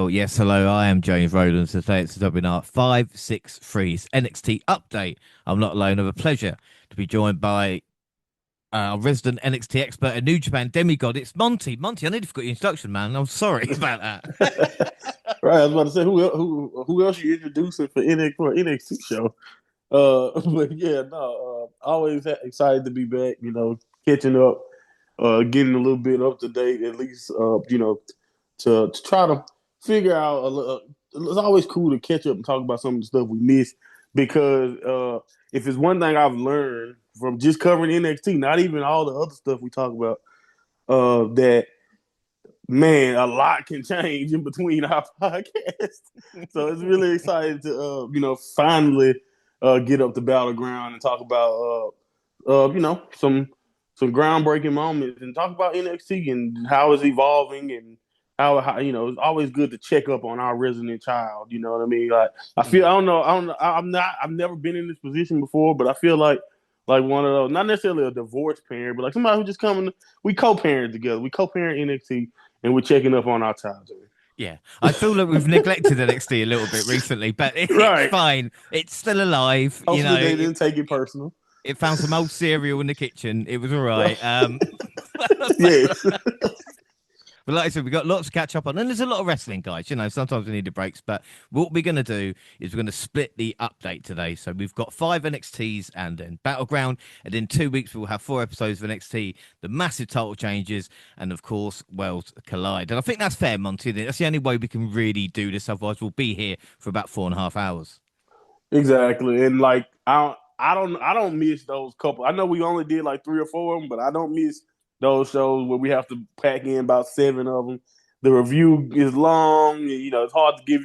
Yes, hello. I am James Rowland. Today it's the WNR563's NXT update. I'm not alone. I have a pleasure to be joined by our resident NXT expert and New Japan demigod. It's Monty. Monty, I need to forget your introduction, man. I'm sorry about that. Right, I was about to say who else you introducing for NXT show? But yeah, no, always excited to be back. Catching up, getting a little bit up to date, at least. To try to figure out. It's always cool to catch up and talk about some of the stuff we missed because if it's one thing I've learned from just covering NXT, not even all the other stuff we talk about, that man, a lot can change in between our podcasts. So it's really exciting to finally get up to Battleground and talk about some groundbreaking moments and talk about NXT and how it's evolving and how it's always good to check up on our resident child. You know what I mean? Like I don't know, I've never been in this position before, but I feel like one of those, not necessarily a divorced parent, but like somebody who just coming. We co-parent together. We co-parent NXT and we're checking up on our child. Yeah, I feel like we've neglected NXT a little bit recently, but it's Right. fine. It's still alive. Hopefully they didn't take it It, personal. it found some old cereal in the kitchen. It was all right. Yes. But like I said, we've got lots to catch up on. And there's a lot of wrestling, guys. Sometimes we need the breaks. But what we're going to do is we're going to split the update today. So we've got 5 NXTs and then Battleground. And in 2 weeks, we'll have 4 episodes of NXT, the massive title changes, and of course, Worlds Collide. And I think that's fair, Monty. That's the only way we can really do this. Otherwise, we'll be here for about 4.5 hours. Exactly. And like I don't miss those couple. I know we only did like 3 or 4 of them, but I don't miss those shows where we have to pack in about 7 of them. The review is long, and it's hard to give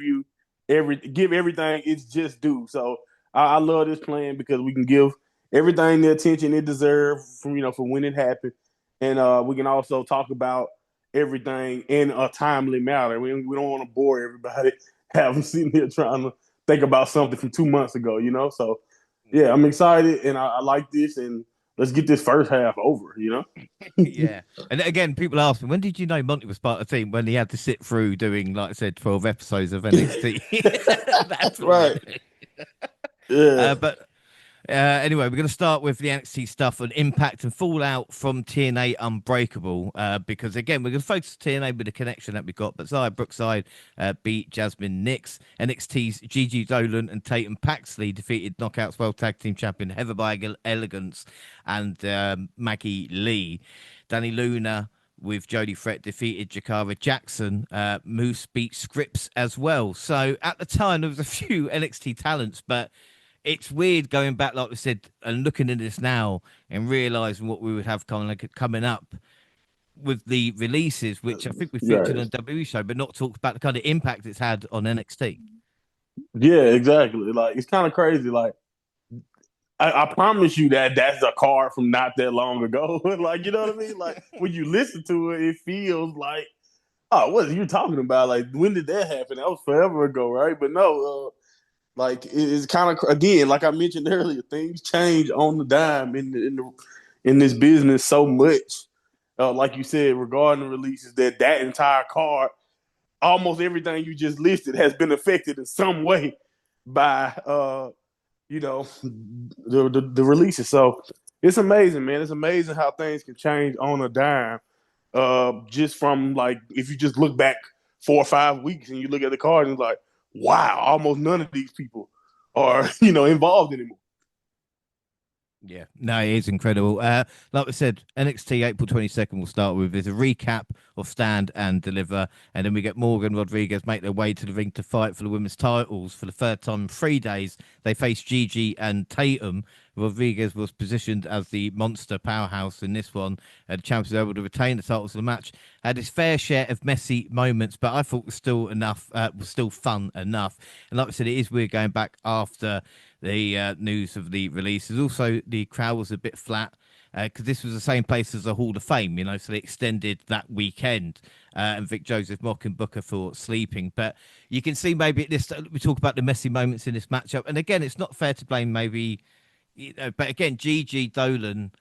everything it's just due. So I love this plan because we can give everything the attention it deserves for when it happened, and we can also talk about everything in a timely manner. We don't want to bore everybody, have them sitting here trying to think about something from 2 months ago. So yeah, I'm excited and I like this, and let's get this first half over. Yeah. And again, people ask me, when did you know Monty was part of the team? When he had to sit through doing, like I said, 12 episodes of NXT. That's when we Right. knew. Yeah. But anyway, we're going to start with the NXT stuff and impact and fallout from TNA Unbreakable. Because again, we're going to focus TNA with the connection that we got. But Zaya Brookside beat Jasmine Nix. NXT's Gigi Dolan and Tatum Paxley defeated Knockouts World Tag Team Champion Heather by Elegance and Maggie Lee. Danny Luna with Jody Fret defeated Jakara Jackson. Moose beat Scripps as well. So at the time, there was a few NXT talents, but it's weird going back, like we said, and looking at this now and realizing what we would have coming up with the releases, which I think we featured on Right. a WWE show, but not talked about the kind of impact it's had on NXT. Yeah, exactly. Like it's kind of crazy. Like I promise you that that's a card from not that long ago. Like you know what I mean? Like when you listen to it, it feels like, oh, what are you talking about? Like when did that happen? That was forever ago, right? But no, like it's kind of again, like I mentioned earlier, things change on the dime in this business so much. Like you said, regarding the releases, that entire card, almost everything you just listed has been affected in some way by the releases. So it's amazing, man. It's amazing how things can change on a dime. Just from like if you just look back 4 or 5 weeks and you look at the card and it's like, wow, almost none of these people are involved anymore. Yeah, no, it is incredible. Like we said, NXT April 22nd will start with is a recap of Stand and Deliver, and then we get Morgan Rodriguez make their way to the ring to fight for the women's titles for the third time in 3 days. They face Gigi and Tatum. Rodriguez was positioned as the monster powerhouse in this one. The champion was able to retain the titles of the match. Had his fair share of messy moments, but I thought was still enough. Was still fun enough. And like I said, it is weird going back after the news of the releases. Also, the crowd was a bit flat because this was the same place as the Hall of Fame, so they extended that weekend. And Vic Joseph mocking Booker for sleeping. But you can see maybe at this, we talk about the messy moments in this matchup. And again, it's not fair to blame maybe, but again, Gigi Dolan,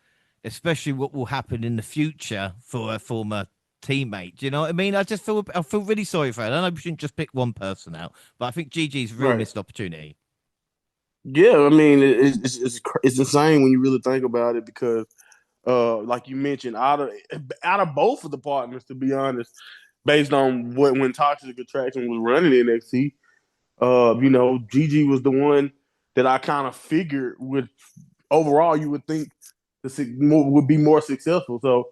especially what will happen in the future for a former teammate. Do you know what I mean? I feel really sorry for her. I know we shouldn't just pick one person out, but I think Gigi's a real Right. missed opportunity. Yeah, I mean, it's insane when you really think about it because, like you mentioned, out of both of the partners, to be honest, based on what when Toxic Attraction was running NXT, Gigi was the one that I kind of figured would overall you would think would be more successful. So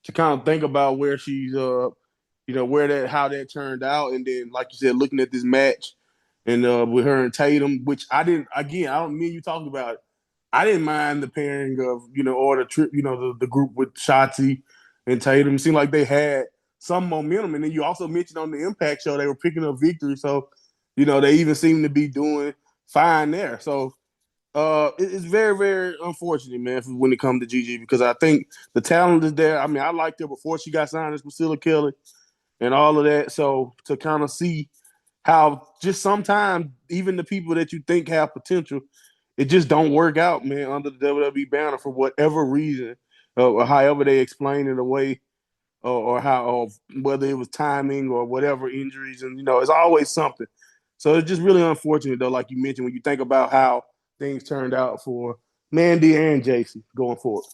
to kind of think about where she's where that how that turned out, and then like you said, looking at this match and with her and Tatum, which I didn't again, I don't mean you talked about it. I didn't mind the pairing of or the trip, the group with Shotzi and Tatum. It seemed like they had some momentum, and then you also mentioned on the Impact show they were picking up victory, so they even seem to be doing fine there. So it's very, very unfortunate, man, when it comes to Gigi because I think the talent is there. I mean, I liked her before she got signed as Priscilla Kelly and all of that. So to kind of see how just sometimes even the people that you think have potential, it just don't work out, man, under the WWE banner for whatever reason, or however they explain it away, or how, or whether it was timing or whatever injuries, and it's always something. So it's just really unfortunate, though, like you mentioned, when you think about how things turned out for Mandy and JC going forward.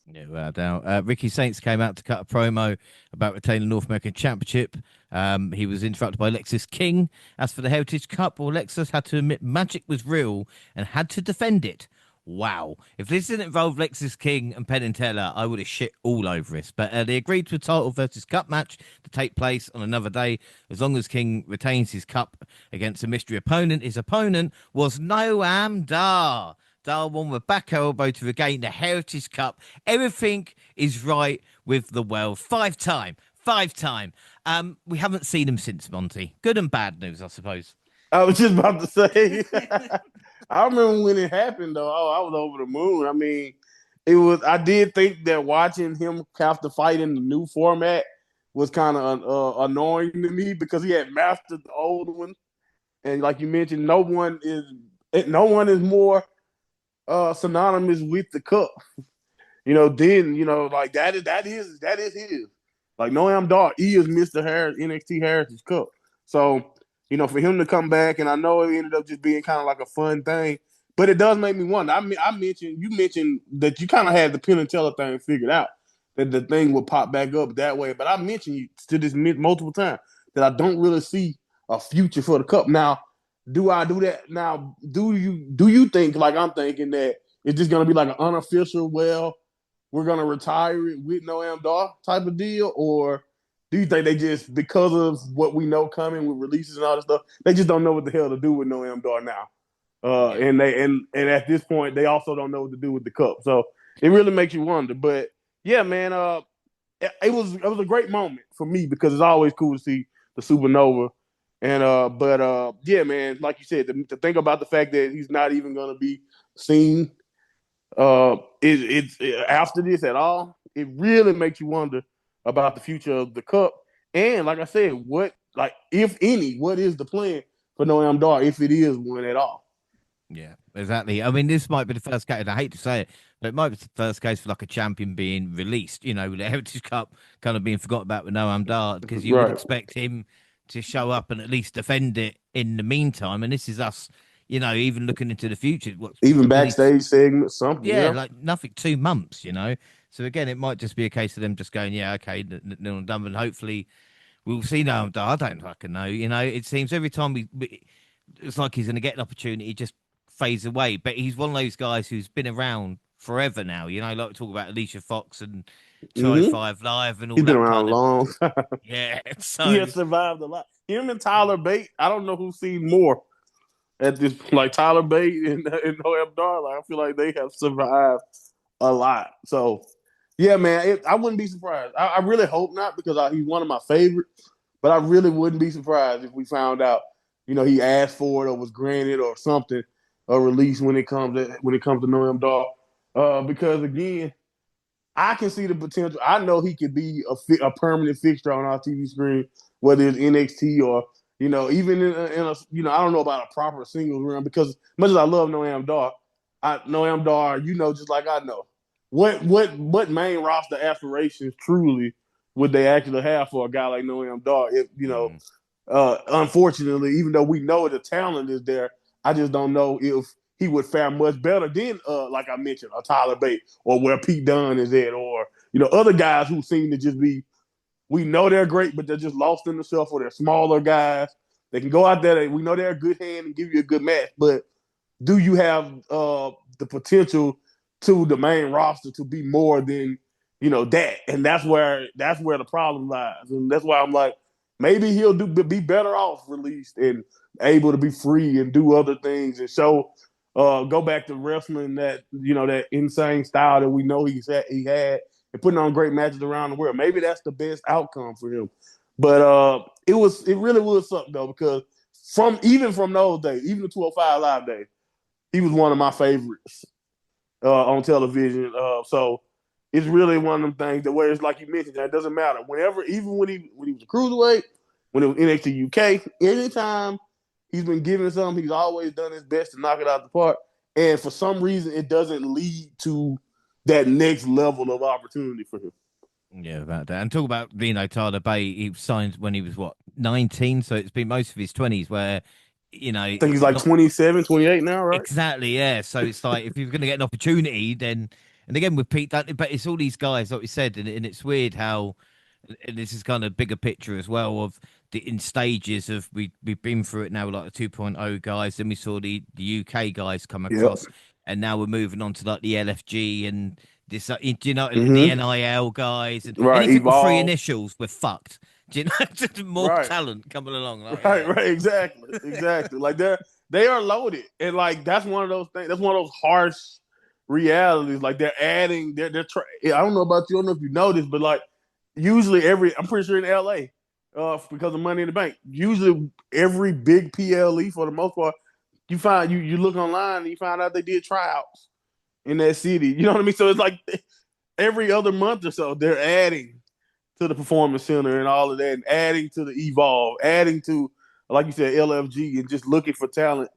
Yeah, without doubt. Ricky Saints came out to cut a promo about retaining the North American Championship. He was interrupted by Lexis King. As for the Heritage Cup, well, Lexus had to admit magic was real and had to defend it. Wow. If this didn't involve Lexis King and Penn and Teller, I would have shit all over this. But they agreed to a title versus cup match to take place on another day as long as King retains his cup against a mystery opponent. His opponent was Noam Dar. Dar won with back elbow to regain the Heritage Cup. Everything is right with the world. Five time. We haven't seen him since, Monty. Good and bad news, I suppose. I was just about to say, I remember when it happened, though. Oh, I was over the moon. I mean, I did think that watching him have to fight in the new format was kind of annoying to me because he had mastered the old one. And like you mentioned, no one is more synonymous with the cup. Like that is his. Like Noam Dar, he is Mr. Harris NXT Heritage Cup. So, for him to come back, and I know it ended up just being kind of like a fun thing, but it does make me wonder. I mean, you mentioned that you kind of had the Penn and Teller thing figured out, that the thing would pop back up that way. But I mentioned you to this multiple times that I don't really see a future for the cup. Now, do I do that? Now, do you think like I'm thinking that it's just gonna be like an unofficial, well, we're gonna retire it with Noam Dar type of deal, or do you think they just because of what we know coming with releases and all this stuff, they just don't know what the hell to do with Noam Dar now? Yeah. And at this point, they also don't know what to do with the cup. So it really makes you wonder. But yeah, man, it was a great moment for me because it's always cool to see the supernova. And but yeah, man, like you said, to think about the fact that he's not even gonna be seen after this at all, it really makes you wonder about the future of the cup. And like I said, like if any, what is the plan for Noam Dar if it is one at all? Yeah, exactly. I mean, this might be the first case, and I hate to say it, but it might be the first case for like a champion being released, with the Heritage Cup kind of being forgot about with Noam Dar, because you would Right. expect him to show up and at least defend it in the meantime. And this is us, even looking into the future. What's Even only, backstage segment, something, yeah, yeah. like nothing, 2 months. So again, it might just be a case of them just going, yeah, okay, nil and done, and hopefully we'll see Noam Dar. I don't fucking know. It seems every time it's like he's going to get an opportunity, just fades away. But he's one of those guys who's been around forever now. Like we talk about Alicia Fox and Mm-hmm. 5 Live and all He's been that around kind a of. long time. Yeah. He So has survived a lot. Him and Tyler Bate, I don't know who's seen more at this, like Tyler Bate and Noam Dar. Like, I feel like they have survived a lot. So, yeah, man, I wouldn't be surprised. I really hope not because he's one of my favorites. But I really wouldn't be surprised if we found out, he asked for it or was granted or something, a release when it comes to Noam Dar. Because again, I can see the potential. I know he could be a permanent fixture on our TV screen, whether it's NXT or even in a I don't know about a proper singles run because much as I love Noam Dar, Noam Dar, just like I know what main roster aspirations truly would they actually have for a guy like Noam Dar? If Mm. unfortunately, even though we know the talent is there, I just don't know if he would fare much better than, like I mentioned, a Tyler Bate or where Pete Dunne is at, or other guys who seem to just be. We know they're great, but they're just lost in themselves, or they're smaller guys. They can go out there. We know they're a good hand and give you a good match, but do you have the potential to the main roster to be more than that? And that's where the problem lies, and that's why I'm like, maybe he'll be better off released and able to be free and do other things and show go back to wrestling that that insane style that we know he had and putting on great matches around the world. Maybe that's the best outcome for him. But it really would suck though, because from those days, even the 205 live days, he was one of my favorites on television. So it's really one of them things that where it's like you mentioned, that it doesn't matter. Whenever, even when he was a cruiserweight, when it was NXT UK, anytime he's been given something, he's always done his best to knock it out the park. And for some reason, it doesn't lead to that next level of opportunity for him. Yeah, about that. And talk about Tyler Bay. He signed when he was what 19, so it's been most of his 20s where I think he's like not 27, 28 now, right? exactly, yeah. So it's like if you're going to get an opportunity, then and again with Pete Dunne, but it's all these guys, like we said, and it's weird how and this is kind of bigger picture as well of the in stages of we've been through it now, like the 2.0 guys, then we saw the UK guys come Yep. across, and now we're moving on to like the LFG and this, the Mm-hmm. NIL guys, and Right. anything with three Evolve. initials, we're fucked. Do you know, just more Right. talent coming along, like Right, yeah. right, exactly. Like they are loaded, and like that's one of those things. That's one of those harsh realities. Like they're adding. I don't know about you. I don't know if you know this, but like usually I'm pretty sure in LA, because of Money in the Bank. Usually every big PLE for the most part, you look online and you find out they did tryouts in that city. You know what I mean? So it's like every other month or so they're adding to the performance center and all of that, and adding to the evolve, adding to, like you said, LFG, and just looking for talent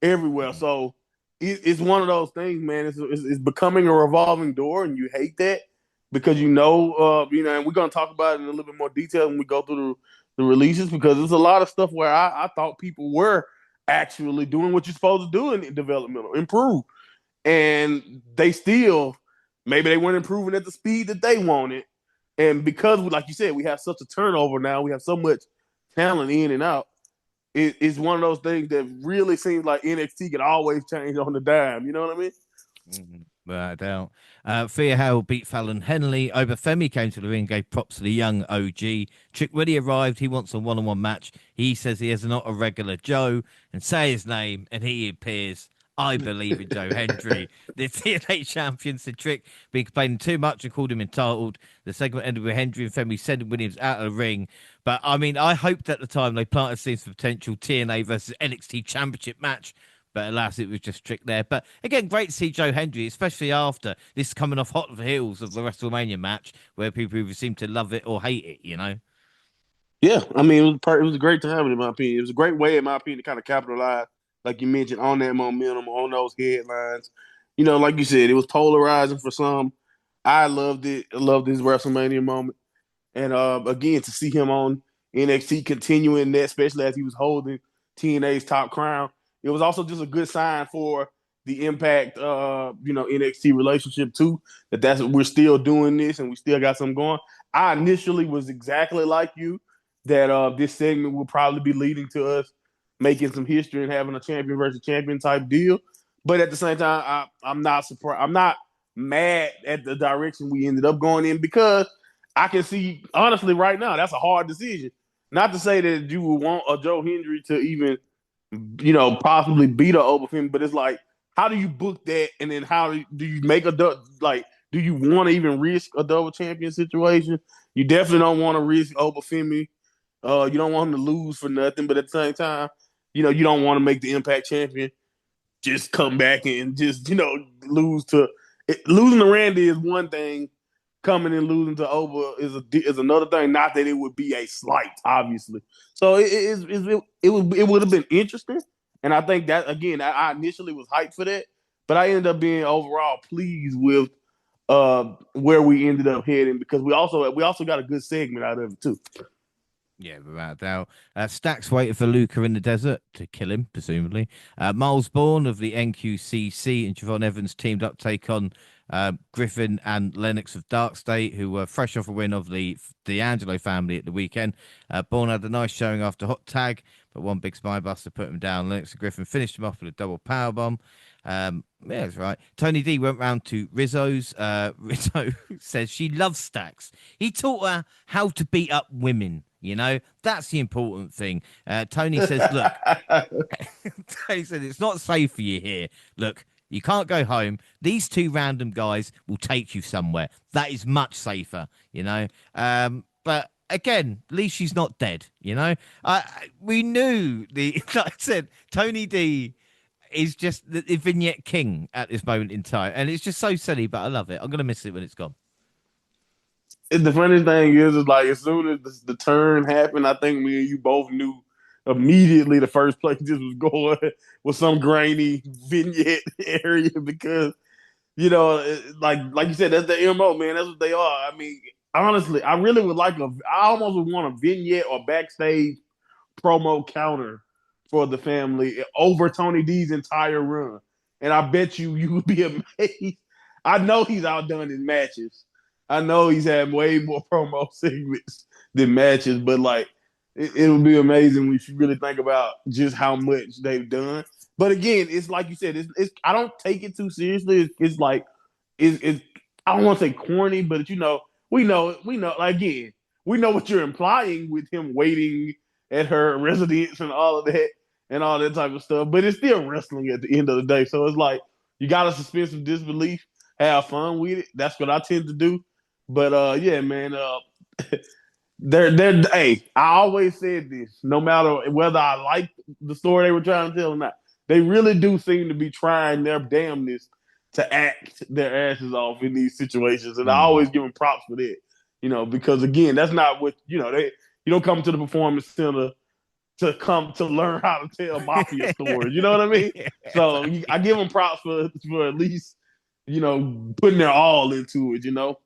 everywhere. Mm. So it's one of those things, man. It's becoming a revolving door, and you hate that because and we're gonna talk about it in a little bit more detail when we go through the releases, because there's a lot of stuff where I thought people were actually doing what you're supposed to do in developmental, improve, and they still maybe they weren't improving at the speed that they wanted. And because, like you said, we have such a turnover now, we have so much talent in and out. It's one of those things that really seems like NXT can always change on the dime. You know what I mean? Without a doubt. Thea Hale beat Fallon Henley. Obafemi came to the ring, gave props to the young OG. Trick Willie arrived. He wants a one-on-one match. He says he is not a regular Joe, and say his name, and he appears. I believe in Joe Hendry. The TNA champion said Trick been complaining too much and called him entitled. The segment ended with Hendry and Femi sending Williams out of the ring. But I mean, I hoped at the time they planted seeds for potential TNA versus NXT championship match. But alas, it was just Trick there. But again, great to see Joe Hendry, especially after this coming off hot heels of the WrestleMania match, where people either seem to love it or hate it. Yeah, I mean, it was a great time in my opinion. It was a great way, in my opinion, to kind of capitalize, like you mentioned, on that momentum, on those headlines. Like you said, it was polarizing for some. I loved it. I loved this WrestleMania moment. And again, to see him on NXT continuing that, especially as he was holding TNA's top crown, it was also just a good sign for the Impact, NXT relationship too. That's we're still doing this and we still got something going. I initially was exactly like you, that this segment will probably be leading to us making some history and having a champion versus champion type deal. But at the same time, I'm not surprised. I'm not mad at the direction we ended up going in, because I can see, honestly, right now, that's a hard decision. Not to say that you would want a Joe Hendry to even, possibly beat a Oberfin, but it's like, how do you book that? And then how do you make do you want to even risk a double champion situation? You definitely don't want to risk Oberfemi. You don't want him to lose for nothing, but at the same time, you don't want to make the Impact champion just come back and just, lose to losing to Randy is one thing. Coming and losing to Oba is another thing. Not that it would be a slight, obviously. So it would have been interesting, and I think that again, I initially was hyped for that, but I ended up being overall pleased with where we ended up heading because we also got a good segment out of it too. Yeah, without a doubt. Stacks waited for Luca in the desert to kill him, presumably. Miles Bourne of the NQCC and Javon Evans teamed up to take on Griffin and Lennox of Dark State, who were fresh off a win of the D'Angelo family at the weekend. Bourne had a nice showing after hot tag, but one big spy buster put him down. Lennox and Griffin finished him off with a double power bomb. Yeah, that's right. Tony D went round to Rizzo's. Rizzo says she loves Stacks. He taught her how to beat up women. You know, that's the important thing. Tony says, look, Tony said, it's not safe for you here. Look, you can't go home. These two random guys will take you somewhere. That is much safer, you know. But again, at least she's not dead, you know. We knew like I said, Tony D is just the vignette king at this moment in time. And it's just so silly, but I love it. I'm going to miss it when it's gone. The funniest thing is like as soon as the turn happened, I think me and you both knew immediately the first place this was going was some grainy vignette area because like you said, that's the MO, man. That's what they are. I mean, honestly, I really would like I almost would want a vignette or backstage promo counter for the family over Tony D's entire run. And I bet you would be amazed. I know he's outdone in matches. I know he's had way more promo segments than matches, but like it would be amazing when you really think about just how much they've done. But again, it's like you said, it's I don't take it too seriously. It's like it's I don't want to say corny, but we know again, we know what you're implying with him waiting at her residence and all of that and all that type of stuff. But it's still wrestling at the end of the day. So it's like you gotta suspend some disbelief, have fun with it. That's what I tend to do. But yeah, man, they're hey, I always said this, no matter whether I like the story they were trying to tell or not, they really do seem to be trying their damnness to act their asses off in these situations. And I Mm. always give them props for that. Because again, that's not what you don't come to the performance center to come to learn how to tell mafia stories. You know what I mean? Yeah, So I exactly. give them props for at least, putting their all into it.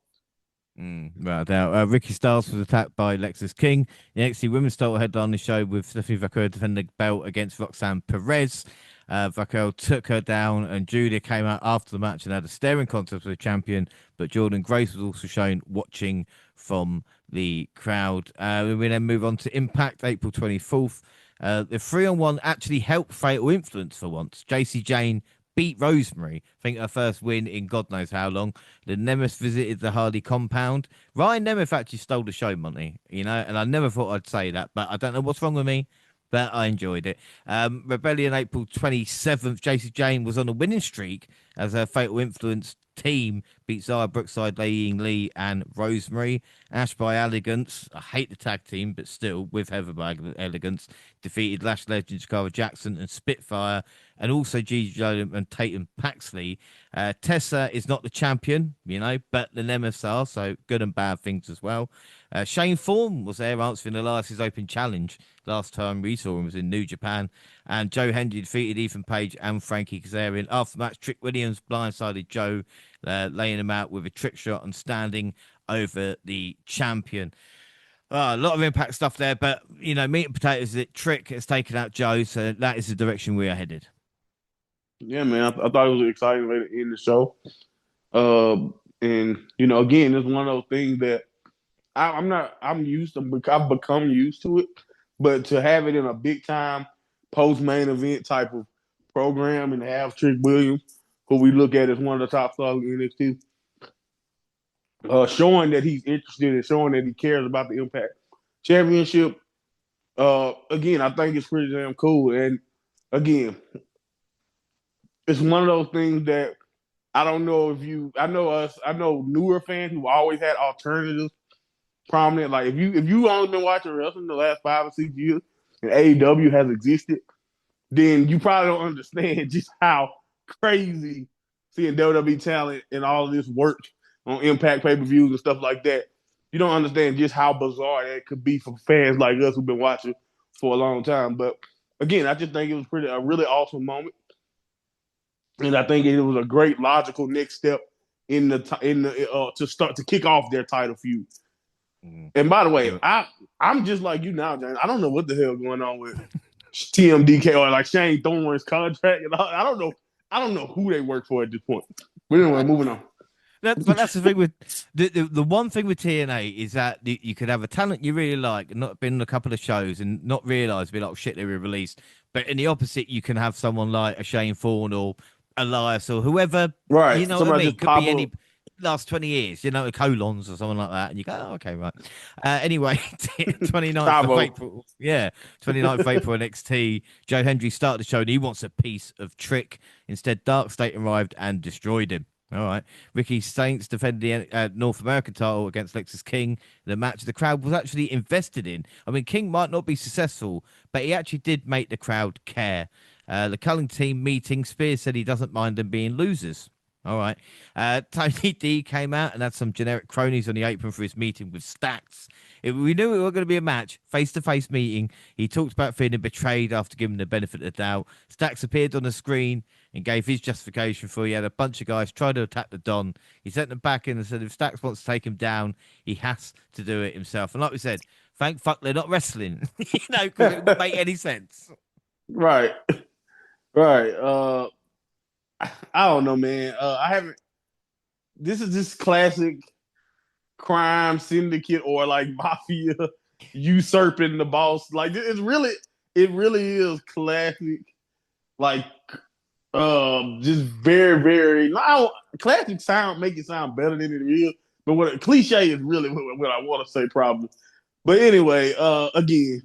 Right now, Ricky Starks was attacked by Lexus King. The NXT Women's title headlined the show with Stephanie Vaquero defending the belt against Roxanne Perez. Vaquero took her down, and Julia came out after the match and had a staring contest with the champion. But Jordan Grace was also shown watching from the crowd. We then move on to Impact, April 24th. The 3-on-1 actually helped Fatal Influence for once. JC Jane beat Rosemary. I think her first win in God knows how long. The Nemeth visited the Hardy compound. Ryan Nemeth actually stole the show, Monty, and I never thought I'd say that, but I don't know what's wrong with me, but I enjoyed it. Rebellion, April 27th. JC Jane was on a winning streak as her Fatal Influence team beat Zara Brookside, Laying Lee, and Rosemary. Ash by Elegance, I hate the tag team, but still, with Heather by Elegance, defeated Lash Legend, Jakara Jackson, and Spitfire, and also Gigi Jordan and Tatum Paxley. Tessa is not the champion, but the Nemeths are, so good and bad things as well. Shane Thorne was there answering Elias's open challenge. Last time we saw him was in New Japan. And Joe Hendry defeated Ethan Page and Frankie Kazarian. After the match, Trick Williams blindsided Joe, laying him out with a trick shot and standing over the champion. A lot of Impact stuff there, but, meat and potatoes, that Trick has taken out Joe, so that is the direction we are headed. Yeah, man, I thought it was an exciting way to end the show. And again, it's one of those things that I'm not. I'm used to. I've become used to it, but to have it in a big time post main event type of program and have Trick Williams, who we look at as one of the top stars in NXT, showing that he's interested and showing that he cares about the Impact Championship. Again, I think it's pretty damn cool. And again, it's one of those things that I don't know if you. I know us. I know newer fans who always had alternatives prominent. Like if you only been watching wrestling the last 5 or 6 years and AEW has existed, then you probably don't understand just how crazy seeing WWE talent and all of this work on Impact pay-per-views and stuff like that. You don't understand just how bizarre that could be for fans like us who've been watching for a long time. But again, I just think it was a really awesome moment. And I think it was a great logical next step to start to kick off their title feud. Mm. And by the way, Yeah. I'm just like you now, James. I don't know what the hell going on with TMDK or like Shane Thorne's contract. And I don't know. I don't know who they work for at this point. But anyway, moving on. But that's the thing with the one thing with TNA is that you could have a talent you really like and not been on a couple of shows and not realize, be like, oh, shit, they were released. But in the opposite, you can have someone like a Shane Thorne or Elias or whoever, Right. you know what I Somebody mean? just Could pop be up. any last 20 years, you know, colons or someone like that. And you go, oh, okay, right. Anyway, 29th of Chavo. April. Yeah, 29th of April NXT. Joe Hendry started the show and he wants a piece of Trick. Instead, Dark State arrived and destroyed him. All right. Ricky Saints defended the North American title against Lexus King. The match the crowd was actually invested in. I mean, King might not be successful, but he actually did make the crowd care. The Culling team meeting, Spears said he doesn't mind them being losers. All right. Tony D came out and had some generic cronies on the apron for his meeting with Stacks. We knew it was going to be a match, face-to-face meeting. He talked about feeling betrayed after giving the benefit of the doubt. Stacks appeared on the screen and gave his justification for he had a bunch of guys try to attack the Don. He sent them back in and said if Stacks wants to take him down, he has to do it himself. And like we said, thank fuck they're not wrestling, you know, because it wouldn't make any sense. Right. Right. I don't know, man. I haven't. This is just classic crime syndicate or like mafia usurping the boss. Like it really is classic. Like, just very, very. Now, classic sound make it sound better than it is, but what a cliche is really what I want to say, probably. But anyway, again,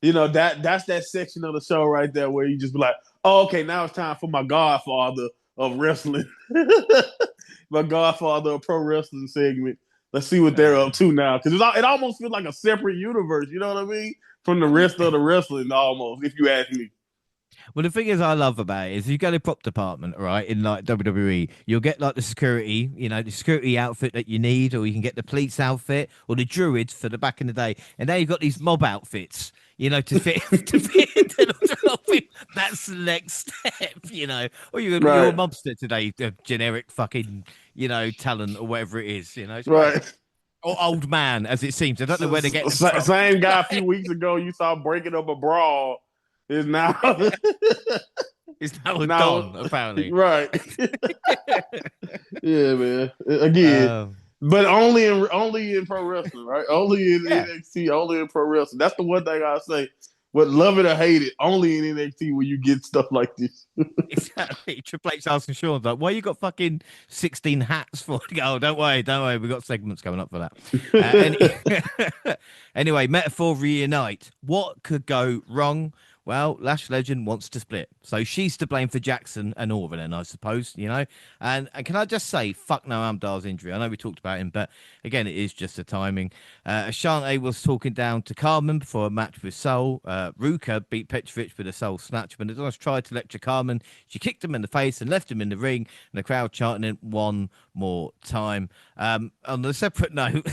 that's that section of the show right there where you just be like, oh, okay, now it's time for my godfather of wrestling, my godfather of pro wrestling segment. Let's see what they're up to now, because it almost feels like a separate universe. You know what I mean? From the rest of the wrestling, almost, if you ask me. Well, the thing is, I love about it is you go to the prop department, right, in like WWE, you'll get like the security, you know, the security outfit that you need, or you can get the police outfit or the druids for the back in the day. And now you've got these mob outfits, you know, to fit to fit into the That's the next step, you know. Or you're a Right, mobster today, a generic fucking, you know, talent or whatever it is, you know. It's great. right. Or old man, as it seems. I don't know where they're getting them from. Same guy a few weeks ago you saw breaking up a brawl is now It's now now gone, apparently. right. Yeah, man. Again, Um, but only in pro wrestling, right? Only in yeah. NXT, only in pro wrestling. That's the one thing I say. But love it or hate it, only in NXT when you get stuff like this. Exactly. Triple H asking Sean, like, why you got fucking 16 hats for? Oh, don't worry. We've got segments coming up for that. Anyway, Metaphor reunite. What could go wrong? Well, Lash Legend wants to split. So she's to blame for Jackson and Orville, I suppose, you know? And can I just say, fuck no Amdar's injury. I know we talked about him, but again, it is just the timing. Ashante was talking down to Carmen before a match with Soul. Ruka beat Petrovic with a Soul snatch. When Adonis tried to lecture Carmen, she kicked him in the face and left him in the ring, and the crowd chanting it one more time. On a separate note,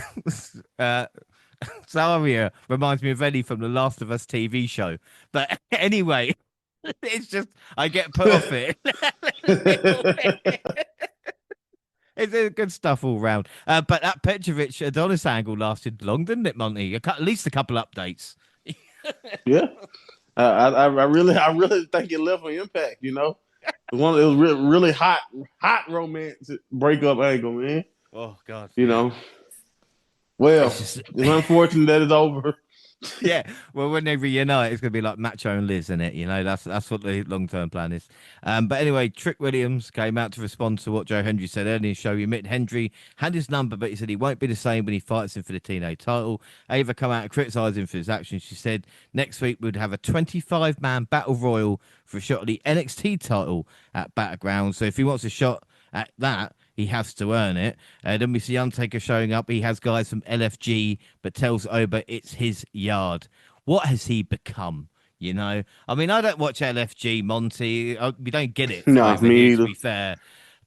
Zaria reminds me of Eddie from the Last of Us TV show. But anyway, it's just I get put off it. It's good stuff all round. But that Petrovic Adonis angle lasted long, didn't it, Monty? At least a couple updates. Yeah. I really think it left an impact, you know? It was really hot romance breakup angle, man. Oh God, You yeah. know. Well, It's just it's unfortunate that it's over. yeah. Well, when they reunite, it's gonna be like Macho and Liz in it. You know, that's what the long term plan is. But anyway, Trick Williams came out to respond to what Joe Hendry said earlier in the show. He admitted Hendry had his number, but he said he won't be the same when he fights him for the TNA title. Ava come out and criticise him for his actions. She said next week we'd have a 25-man battle royal for a shot at the NXT title at Battleground. So if he wants a shot at that, he has to earn it. Then we see Undertaker showing up. He has guys from LFG, but tells Oba it's his yard. What has he become? You know, I mean, I don't watch LFG, Monty. We don't get it No, over me here, to either. be fair.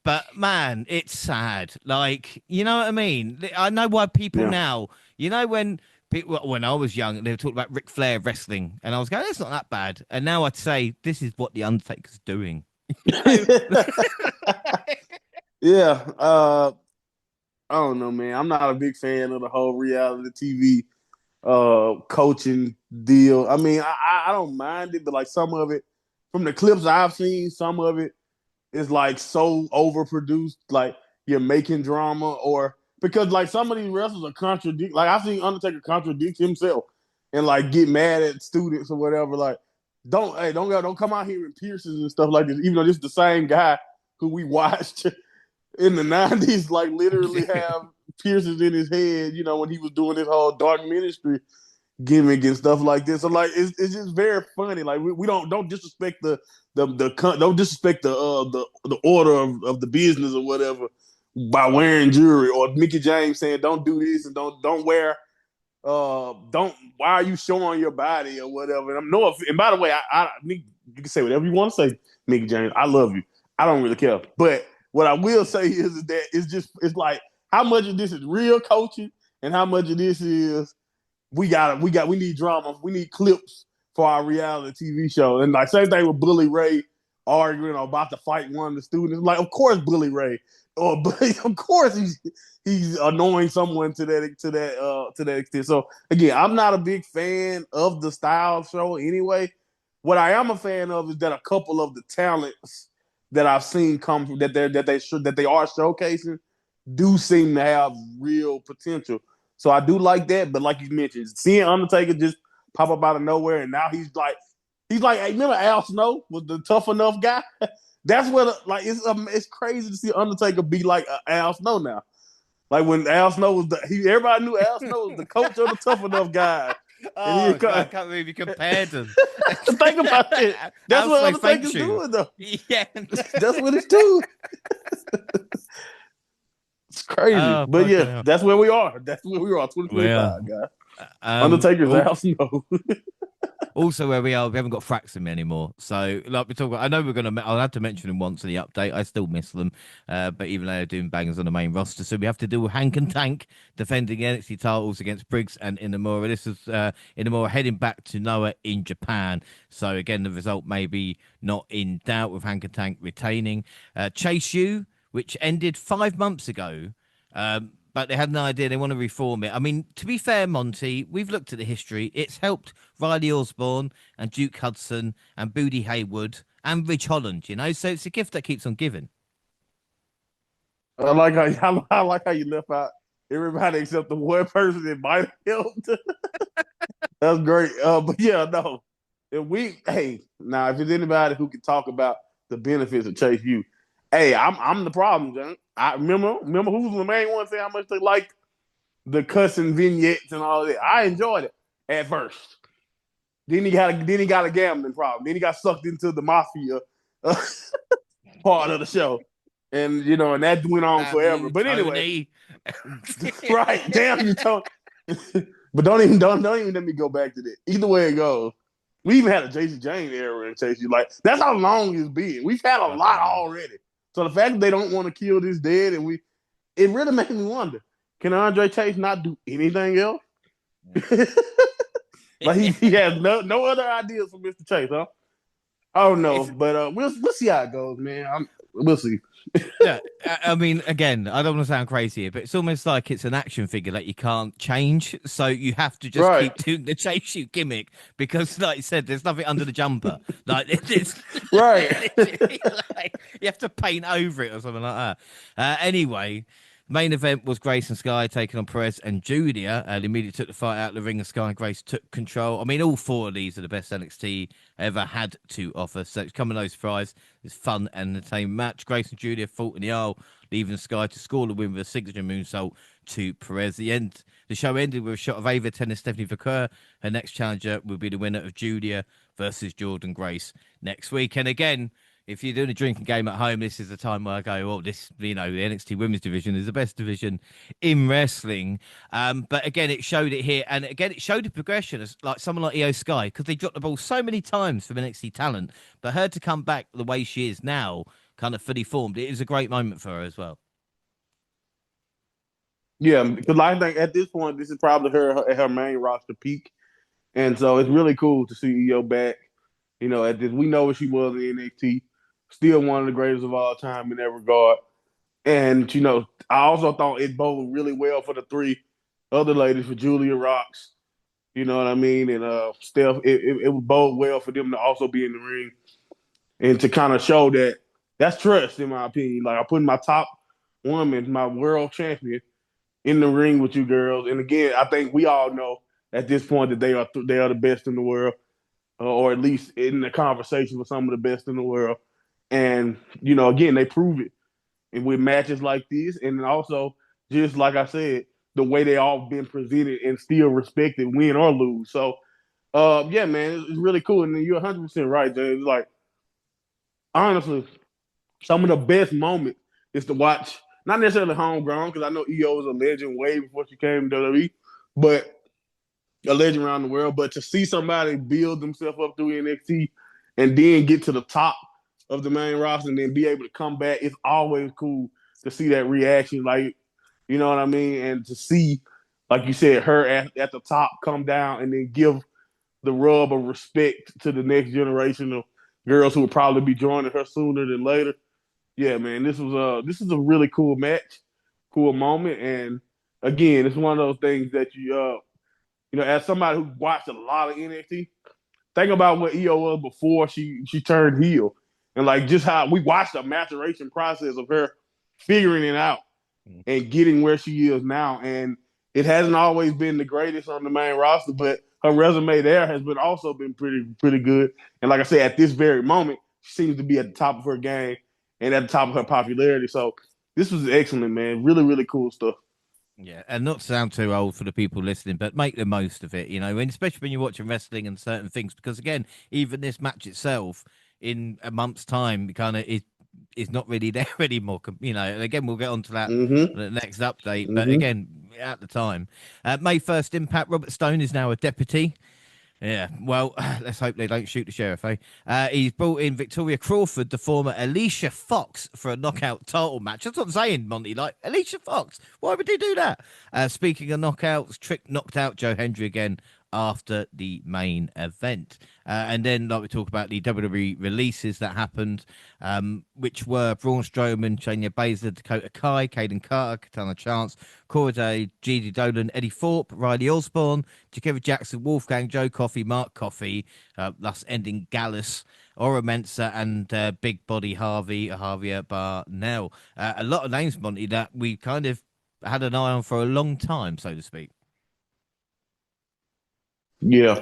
But man, it's sad. Like, you know what I mean? I know why people Yeah. now, you know, when I was young, they were talking about Ric Flair wrestling, and I was going, it's not that bad. And now I'd say, this is what the Undertaker's doing. You know? Yeah. I don't know, man. I'm not a big fan of the whole reality TV coaching deal. I mean, I don't mind it, but like some of it, from the clips I've seen, some of it is like so overproduced, like you're making drama, or because like some of these wrestlers are contradict. Like I've seen Undertaker contradict himself and like get mad at students or whatever. Like, don't come out here in piercings and stuff like this, even though this is the same guy who we watched in the '90s, like literally have piercings in his head, when he was doing his whole dark ministry gimmick and stuff like this. So like it's just very funny. Like we don't disrespect the don't disrespect the order of the business or whatever by wearing jewelry, or Mickey James saying don't do this and don't wear don't why are you showing your body or whatever. And I'm no and by the way, you can say whatever you want to say, Mickey James. I love you. I don't really care. But what I will say is that it's like how much of this is real coaching and how much of this is we need drama. We need clips for our reality TV show. And like same thing with Bully Ray arguing about to fight one of the students. Like, of course, Bully Ray, or of course he's annoying someone to that extent. So again, I'm not a big fan of the style show anyway. What I am a fan of is that a couple of the talents that I've seen come from that they are showcasing do seem to have real potential. So I do like that, but like you mentioned, seeing Undertaker just pop up out of nowhere, and now he's like, hey, remember Al Snow was the tough enough guy? That's what like it's crazy to see Undertaker be like Al Snow now. Like when Al Snow was everybody knew Al Snow was the coach of the tough enough guys, and he Oh God, I can't believe you compared them. think about it. That's How's what my fake Undertaker's shoe? doing though. Yeah. That's what it's doing. It's crazy, Oh but fucking yeah, hell. that's where we are. That's where we are. Well, 2025, guys. um, Undertaker's al- Al Snow. also where we are, we haven't got Fraxham anymore. So, like we talk about, I know we're gonna. I'll have to mention them once in the update. I still miss them, but even though they're doing bangers on the main roster, so we have to do Hank and Tank defending NXT titles against Briggs and Inamura. This is Inamura heading back to Noah in Japan. So again, the result may be not in doubt with Hank and Tank retaining. Chase U, which ended 5 months ago. But they had an idea they want to reform it. I mean, to be fair, Monty, we've looked at the history. It's helped Riley Osborne and Duke Hudson and Booty Haywood and Ridge Holland, so it's a gift that keeps on giving. I like how you left out everybody except the one person that might have helped. That's great. But yeah, no. If it's anybody who can talk about the benefits of Chase U, hey, I'm the problem, John. I remember who was the main one saying how much they liked the cussing vignettes and all that. I enjoyed it at first. Then he got a gambling problem. Then he got sucked into the mafia uh, part of the show, and that went on Damn forever. you, But anyway, Tony. right? Damn you, Tony. But don't even let me go back to that. Either way it goes, we even had a Jason Jane era in Chase U. Like that's how long it's been. We've had a lot Fucking hell. already. So the fact that they don't want to kill this dead, it really makes me wonder: can Andre Chase not do anything else? Like he has no other ideas for Mr. Chase, huh? I don't know, It's but we'll see how it goes, man. We'll see. Yeah, I mean, again, I don't want to sound crazy here, but it's almost like it's an action figure that you can't change. So you have to just Right, keep doing the chase shoot gimmick because, like you said, there's nothing under the jumper. Like it's right. literally like you have to paint over it or something like that. Anyway, main event was Grace and Sky taking on Perez and Julia. They immediately took the fight out of the ring, and Sky and Grace took control. I mean, all four of these are the best NXT ever had to offer. So it's coming no surprise. It's fun and entertainment match. Grace and Julia fought in the aisle, leaving Sky to score the win with a signature moonsault to Perez. The show ended with a shot of Ava telling Stephanie Vaquer her next challenger will be the winner of Julia versus Jordan Grace next week. And again, if you're doing a drinking game at home, this is the time where I go, oh, the NXT women's division is the best division in wrestling. But again, it showed it here. And again, it showed the progression as like someone like Io Sky, because they dropped the ball so many times from NXT talent. But her to come back the way she is now, kind of fully formed, it is a great moment for her as well. Yeah, because I think at this point, this is probably her main roster peak, and so it's really cool to see EO back. At this, we know what she was in NXT, still one of the greatest of all time in that regard. And I also thought it boded really well for the three other ladies, for Julia Rocks. You know what I mean? And Steph, it would bode well for them to also be in the ring and to kind of show that that's trust, in my opinion. Like, I put my top woman, my world champion, in the ring with you girls. And again, I think we all know at this point that they are the best in the world, or at least in the conversation with some of the best in the world. And again, they prove it, and with matches like this, and also just like I said, the way they all been presented and still respected, win or lose. So, yeah, man, it's really cool. And you're 100% right, James. Like, honestly, some of the best moments is to watch, not necessarily homegrown, because I know EO was a legend way before she came to WWE, but a legend around the world. But to see somebody build themselves up through NXT and then get to the top of the main roster and then be able to come back, it's always cool to see that reaction. Like, you know what I mean? And to see, like you said, her at the top come down and then give the rub of respect to the next generation of girls who will probably be joining her sooner than later. Yeah, man, this is a really cool match, cool moment, and again, it's one of those things that as somebody who watched a lot of NXT, think about what EO was before she turned heel, and like just how we watched the maturation process of her figuring it out and getting where she is now. And it hasn't always been the greatest on the main roster, but her resume there has been also been pretty good. And like I said, at this very moment, she seems to be at the top of her game and at the top of her popularity. So this was excellent, man. Really, really cool stuff. Yeah, and not to sound too old for the people listening, but make the most of it, and especially when you're watching wrestling and certain things, because again, even this match itself, in a month's time, kind of is not really there anymore, And again, we'll get onto that Mm-hmm. on the next update, but Mm-hmm. again, at the time, May 1st Impact, Robert Stone is now a deputy. Yeah, well, let's hope they don't shoot the sheriff, eh? He's brought in Victoria Crawford, the former Alicia Fox, for a knockout title match. That's what I'm saying, Monty. Like, Alicia Fox, why would he do that? Speaking of knockouts, Trick knocked out Joe Hendry again after the main event. And then, like we talk about the WWE releases that happened, which were Braun Strowman, Shayna Baszler, Dakota Kai, Caden Carter, Katana Chance, Cora Day, Gigi Dolan, Eddie Thorpe, Riley Osborne, Jacoby Jackson, Wolfgang, Joe Coffey, Mark Coffey, thus ending Gallus, Ora Mensa, and Big Body Javier Barnell. A lot of names, Monty, that we kind of had an eye on for a long time, so to speak. Yeah.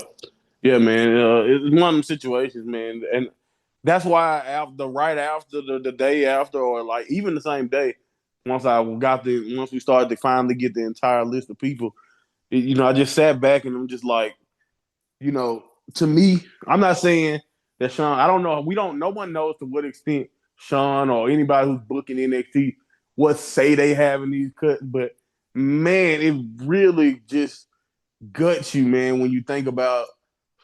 Yeah, man. It's one of them situations, man. And that's why right after the day after, or like even the same day, once we started to finally get the entire list of people, I just sat back and I'm just like, you know, to me, I'm not saying that Sean, I don't know. No one knows to what extent Sean or anybody who's booking NXT what say they have in these cuts, but man, it really just guts you, man, when you think about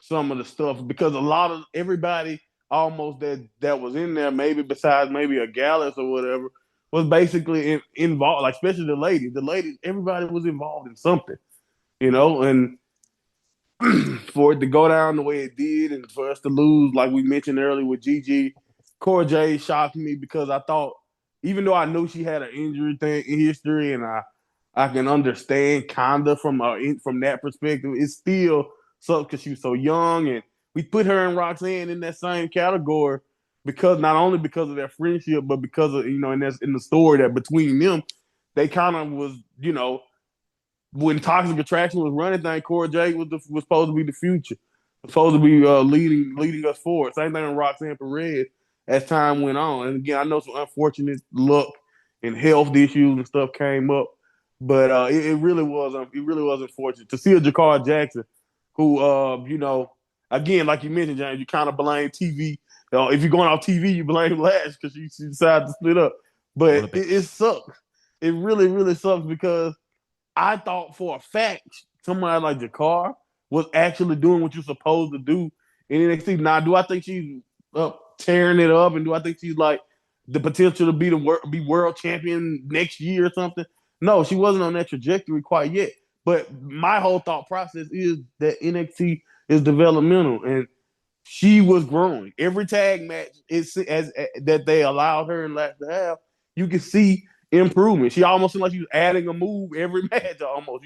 some of the stuff, because a lot of everybody almost that was in there, maybe besides maybe a Gallus or whatever, was basically involved. Like, especially the ladies. The ladies, everybody was involved in something, and for it to go down the way it did, and for us to lose, like we mentioned earlier with Gigi, Cora J shocked me because I thought, even though I knew she had an injury thing in history, and I can understand kinda from that perspective, it still sucks because she was so young, and we put her and Roxanne in that same category because not only because of their friendship, but because of and that's in the story that between them, they kind of was when Toxic Attraction was running thing, Cora Jade was supposed to be the future, was supposed to be leading us forward. Same thing with Roxanne Perez as time went on. And again, I know some unfortunate luck and health issues and stuff came up, but it really was unfortunate to see a Jakar Jackson, who again, like you mentioned, James, you kind of blame TV. If you're going off TV, you blame Lash because she decided to split up. What But a it bitch. sucks. It really, really sucks because I thought for a fact somebody like Jakar was actually doing what you're supposed to do in NXT. Now, do I think she's tearing it up, and do I think she's like the potential to be world champion next year or something? No, she wasn't on that trajectory quite yet. But my whole thought process is that NXT is developmental, and she was growing. Every tag match is as that they allowed her and Lash to have, you can see improvement. She almost seemed like she was adding a move every match, almost.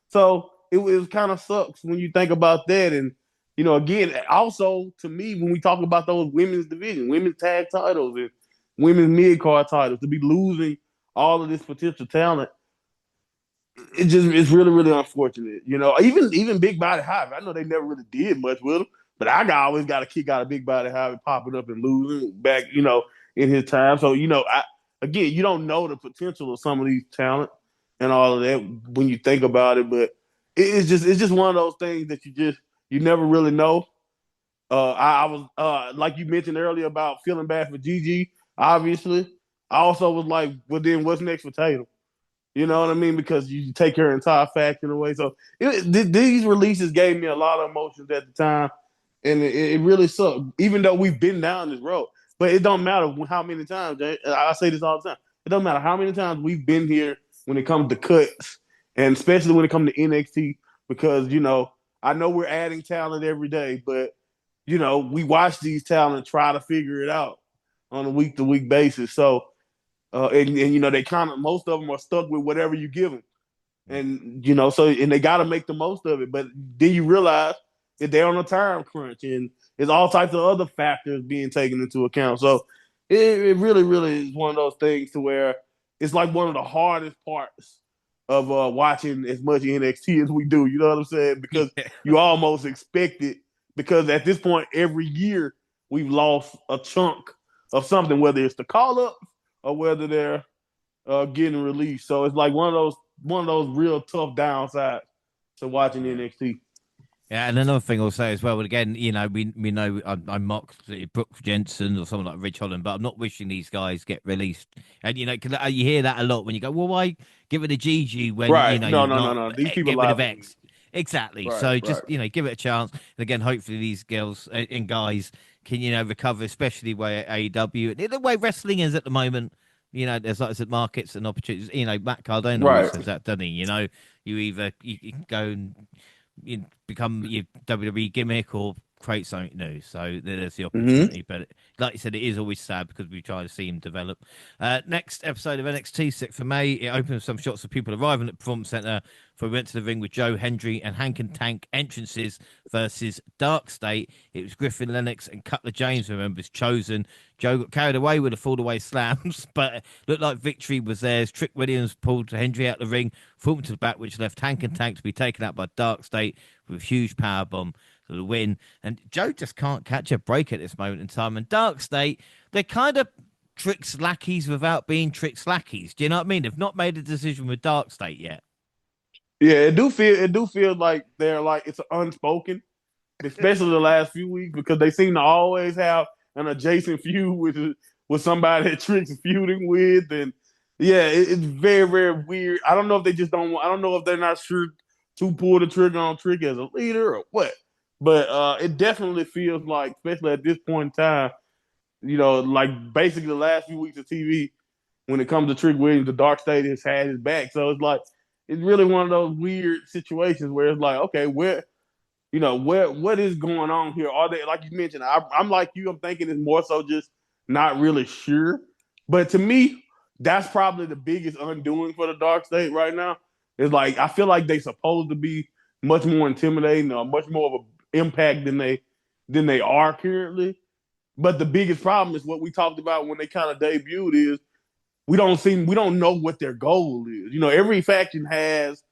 So it kind of sucks when you think about that. And again, also to me, when we talk about those women's division, women's tag titles, and women's mid card titles, to be losing all of this potential talent, it's really really unfortunate. Even Big Body Hobby, I know they never really did much with him, but always got a kick out of Big Body Hobby popping up and losing back, in his time. So again, you don't know the potential of some of these talent and all of that when you think about it, but it's just one of those things that you never really know. I was like you mentioned earlier about feeling bad for Gigi. Obviously, I also was like, well, then what's next for Tatum? You know what I mean? Because you take her entire faction away. So these releases gave me a lot of emotions at the time, and it really sucked. Even though we've been down this road, but it don't matter how many times. I say this all the time. It doesn't matter how many times we've been here when it comes to cuts, and especially when it comes to NXT, because I know we're adding talent every day, but we watch these talent try to figure it out on a week to week basis. So and they kind of most of them are stuck with whatever you give them, and and they got to make the most of it. But then you realize that they're on a time crunch, and there's all types of other factors being taken into account. So it really, really is one of those things to where it's like one of the hardest parts of watching as much NXT as we do. You know what I'm saying? Because Yeah. you almost expect it. Because at this point, every year we've lost a chunk of something, whether it's the call up or whether they're getting released. So it's like one of those real tough downsides to watching Yeah. NXT. Yeah, and another thing I'll say as well, and again, we know I mocked Brooke Jensen or someone like Rich Holland, but I'm not wishing these guys get released. And 'cause you hear that a lot when you go, well, why give it a GG when Right. No, you're no, no, not no. These people get rid of live in X? Exactly. right, So right. just give it a chance. And again, hopefully these girls and guys can recover, especially where AEW and the way wrestling is at the moment. There's like I said, markets and opportunities. Matt Cardona always Right. says that, doesn't he? You either you can go and you become your WWE gimmick or create something new. So there's the Mm-hmm. opportunity. But like you said, it is always sad because we try to see him develop. Next episode of NXT, 6th of May, it opens with some shots of people arriving at the Performance Center. For we went to the ring with Joe Hendry and Hank and Tank entrances versus Dark State. It was Griffin Lennox and Cutler James, remembers, chosen. Joe got carried away with the fall away slams, but it looked like victory was theirs. Trick Williams pulled Hendry out the ring, threw him to the back, which left Hank and Tank to be taken out by Dark State with a huge power bomb for the win. And Joe just can't catch a break at this moment in time. And Dark State, they're kind of Trick's lackeys without being Trick's lackeys. Do you know what I mean? They've not made a decision with Dark State yet. Yeah, it do feel like they're like it's unspoken, especially the last few weeks because they seem to always have an adjacent feud with somebody that Trick's feuding with, and yeah, it's very very weird. I don't know if they just don't. I don't know if they're not sure to pull the trigger on Trick as a leader or what, but it definitely feels like, especially at this point in time, like basically the last few weeks of TV when it comes to Trick Williams, the Dark State has had his back. So it's like it's really one of those weird situations where it's like, okay, what is going on here? Are they, like you mentioned? I'm like you. I'm thinking it's more so just not really sure. But to me, that's probably the biggest undoing for the Dark State right now. It's like I feel like they supposed to be much more intimidating or much more of an impact than they are currently. But the biggest problem is what we talked about when they kind of debuted is we don't know what their goal is. Every faction has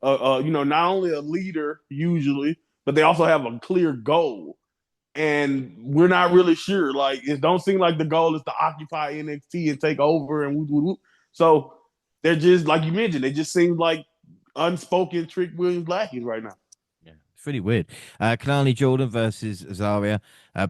not only a leader usually, but they also have a clear goal. And we're not really sure. Like it don't seem like the goal is to occupy NXT and take over and whoop, whoop, whoop. So they're just like you mentioned, they just seem like unspoken Trick Williams lackeys right now. Yeah, it's really weird. Kalani Jordan versus Azaria.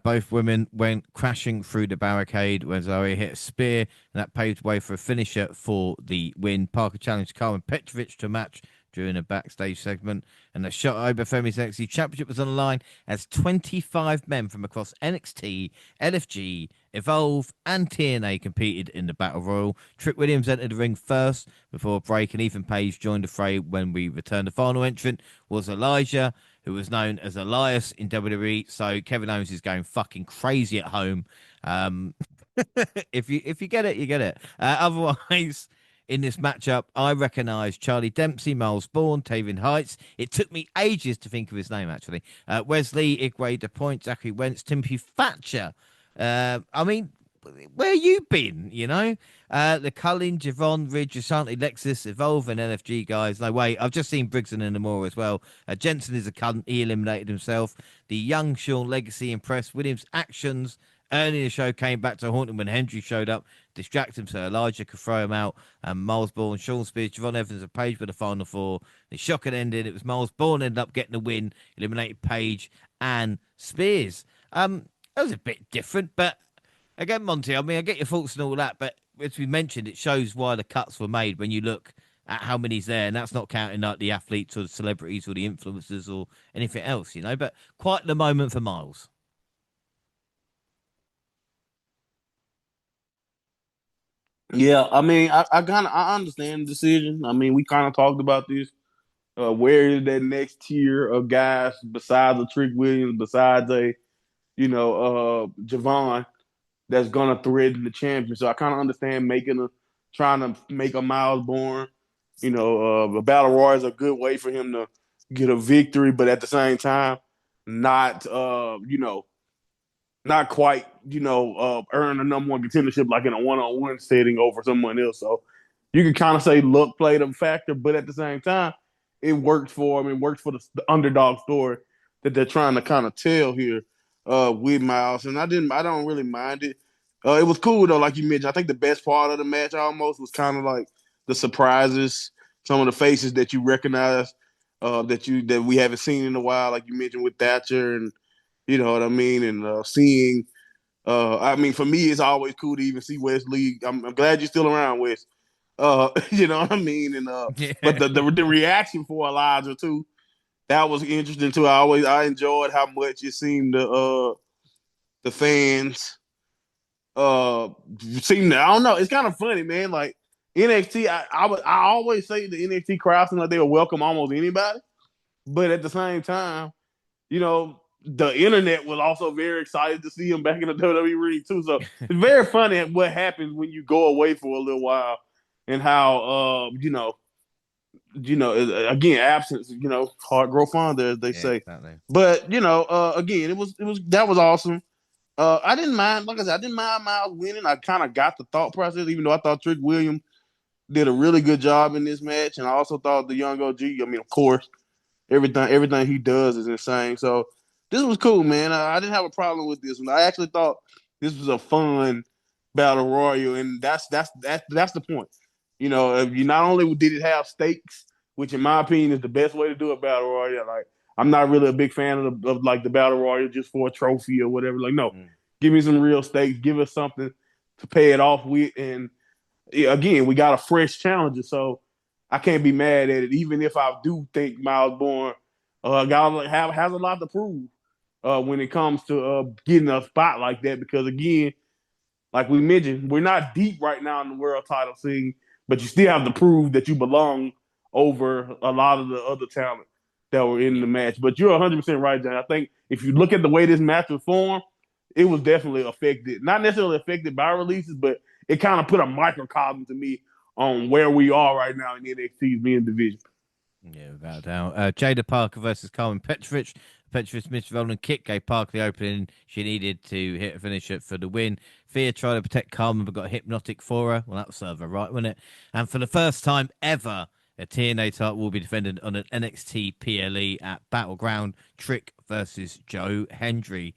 Both women went crashing through the barricade when Azaria hit a spear, and that paved way for a finisher for the win. Parker challenged Carmen Petrovic to a match during a backstage segment, and the shot over Femi's NXT Championship was on the line as 25 men from across NXT, LFG, Evolve, and TNA competed in the Battle Royal. Trick Williams entered the ring first before a break, and Ethan Page joined the fray when we returned. The final entrant was Elijah, who was known as Elias in WWE. So Kevin Owens is going fucking crazy at home. If you get it, you get it. Otherwise, in this matchup, I recognise Charlie Dempsey, Miles Bourne, Tavian Heights. It took me ages to think of his name, actually. Wesley, Igwe DePoint, Zachary Wentz, Timothy Thatcher. I mean, where you been, you know? The Cullen, Javon, Ridge, Ashanti, Lexus, Evolve, and NFG guys. No, wait, I've just seen Briggs and Namora as well. Jensen is a cunt. He eliminated himself. The young Sean Legacy impressed. Williams' actions early in the show came back to haunt him when Hendry showed up, distract him so Elijah could throw him out. And Miles Bourne, Sean Spears, Javon Evans, and Page were the final four. The shocking ended. It was Miles Bourne ended up getting the win, eliminated Page and Spears. That was a bit different, but again, Monty, I mean, I get your thoughts and all that, but as we mentioned, it shows why the cuts were made when you look at how many's there, and that's not counting like the athletes or the celebrities or the influencers or anything else, you know. But quite the moment for Miles. Yeah, I mean, I understand the decision. I mean, we kind of talked about this. Where is that next tier of guys besides a Trick Williams, besides a Javon that's gonna threaten the champion? So I kind of understand trying to make a Miles Bourne. A battle royal is a good way for him to get a victory, but at the same time, not not quite, earn the number one contendership like in a one-on-one setting over someone else. So you can kind of say luck played a factor, but at the same time, it worked for him. It worked for the underdog story that they're trying to kind of tell here with Miles. And I don't really mind it. It was cool though, like you mentioned. I think the best part of the match almost was kind of like the surprises, some of the faces that you recognize that we haven't seen in a while, like you mentioned with Thatcher and you know what I mean? And seeing, I mean, for me, it's always cool to even see Wesley. I'm glad you're still around, Wes. You know what I mean? And but Yeah. the reaction for Elijah too, that was interesting too. I enjoyed how much it seemed the fans uh seem to. I don't know. It's kind of funny, man. Like NXT, I always say the NXT crowd seems like they will welcome almost anybody, but at the same time the internet was also very excited to see him back in the WWE ring too. So it's very funny what happens when you go away for a little while and how again absence, hard grow fonder as they Yeah, say. exactly. But again, it was that was awesome. I didn't mind, like I said, I didn't mind Miles winning. I kind of got the thought process, even though I thought Trick Williams did a really good job in this match, and I also thought the young OG. I mean, of course, everything he does is insane. So this was cool, man. I didn't have a problem with this one. I actually thought this was a fun battle royal, and that's the point. You not only did it have stakes, which in my opinion is the best way to do a battle royal. Like I'm not really a big fan of like the battle royal just for a trophy or whatever. Like no, Mm. give me some real stakes. Give us something to pay it off with, and again, we got a fresh challenger, so I can't be mad at it. Even if I do think Miles Bourne has a lot to prove when it comes to getting a spot like that. Because again, like we mentioned, we're not deep right now in the world title scene, but you still have to prove that you belong over a lot of the other talent that were in Yeah. the match. But you're 100% right, John. I think if you look at the way this match was formed, it was definitely affected, not necessarily affected by releases, but it kind of put a microcosm to me on where we are right now in the NXT's men division. Yeah, without a doubt. Jada Parker versus Carmen Petrovic. Petrovic missed rolling kick, gave Parker the opening she needed to hit a finisher for the win. Thea tried to protect Carmen but got hypnotic for her. Well, that was serve her right, wasn't it? And for the first time ever, a TNA title will be defended on an NXT PLE at Battleground. Trick versus Joe Hendry.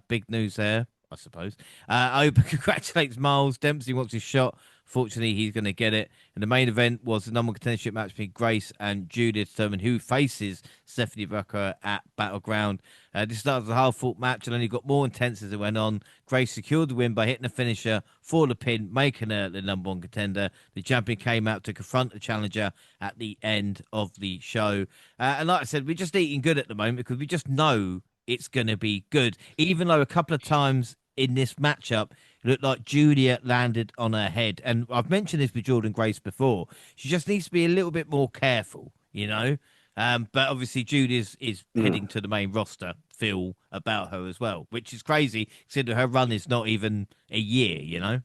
Big news there, I suppose. Oba congratulates Miles. Dempsey wants his shot. Fortunately, he's going to get it. And the main event was the number one contendership match between Grace and Judy to determine who faces Stephanie Booker at Battleground. This started as a hard-fought match and only got more intense as it went on. Grace secured the win by hitting a finisher for the pin, making her the number one contender. The champion came out to confront the challenger at the end of the show. And like I said, we're just eating good at the moment because we just know it's going to be good. Even though a couple of times in this matchup, it looked like Juliet landed on her head. And I've mentioned this with Jordan Grace before. She just needs to be a little bit more careful, you know? But obviously, Jude is Yeah. heading to the main roster. Feel about her as well, which is crazy considering her run is not even a year, you know?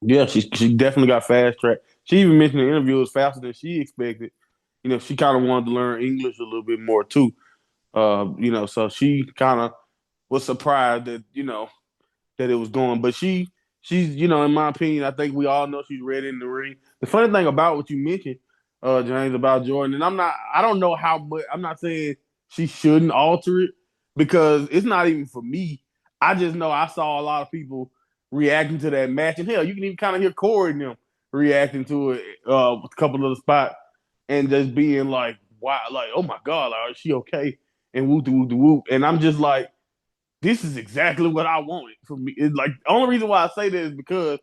Yeah, she definitely got fast track. She even mentioned the interview was faster than she expected. She kind of wanted to learn English a little bit more too. So she kind of was surprised that it was going. But she's in my opinion, I think we all know she's ready in the ring. The funny thing about what you mentioned, James, about Jordan, and I don't know how much. I'm not saying she shouldn't alter it because it's not even for me. I just know I saw a lot of people reacting to that match, and hell, you can even kind of hear Corey and them reacting to it with a couple of the spots and just being like, "Wow, like oh my god, like, is she okay?" And whoop de whoop de whoop, and I'm just like this is exactly what I wanted from me. It's like the only reason why I say that is because,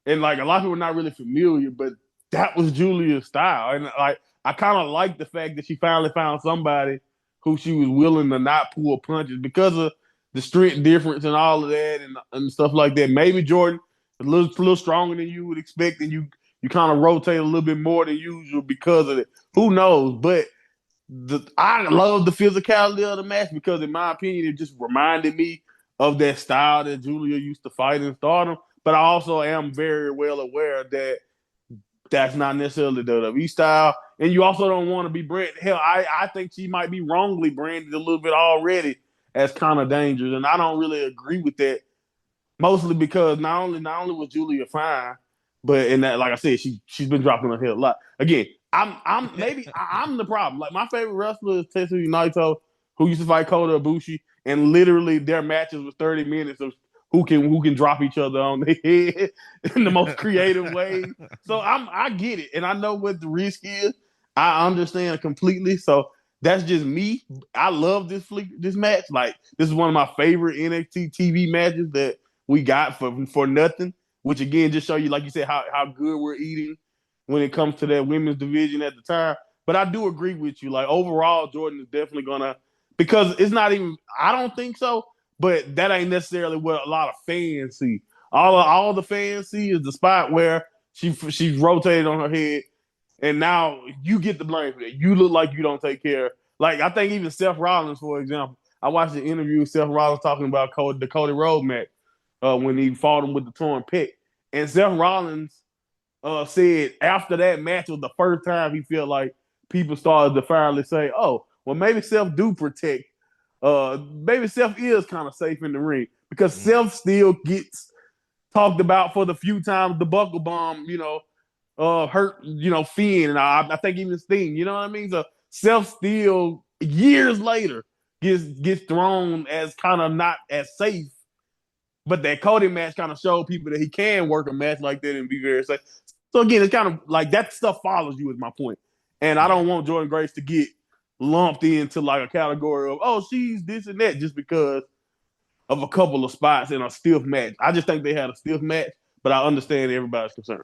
and like a lot of people are not really familiar, but that was Julia's style, and like I kind of like the fact that she finally found somebody who she was willing to not pull punches because of the strength difference and all of that and stuff like that. Maybe Jordan a little stronger than you would expect, and you kind of rotate a little bit more than usual because of it. Who knows? But I love the physicality of the match because, in my opinion, it just reminded me of that style that Julia used to fight in Stardom. But I also am very well aware that that's not necessarily the WWE style, and you also don't want to be branded. Hell, I think she might be wrongly branded a little bit already as kind of dangerous, and I don't really agree with that mostly because not only was Julia fine, but in that, like I said, she's been dropping her head a lot. Again, I'm the problem. Like my favorite wrestler is Tetsuya Naito, who used to fight Kota Ibushi, and literally their matches was 30 minutes of who can drop each other on their head in the most creative ways. So I get it, and I know what the risk is. I understand completely. So that's just me. I love this match. Like this is one of my favorite NXT TV matches that we got for nothing. Which again just show you, like you said, how good we're eating when it comes to that women's division at the time. But I do agree with you. Like overall, Jordan is definitely gonna because it's not even. I don't think so, but that ain't necessarily what a lot of fans see. All the fans see is the spot where she's rotated on her head, and now you get the blame for that. You look like you don't take care. Like I think even Seth Rollins, for example, I watched the interview with Seth Rollins talking about the Cody Rhodes match when he fought him with the torn pec, and Seth Rollins said after that match was the first time he felt like people started to finally say, "Oh, well, maybe Seth do protect. Maybe Seth is kind of safe in the ring because Seth still gets talked about for the few times the buckle bomb, hurt, Finn, and I think even Sting. You know what I mean? So Seth still years later gets thrown as kind of not as safe. But that Cody match kind of showed people that he can work a match like that and be very safe. So again, it's kind of like that stuff follows you is my point. And I Yeah. don't want Jordan Grace to get lumped into like a category of, oh, she's this and that just because of a couple of spots in a stiff match. I just think they had a stiff match, but I understand everybody's concern.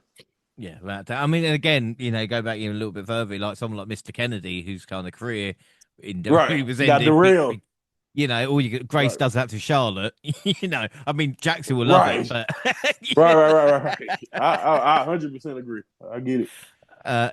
Yeah, that. I mean, and again, go back even a little bit further, like someone like Mr. Kennedy, whose kind of career in Right. WWE was Got ended. derailed. All you get, Grace Right. does that to Charlotte. I mean, Jackson will love it, Right. but Right, right, right, right, right. I 100% agree. I get it.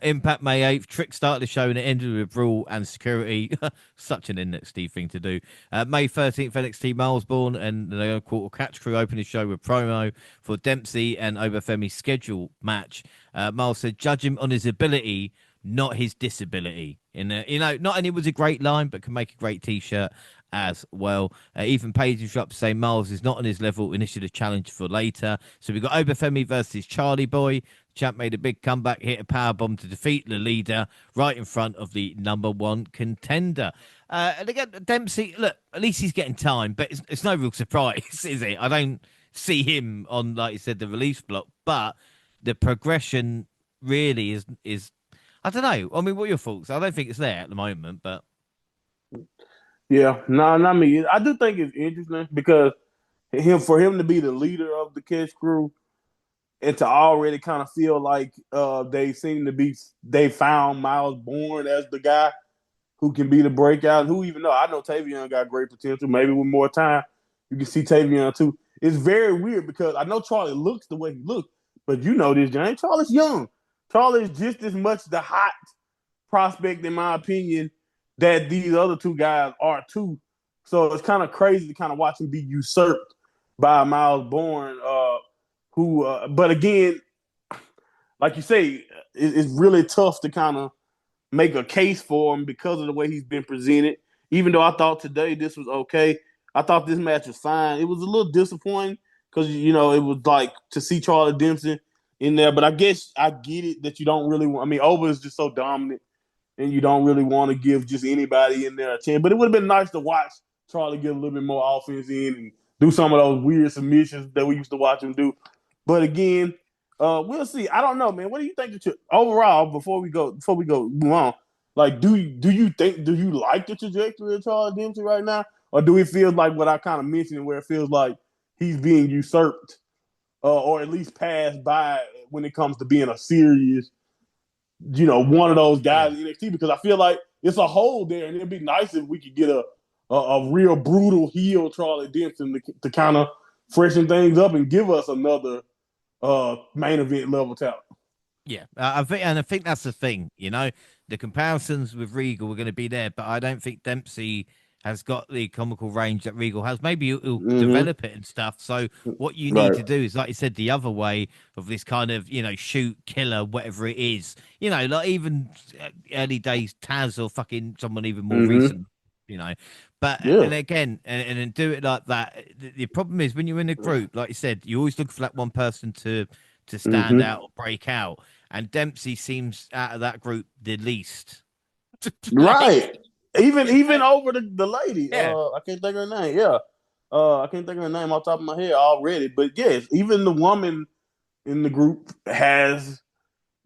Impact May 8th, Trick started the show and it ended with Brawl and Security. Such an NXT thing to do. May 13th, NXT Miles Born and the Quarter Catch Crew opened the show with promo for Dempsey and Obafemi's schedule match. Miles said, judge him on his ability, not his disability. Not only was a great line, but can make a great t-shirt as well. Even Page is up to say Miles is not on his level and issued a challenge for later. So we've got Obafemi versus Charlie Boy. Champ made a big comeback, hit a power bomb to defeat the leader right in front of the number one contender. And again, Dempsey, look, at least he's getting time, but it's no real surprise, is it? I don't see him on, like you said, the release block, but the progression really is I don't know. I mean, what are your thoughts? I don't think it's there at the moment, but Yeah, no, not me. I do think it's interesting because for him to be the leader of the catch crew and to already kind of feel like they found Miles Bourne as the guy who can be the breakout. Who even know? I know Tavion got great potential. Maybe with more time, you can see Tavion too. It's very weird because I know Charlie looks the way he looks, but you know this, James. Charlie's young. Charlie's just as much the hot prospect, in my opinion, that these other two guys are too. So it's kind of crazy to kind of watch him be usurped by Miles Bourne, who, but again, like you say, it's really tough to kind of make a case for him because of the way he's been presented. Even though I thought today this was okay, I thought this match was fine. It was a little disappointing because it was like to see Charlie Dempsey in there, but I guess I get it that you don't really want. I mean, Oba is just so dominant, and you don't really want to give just anybody in there a chance. But it would have been nice to watch Charlie get a little bit more offense in and do some of those weird submissions that we used to watch him do. But again, we'll see. I don't know, man. What do you think overall before we go move on? Like, do you like the trajectory of Charles Dempsey right now, or do it feel like what I kind of mentioned, where it feels like he's being usurped, or at least passed by when it comes to being a serious, one of those Yeah. guys in NXT? Because I feel like it's a hole there, and it'd be nice if we could get a real brutal heel Charlie Dempsey to kind of freshen things up and give us another main event level talent. Yeah, I think that's the thing. The comparisons with Regal were going to be there, but I don't think Dempsey has got the comical range that Regal has. Maybe he'll Mm-hmm. develop it and stuff. So what you need Right. to do is, like you said, the other way of this kind of shoot killer, whatever it is. Like even early days Taz or fucking someone even more Mm-hmm. recent. You know, but Yeah. and again, and then do it like that. The problem is when you're in a group, like you said, you always look for that one person to stand Mm-hmm. out or break out. And Dempsey seems out of that group the least. like, Right. Even over the lady. yeah, I can't think of her name. Yeah. I can't think of her name off the top of my head already. But yes, even the woman in the group has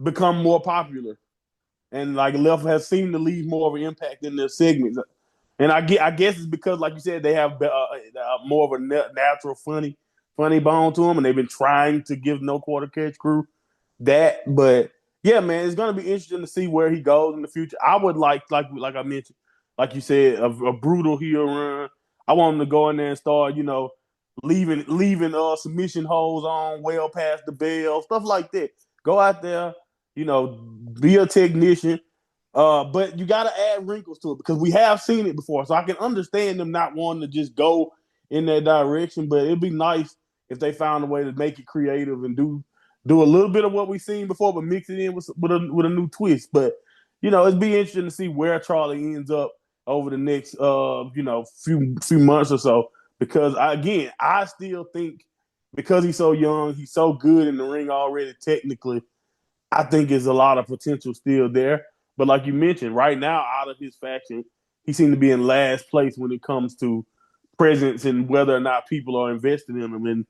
become more popular. And like left has seemed to leave more of an impact in their segments. And I guess it's because, like you said, they have more of a natural funny bone to them, and they've been trying to give No Quarter Catch Crew that. But yeah, man, it's gonna be interesting to see where he goes in the future. I would like I mentioned, like you said, a brutal heel run. I want him to go in there and start, leaving submission holes on well past the bell, stuff like that. Go out there, be a technician. But you got to add wrinkles to it because we have seen it before. So I can understand them not wanting to just go in that direction, but it'd be nice if they found a way to make it creative and do a little bit of what we've seen before, but mix it in with a new twist. But it'd be interesting to see where Charlie ends up over the next few months or so. Because I still think because he's so young, he's so good in the ring already. Technically, I think there's a lot of potential still there. But like you mentioned, right now, out of his faction, he seemed to be in last place when it comes to presence and whether or not people are invested in him. And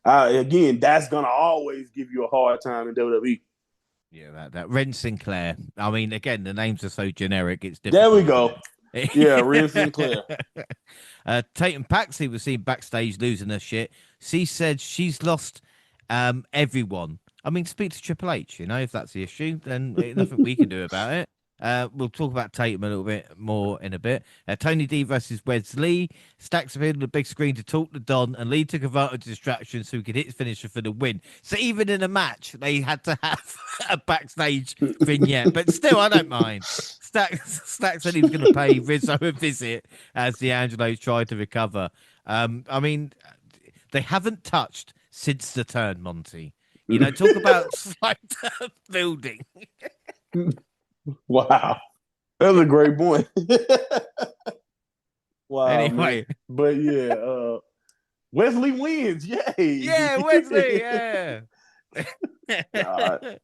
again, that's gonna always give you a hard time in WWE. yeah, that Ren Sinclair. I mean, again, the names are so generic; it's There we difficult, isn't go. Yeah, Ren Sinclair. it? Tatum Paxley was seen backstage losing her shit. She said she's lost everyone. I mean, speak to Triple H. If that's the issue, then ain't nothing we can do about it. We'll talk about Tatum a little bit more in a bit. Tony D versus Wesley. Stacks appeared on the big screen to talk to Don, and Lee took advantage of distraction so he could hit his finisher for the win. So even in a match, they had to have a backstage vignette. But still, I don't mind. Stacks said he was going to pay Rizzo a visit as D'Angelo's tried to recover. I mean, they haven't touched since the turn, Monty. Talk about slight building. Wow, that's a great point. Wow, man. Anyway, But yeah, Wesley wins. Yay! yeah, Wesley, yeah. God.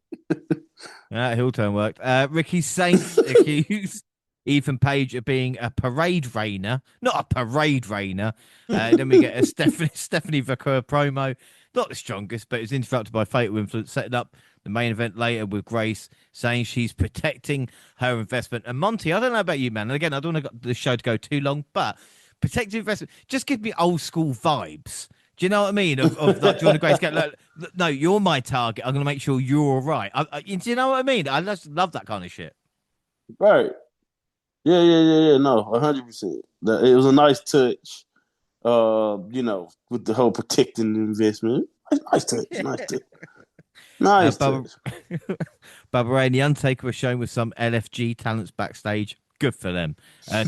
Heel turn worked. Ricky Saints accused Ethan Page of being a parade rainer, not a parade rainer. Then we get a Stephanie Vaquer promo. Not the strongest, but it was interrupted by Fatal Influence, setting up the main event later with Grace saying she's protecting her investment. And Monty, I don't know about you, man. And again, I don't want the show to go too long, but protecting investment just give me old school vibes. Do you know what I mean? Of like Jordan Grace, no, you're my target. I'm going to make sure you're all right. Do you know what I mean? I just love that kind of shit. Right. Yeah. No, 100%. It was a nice touch. With the whole protecting the investment. Nice touch. Nice touch. Nice touch. Bubba Ray and The Undertaker were shown with some LFG talents backstage. Good for them.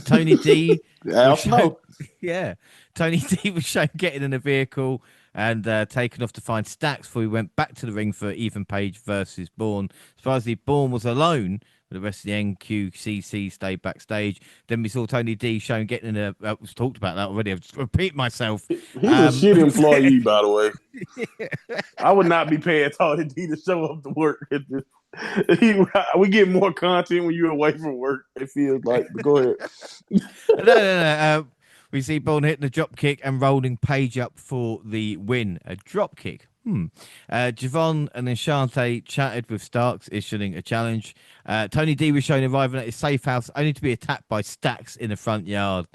Tony D was shown, yeah. Tony D was shown getting in a vehicle and taken off to find Stacks before he went back to the ring for Ethan Page versus Bourne. Surprisingly, Bourne was alone. The rest of the NQCC stayed backstage. Then we saw Tony D shown getting in a. We've talked about that already. I've just repeat myself. He's a shit employee, by the way. I would not be paying Tony D to show up to work. We get more content when you're away from work. It feels like. But go ahead. No. We see Bourne hitting the drop kick and rolling Page up for the win. A drop kick. Javon and Enchante chatted with Starks, issuing a challenge. Tony D was shown arriving at his safe house, only to be attacked by Stacks in the front yard.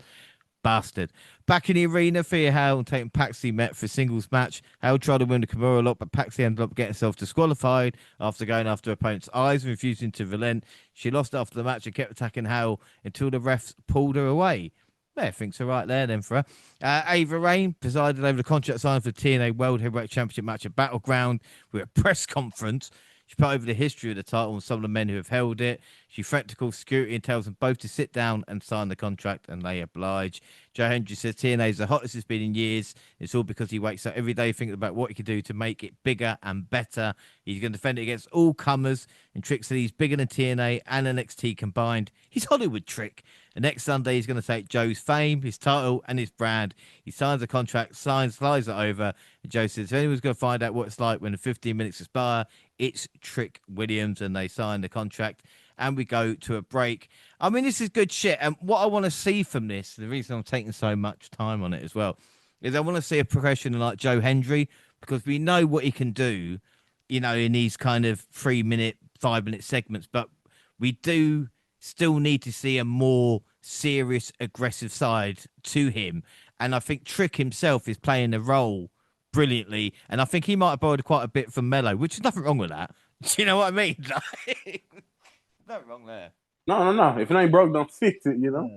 Bastard. Back in the arena, Thea Hale and taking Paxi met for a singles match. Hale tried to win the Kimura lock, but Paxi ended up getting herself disqualified after going after her opponent's eyes and refusing to relent. She lost after the match and kept attacking Hale until the refs pulled her away. Yeah, things are right there then for her. Ava Rain presided over the contract signing for the TNA World Heavyweight Championship match at Battleground with a press conference. She put over the history of the title and some of the men who have held it. She threatened to call security and tells them both to sit down and sign the contract, and they oblige. Joe Hendry says TNA is the hottest it's been in years. It's all because he wakes up every day thinking about what he can do to make it bigger and better. He's going to defend it against all comers, and Trick said he's bigger than TNA and NXT combined. He's Hollywood Trick. And next Sunday, he's going to take Joe's fame, his title, and his brand. He signs the contract, slides it over. And Joe says, if anyone's going to find out what it's like when the 15 minutes expire, it's Trick Williams. And they sign the contract. And we go to a break. I mean, this is good shit. And what I want to see from this, the reason I'm taking so much time on it as well, is I want to see a progression like Joe Hendry, because we know what he can do, you know, in these kind of 3-minute, 5-minute segments. But we do still need to see a more serious, aggressive side to him. And I think Trick himself is playing the role brilliantly. And I think he might have borrowed quite a bit from Mello, which is nothing wrong with that. Do you know what I mean? Nothing wrong there. No. If it ain't broke, don't fix it, you know?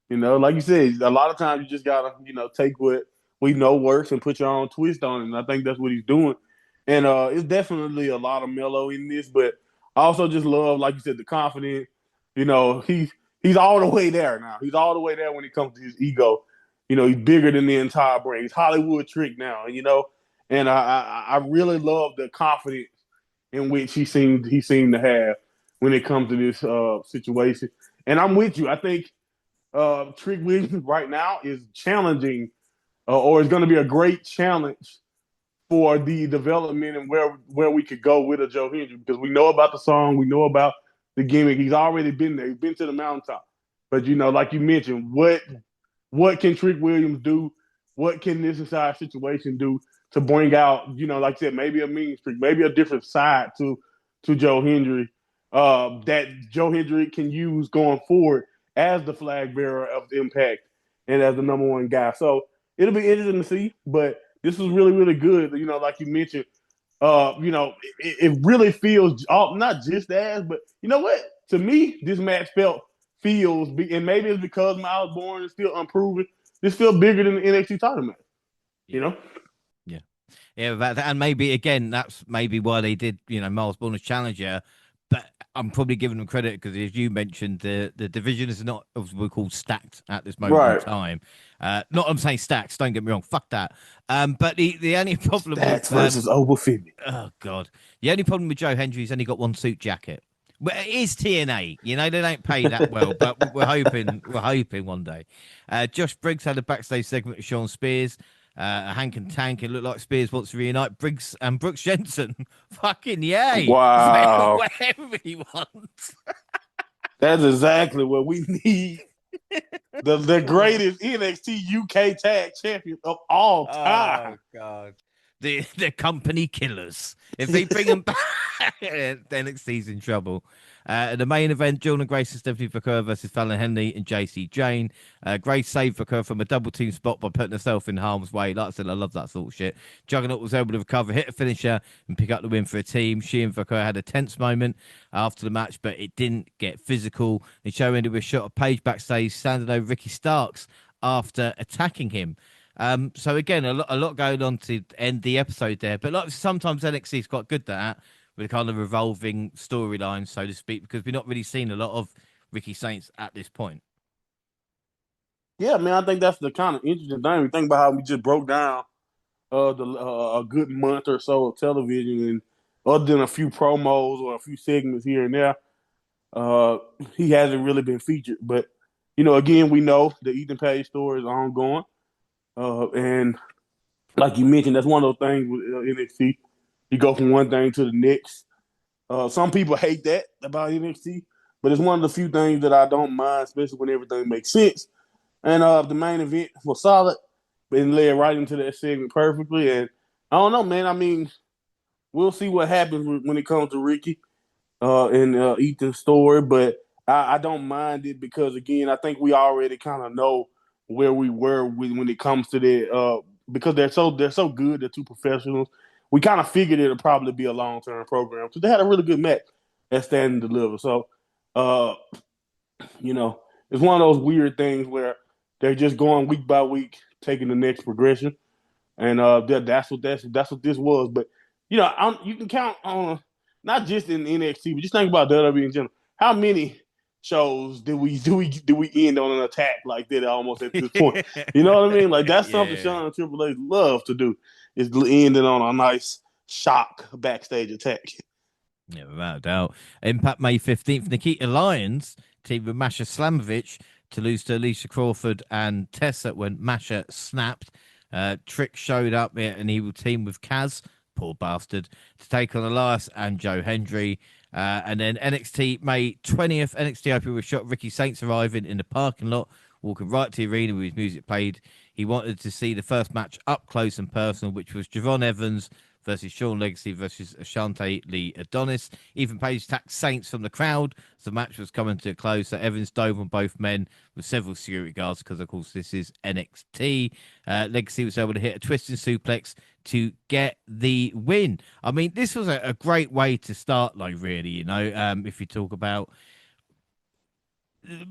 You know, like you said, a lot of times you just gotta, you know, take what we know works and put your own twist on it. And I think that's what he's doing. And it's definitely a lot of Mellow in this, but I also just love, like you said, the confidence. You know, he's all the way there now. He's all the way there when it comes to his ego. You know, he's bigger than the entire brand. He's Hollywood Trick now, you know. And I really love the confidence in which he seemed to have when it comes to this situation. And I'm with you. I think Trick Williams right now is challenging, or is going to be a great challenge for the development and where we could go with a Joe Hendry, because we know about the song, we know about the gimmick. He's already been there. He's been to the mountaintop. But, you know, like you mentioned, what can Trick Williams do? What can this entire situation do to bring out, you know, like I said, maybe a mean streak, maybe a different side to Joe Hendry that Joe Hendry can use going forward as the flag bearer of the Impact and as the number one guy. So it'll be interesting to see. But this was really, really good. You know, like you mentioned, you know, it really feels not just as, but you know what? To me, this match feels, and maybe it's because Miles Bourne is still unproven. This feels bigger than the NXT title match. You know? Yeah, and maybe again, that's maybe why they did, you know, Miles Bourne as challenger. But I'm probably giving them credit because, as you mentioned, the division is not, as we call, stacked at this moment in time. Not I'm saying stacks. Don't get me wrong. Fuck that. But the only problem Stacks with versus Overfitted. Oh God, the only problem with Joe Hendry is only got one suit jacket. Well, it is TNA. You know they don't pay that well, but we're hoping one day. Josh Briggs had a backstage segment with Sean Spears. Hank and Tank. It looked like Spears wants to reunite Briggs and Brooks Jensen. Fucking yay! Wow. Wherever he wants. That's exactly what we need. The greatest NXT UK tag champion of all time. Oh God. The company killers. If they bring them back, then NXT's in trouble. The main event, Jordan Grace and Stephanie Vaquer versus Fallon Henley and JC Jane. Grace saved Vaquer from a double team spot by putting herself in harm's way. Like I said, I love that sort of shit. Juggernaut was able to recover, hit a finisher, and pick up the win for a team. She and Vaquer had a tense moment after the match, but it didn't get physical. The show ended with a shot of Paige backstage standing over Ricky Starks after attacking him. So again, a lot going on to end the episode there. But like sometimes NXT is quite good at that, with kind of revolving storylines, so to speak, because we've not really seen a lot of Ricky Saints at this point. Yeah, man, I think that's the kind of interesting thing. We think about how we just broke down a good month or so of television, and other than a few promos or a few segments here and there, uh, he hasn't really been featured. But again, we know the Ethan Page story is ongoing, and like you mentioned, that's one of those things with NXT. You go from one thing to the next. Some people hate that about NXT, but it's one of the few things that I don't mind, especially when everything makes sense. And the main event was solid and led right into that segment perfectly. And I don't know, man. I mean, we'll see what happens when it comes to Ricky and Ethan's story, but I don't mind it because again, I think we already kind of know where we were when it comes to that because they're so good. They're two professionals. We kind of figured it'd probably be a long term program because they had a really good match at Stand and Deliver. So, uh, you know, it's one of those weird things where they're just going week by week, taking the next progression, and that's what this was. But you can count on not just in NXT, but just think about WWE in general. How many shows did we end on an attack like that almost at this point? You know what I mean? Like that's something Yeah. Sean and Triple H love to do is ending on a nice shock backstage attack. Yeah, without a doubt. Impact May 15th, Nikita Lyons teamed with Masha Slamovich to lose to Alicia Crawford and Tessa when Masha snapped. Trick showed up and he will team with Kaz, poor bastard, to take on Elias and Joe Hendry. And then NXT May 20th, NXT Open with shot Ricky Saints arriving in the parking lot, walking right to the arena with his music played. He wanted to see the first match up close and personal, which was Javon Evans versus Sean Legacy versus Ashante Lee Adonis. Ethan Page attacked Saints from the crowd. So the match was coming to a close. So Evans dove on both men with several security guards because, of course, this is NXT. Legacy was able to hit a twisting suplex to get the win. I mean, this was a great way to start, like, really, if you talk about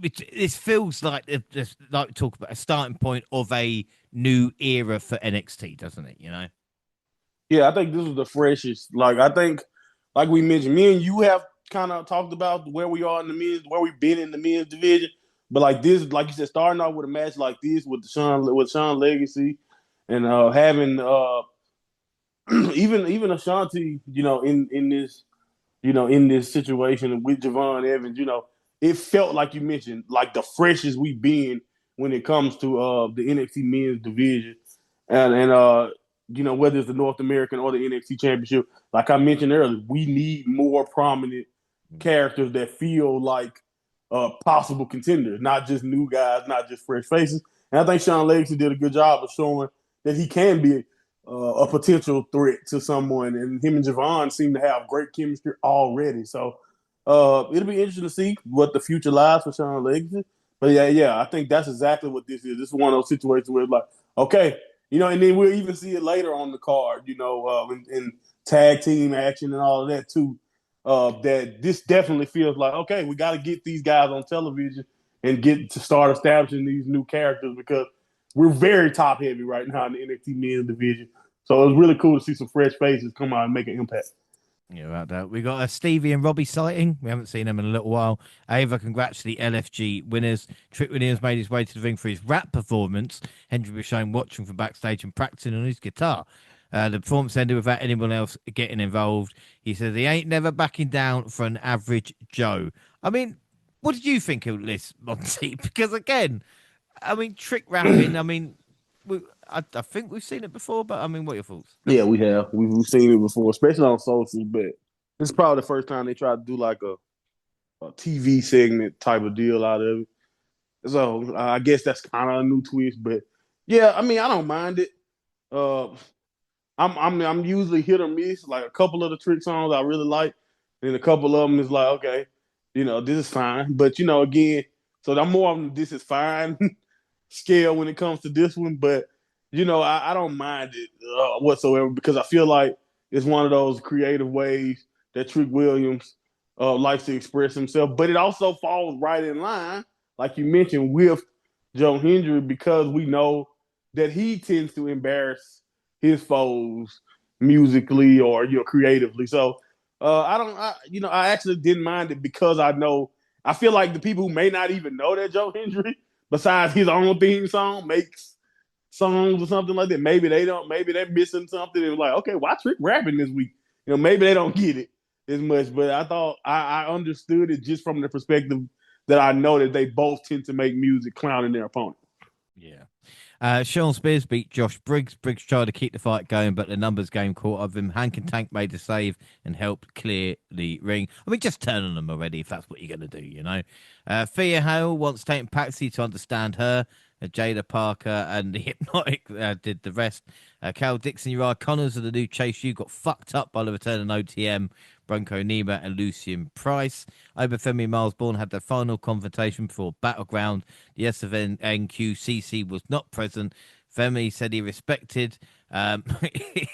this feels like like talk about a starting point of a new era for NXT, doesn't it? Yeah, I think this was the freshest. Like I think, like we mentioned, me and you have kind of talked about where we are in the men's, where we've been in the men's division. But like this, like you said, starting off with a match like this with Sean Legacy, and having even Ashanti, in this situation with Javon Evans, it felt like you mentioned, like the freshest we've been when it comes to the NXT men's division. And whether it's the North American or the NXT championship, like I mentioned earlier, we need more prominent characters that feel like possible contenders, not just new guys, not just fresh faces. And I think Sean Legacy did a good job of showing that he can be a potential threat to someone. And him and Javon seem to have great chemistry already. So it'll be interesting to see what the future lies for Sean Legacy. But yeah, I think that's exactly what this is. This is one of those situations where it's like, okay, and then we'll even see it later on the card, in tag team action and all of that too. That this definitely feels like, okay, we got to get these guys on television and get to start establishing these new characters because we're very top heavy right now in the NXT men's division. So it was really cool to see some fresh faces come out and make an impact. Yeah, about that. We got a Stevie and Robbie sighting. We haven't seen them in a little while. Ava, congrats to the LFG winners. Trick Williams made his way to the ring for his rap performance. Hendry was shown watching from backstage and practicing on his guitar. The performance ended without anyone else getting involved. He said he ain't never backing down for an average Joe. I mean, what did you think of this, Monty? Because again, I mean, trick rapping. I mean, I think we've seen it before, but I mean, what are your thoughts? Yeah, we have. We've seen it before, especially on social. But this is probably the first time they tried to do like a TV segment type of deal out of it. So I guess that's kind of a new twist. But yeah, I mean, I don't mind it. Uh, I'm usually hit or miss. Like a couple of the trick songs I really like, and a couple of them is like, okay, this is fine. But again, so I'm more on this is fine scale when it comes to this one. But I don't mind it whatsoever because I feel like it's one of those creative ways that Trick Williams likes to express himself. But it also falls right in line, like you mentioned, with Joe Hendry because we know that he tends to embarrass his foes musically or creatively. So I actually didn't mind it because I feel like the people who may not even know that Joe Hendry, besides his own theme song, makes songs or something like that. Maybe they don't. Maybe they're missing something. And like, okay, why Trick rapping this week? Maybe they don't get it as much. But I thought I understood it just from the perspective that I know that they both tend to make music clowning their opponent. Yeah. Sean Spears beat Josh Briggs. Briggs tried to keep the fight going, but the numbers game caught up with him. Hank and Tank made the save and helped clear the ring. I mean, just turn on them already if that's what you're going to do. Thea Hale wants Tate and Patsy to understand her. Jada Parker and the Hypnotic did the rest. Cal Dixon, Uriah Connors of the new Chase U got fucked up by the return of OTM, Bronco Nima and Lucian Price. Obafemi and Miles Bourne had their final confrontation before Battleground. The SFNQCC was not present. Femi said he respected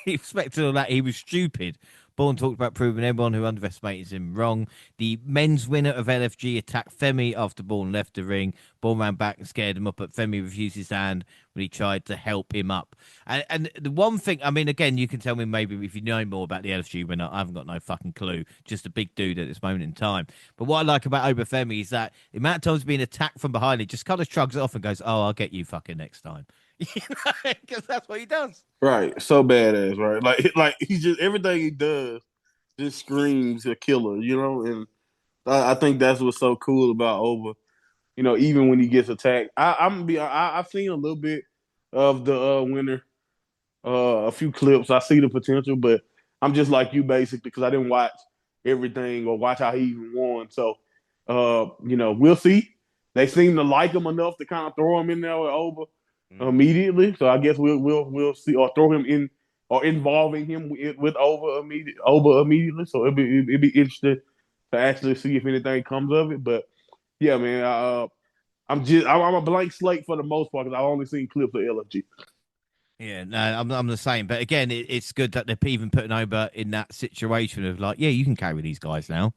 he respected all that. He was stupid. Bourne talked about proving everyone who underestimated him wrong. The men's winner of LFG attacked Femi after Bourne left the ring. Bourne ran back and scared him up, but Femi refused his hand when he tried to help him up. And the one thing, I mean, again, you can tell me maybe if you know more about the LFG winner. I haven't got no fucking clue. Just a big dude at this moment in time. But what I like about Obafemi is that the amount of times being attacked from behind, he just kind of shrugs it off and goes, "Oh, I'll get you fucking next time." Because that's what he does. Right, so badass, right? Like he just everything he does just screams a killer, and I think that's what's so cool about Oba. Even when he gets attacked, I'm gonna be. I've seen a little bit of the winner, a few clips. I see the potential, but I'm just like you basically because I didn't watch everything or watch how he even won. So, we'll see. They seem to like him enough to kind of throw him in there with Oba immediately. So I guess we'll see or throw him in or involving him with Oba immediately. So it'd be interesting to actually see if anything comes of it. But yeah, man, I'm a blank slate for the most part because I've only seen clips of LFG. Yeah, no, I'm the same. But again, it's good that they're even putting over in that situation of like, yeah, you can carry these guys now.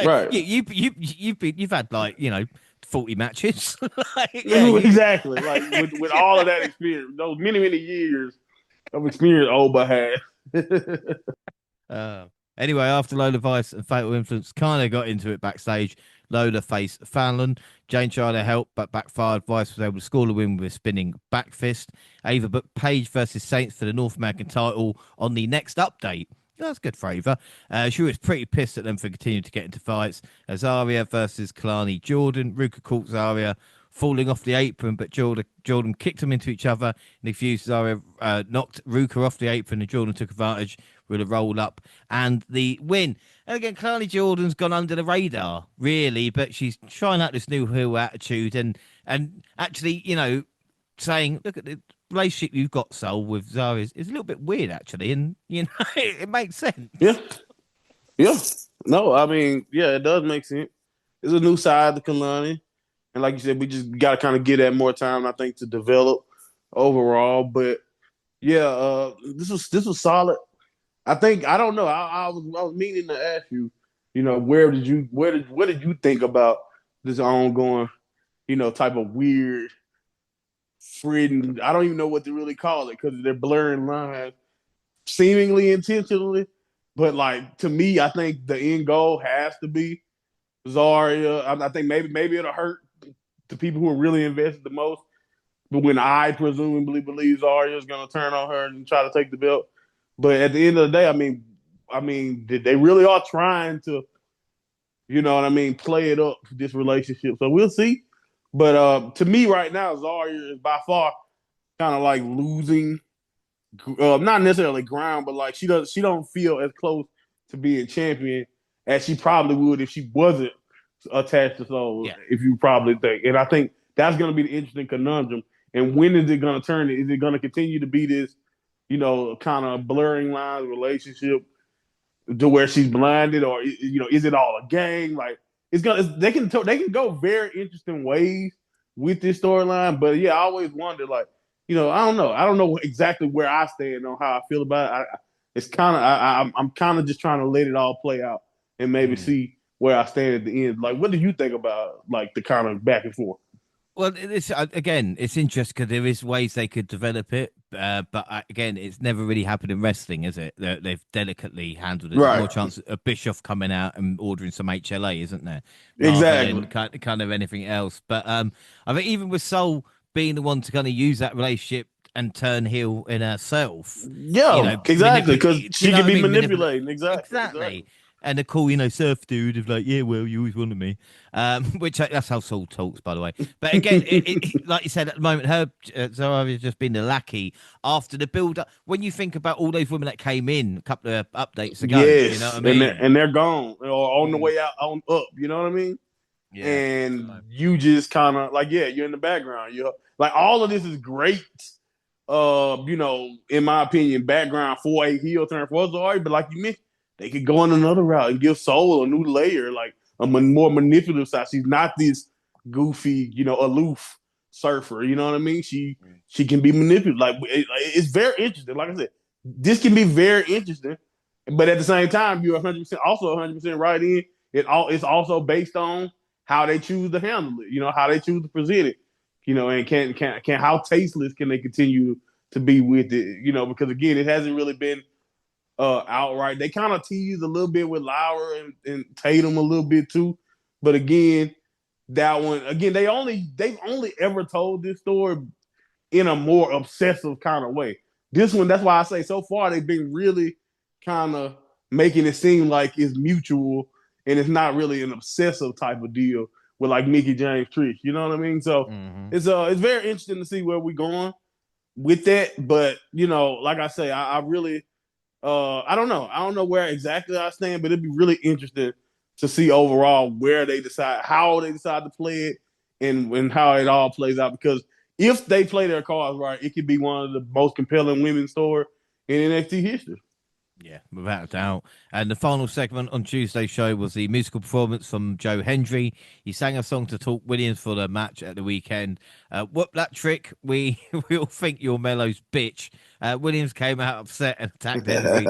Right. You've had like 40 matches. Exactly. Like with all of that experience, those many years of experience Oba had. Anyway, after Lola Vice and Fatal Influence kind of got into it backstage, Lola faced Fallon. Jane tried to help, but backfired. Vice was able to score the win with a spinning back fist. Ava booked Paige versus Saints for the North American title on the next update. That's good for Ava. She was pretty pissed at them for continuing to get into fights. Azaria versus Kalani Jordan. Ruka caught Azaria falling off the apron, but Jordan kicked them into each other, and the fused Azaria knocked Ruka off the apron, and Jordan took advantage with a roll up and the win. And again, Kalani Jordan's gone under the radar, really, but she's trying out this new heel attitude and actually, saying, look at the relationship you've got, Soul, with Zara is a little bit weird, actually, and it makes sense. Yeah, yeah. No, I mean, yeah, it does make sense. It's a new side to Kalani, and like you said, we just got to kind of give that more time, I think, to develop overall. But yeah, this was solid. I think I don't know. I was meaning to ask you, what did you think about this ongoing, type of weird, friend? I don't even know what to really call it because they're blurring lines, seemingly intentionally. But like to me, I think the end goal has to be Zarya. I think maybe it'll hurt the people who are really invested the most. But when I presumably believe Zarya is going to turn on her and try to take the belt, but at the end of the day, I mean, they really are trying to, play it up this relationship. So we'll see. But to me, right now, Zarya is by far kind of like losing, not necessarily ground, but like she don't feel as close to being champion as she probably would if she wasn't attached to Soul. Yeah. If you probably think, and I think that's going to be the interesting conundrum. And when is it going to turn? Is it going to continue to be this, kind of blurring lines relationship to where she's blinded, or is it all a game? Like they can go very interesting ways with this storyline. But yeah, I always wonder, like, I don't know exactly where I stand on how I feel about it. It's kind of I'm kind of just trying to let it all play out and maybe see where I stand at the end. Like, what do you think about like the kind of back and forth? Well, it's again, it's interesting because there is ways they could develop it, but again, it's never really happened in wrestling, is it? They've delicately handled it. There's Right. more chance of Bischoff coming out and ordering some HLA, isn't there? Exactly. Rather than kind of anything else. But I think even with Soul being the one to kind of use that relationship and turn heel in herself. You Yeah, know, exactly. Because manipulate. Do you she know could what I be mean? manipulating. Exactly. Exactly. Exactly. And the cool, surf dude of like, yeah, well, you always wanted me. Which that's how Saul talks, by the way. But again, like you said, at the moment, her Zara's just been the lackey after the build up. When you think about all those women that came in a couple of updates ago, do you know what Yes, I and mean? they're gone or on the Mm, way out on up. You know what I mean? yeah. And So, you just kind of like, yeah, you're in the background. You're like, all of this is great. In my opinion, background for a heel turn for Zari, but like you mentioned, they could go on another route and give Soul a new layer, like more manipulative side. She's not this goofy, aloof surfer. You know what I mean? She can be manipulative. It's very interesting. Like I said, this can be very interesting, but at the same time, you're 100% also 100% right in. It's also based on how they choose to handle it. How they choose to present it. And can how tasteless can they continue to be with it? Because again, it hasn't really been outright. They kind of teased a little bit with Lauer and Tatum a little bit too, but again, that one again they've only ever told this story in a more obsessive kind of way. This one, that's why I say so far they've been really kind of making it seem like it's mutual and it's not really an obsessive type of deal with like Mickey James Trish. You know what I mean? So mm-hmm. it's very interesting to see where we're going with that. But like I say, I really I don't know. I don't know where exactly I stand, but it'd be really interesting to see overall where they decide, how they decide to play it, and how it all plays out. Because if they play their cards right, it could be one of the most compelling women's story in NXT history. Yeah, without a doubt. And the final segment on Tuesday's show was the musical performance from Joe Hendry. He sang a song to talk Williams for the match at the weekend. Whoop that trick. We we all think you're Mello's bitch. Williams came out upset and attacked Hendry,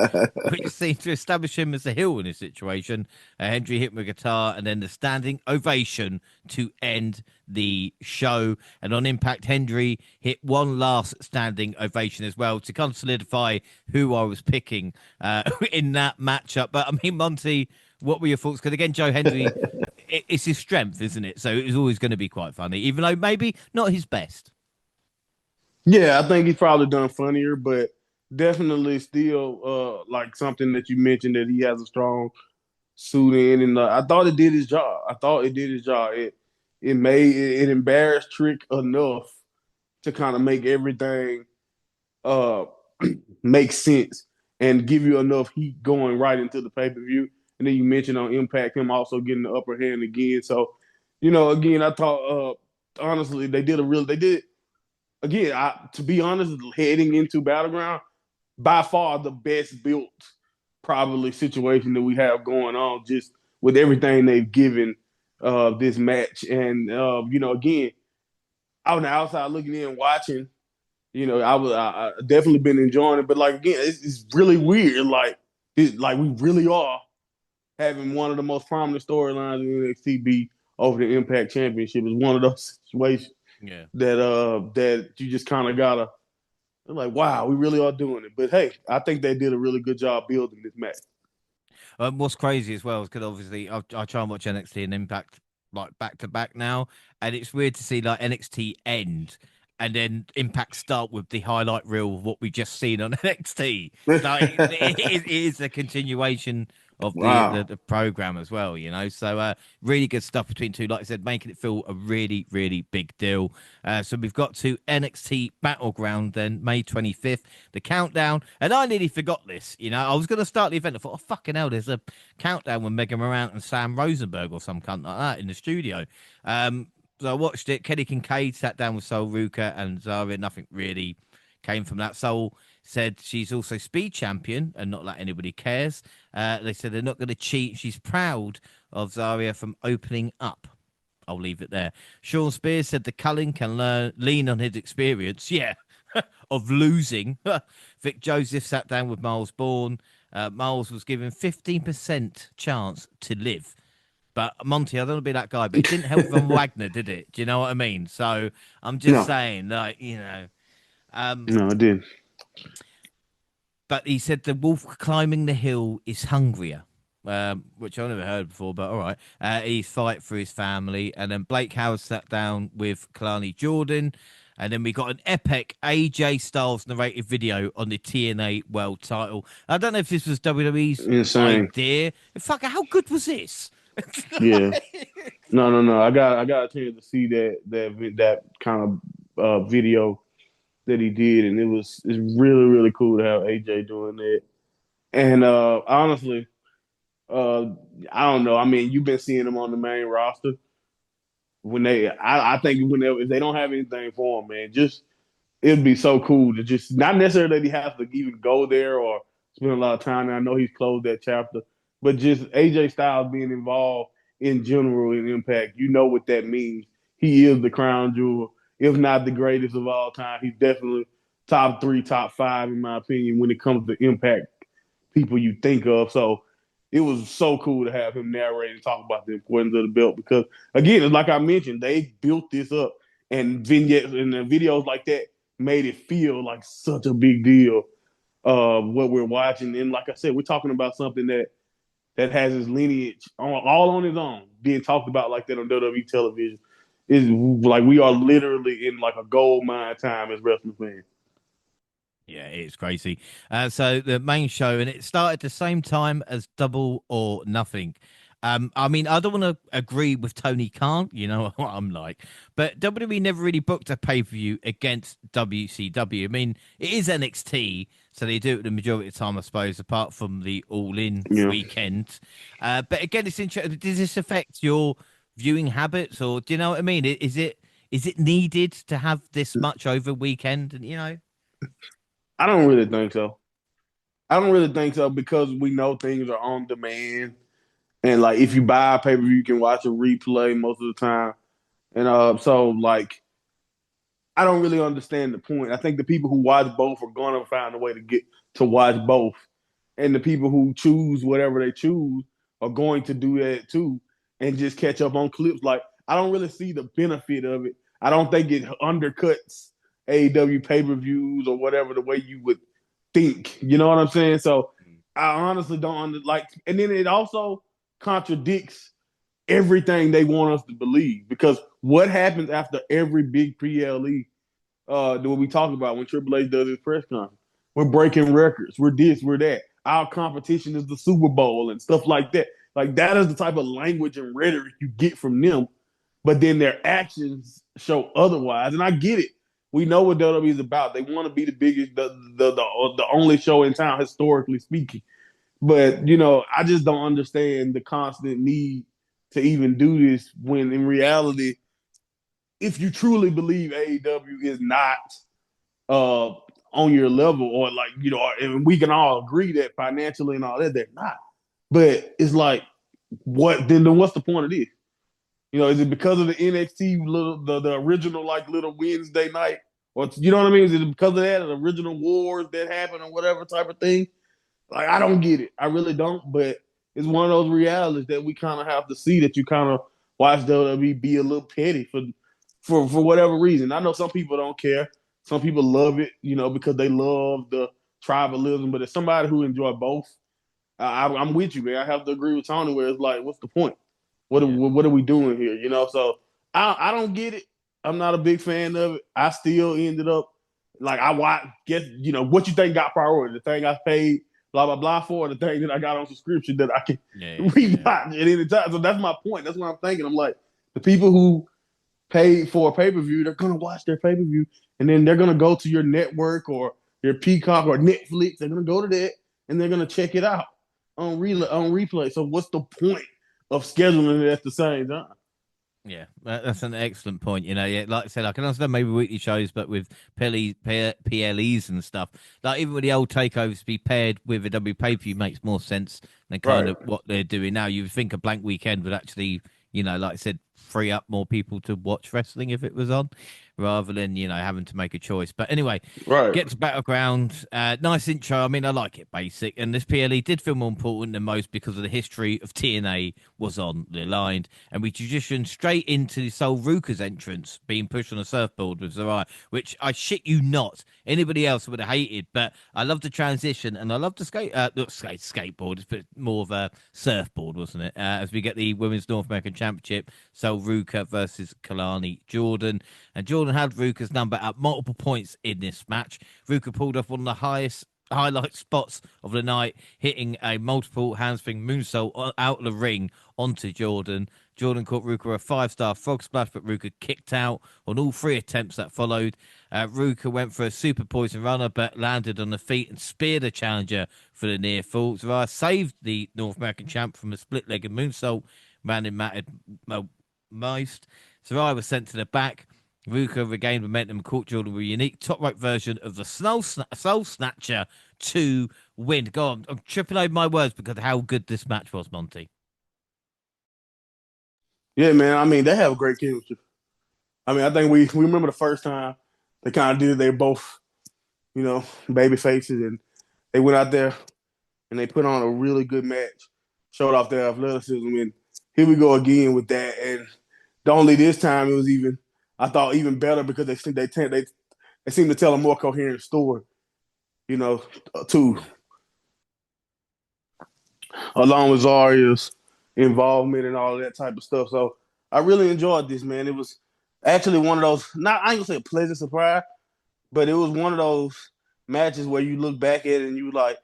which seemed to establish him as the heel in this situation. Hendry hit him with a guitar and then the standing ovation to end the show. And on Impact, Hendry hit one last standing ovation as well to kind of solidify who I was picking in that matchup. But I mean, Monty, what were your thoughts? Because again, Joe Hendry, it's his strength, isn't it? So it was always going to be quite funny, even though maybe not his best. Yeah, I think he's probably done funnier, but definitely still like something that you mentioned that he has a strong suit in, and I thought it did his job. I thought it did his job. It embarrassed Trick enough to kind of make everything uh make sense and give you enough heat going right into the pay per view. And then you mentioned on Impact him also getting the upper hand again. So, again, I thought honestly they did again. To be honest, heading into Battleground, by far the best built probably situation that we have going on, just with everything they've given this match. And again, on the outside looking in, watching, I definitely been enjoying it. But like again, it's really weird. Like we really are having one of the most prominent storylines in NXT be over the Impact Championship. Is one of those situations Yeah. that you just kind of gotta. I'm like, wow, we really are doing it. But hey, I think they did a really good job building this match. What's crazy as well is because obviously I try and watch NXT and Impact like back to back now, and it's weird to see like NXT end and then Impact start with the highlight reel of what we just seen on NXT. Like it is a continuation of Wow. the program as well, So really good stuff between two, like I said, making it feel a really really big deal. So we've got to NXT Battleground then May 25th, the countdown, and I nearly forgot this. I was going to start the event. I thought, oh fucking hell, there's a countdown with Mega Morant and Sam Rosenberg or some cunt like that in the studio. So I watched it. Kenny Kincaid sat down with Sol Ruka and Zara. Nothing really came from that. Sol said she's also speed champion and not like anybody cares. They said they're not going to cheat. She's proud of Zaria from opening up. I'll leave it there. Sean Spears said the Cullen can lean on his experience, yeah, of losing. Vic Joseph sat down with Miles Bourne. Miles was given 15% chance to live. But Monty, I don't want to be that guy, but it didn't help Von Wagner, did it? Do you know what I mean? So I'm just No, saying, um, no, it didn't. but he said the wolf climbing the hill is hungrier, which I've never heard before, but all right. He's fight for his family. And then Blake Howard sat down with Kalani Jordan. And then we got an epic AJ Styles narrated video on the TNA World Title. I don't know if this was WWE's Insane. idea. Fuck, how good was this? Yeah. No. I got a chance to see that kind of video that he did, and it's really cool to have AJ doing that. And honestly, uh, I don't know. I mean, you've been seeing him on the main roster I think if they don't have anything for him, man, just it'd be so cool to just not necessarily that he has to even go there or spend a lot of time there. I know he's closed that chapter, but just AJ Styles being involved in general in Impact, you know what that means. He is the crown jewel, if not the greatest of all time. He's definitely top three, top five, in my opinion, when it comes to Impact people you think of. So it was so cool to have him narrate and talk about the importance of the belt because, again, like I mentioned, they built this up and vignettes and the videos like that made it feel like such a big deal what we're watching. And like I said, we're talking about something that has his lineage all on his own, being talked about like that on WWE television. Is like we are literally in like a gold mine time as wrestling fans. Yeah, it's crazy. So the main show, and it started the same time as Double or Nothing. I mean, I don't want to agree with Tony Khan, you know what I'm like, but WWE never really booked a pay per view against WCW. I mean, it is NXT, so they do it the majority of the time, I suppose, apart from the All In Yeah. weekend. But again, it's interesting. Does this affect your viewing habits, or do you know what I mean? Is it needed to have this much over weekend? And you know. I don't really think so. I don't really think so because we know things are on demand. And like if you buy a pay per view, you can watch a replay most of the time. And so like I don't really understand the point. I think the people who watch both are gonna find a way to get to watch both. And the people who choose whatever they choose are going to do that too and just catch up on clips. Like I don't really see the benefit of it. I don't think it undercuts AEW pay-per-views or whatever the way you would think. You know what I'm saying? So I honestly don't like and then it also contradicts everything they want us to believe. Because what happens after every big PLE that we talk about when Triple H does his press conference? We're breaking records. We're this, we're that. Our competition is the Super Bowl and stuff like that. Like that is the type of language and rhetoric you get from them, but then their actions show otherwise. And I get it. We know what WWE is about. They want to be the biggest, the only show in town historically speaking. But you know, I just don't understand the constant need to even do this when in reality, if you truly believe AEW is not uh on your level, or like, you know, and we can all agree that financially and all that, they're not. But it's like, then what's the point of this? You know, is it because of the NXT little the original like little Wednesday night? Or you know what I mean? Is it because of that, the original wars that happened or whatever type of thing? Like I don't get it. I really don't. But it's one of those realities that we kind of have to see, that you kind of watch WWE be a little petty for whatever reason. I know some people don't care. Some people love it, you know, because they love the tribalism. But as somebody who enjoy both, I'm with you, man. I have to agree with Tony where it's like, what's the point? Yeah. What are we doing here? You know, so I don't get it. I'm not a big fan of it. I still ended up like I watch. Guess you know what you think got priority? The thing I paid blah blah blah for, the thing that I got on subscription that I can Yeah. rewatch at any time. So that's my point. That's what I'm thinking. I'm like the people who paid for a pay per view, they're gonna watch their pay per view, and then they're gonna go to your network or your Peacock or Netflix. They're gonna go to that and they're gonna check it out on replay. So what's the point of scheduling it at the same time? Yeah, that's an excellent point. You know, yeah, like I said, I can understand maybe weekly shows, but with PLEs and stuff, like even with the old takeovers, be paired with a W pay per view makes more sense than kind Right. of what they're doing now. You would think a blank weekend would actually, you know, like I said, free up more people to watch wrestling if it was on, rather than having to make a choice. But anyway, Right. get to Battleground. Nice intro. I mean, I like it basic, and this PLE did feel more important than most because of the history of TNA was on the line, and we transitioned straight into Sol Ruka's entrance being pushed on a surfboard with Zariah, which I shit you not, anybody else would have hated, but I love the transition, and I love the skateboard. It's more of a surfboard, wasn't it? As we get the Women's North American Championship, So Ruka versus Kalani Jordan. And Jordan had Ruka's number at multiple points in this match. Ruka pulled off one of the highest highlight spots of the night, hitting a multiple handspring moonsault out of the ring onto Jordan. Jordan caught Ruka a 5-star frog splash, but Ruka kicked out on all 3 attempts that followed. Ruka went for a super poison runner, but landed on the feet and speared a challenger for the near fall. Zariah saved the North American champ from a split-legged moonsault. Brandon mattered most. Zariah was sent to the back. Ruka regained momentum and caught Jordan with a unique top rope version of the Soul Snatcher to win. Go on, I'm tripping over my words because of how good this match was, Monty. Yeah, man. I mean, they have a great chemistry. I mean, I think we remember the first time they kind of did it. They were both, baby faces, and they went out there and they put on a really good match, showed off their athleticism, and here we go again with that. And only this time it was even, I thought, even better because they seem to tell a more coherent story, too, along with Zarya's involvement and all of that type of stuff. So I really enjoyed this, man. It was actually one of those, not I ain't gonna say a pleasant surprise, but it was one of those matches where you look back at it and you like,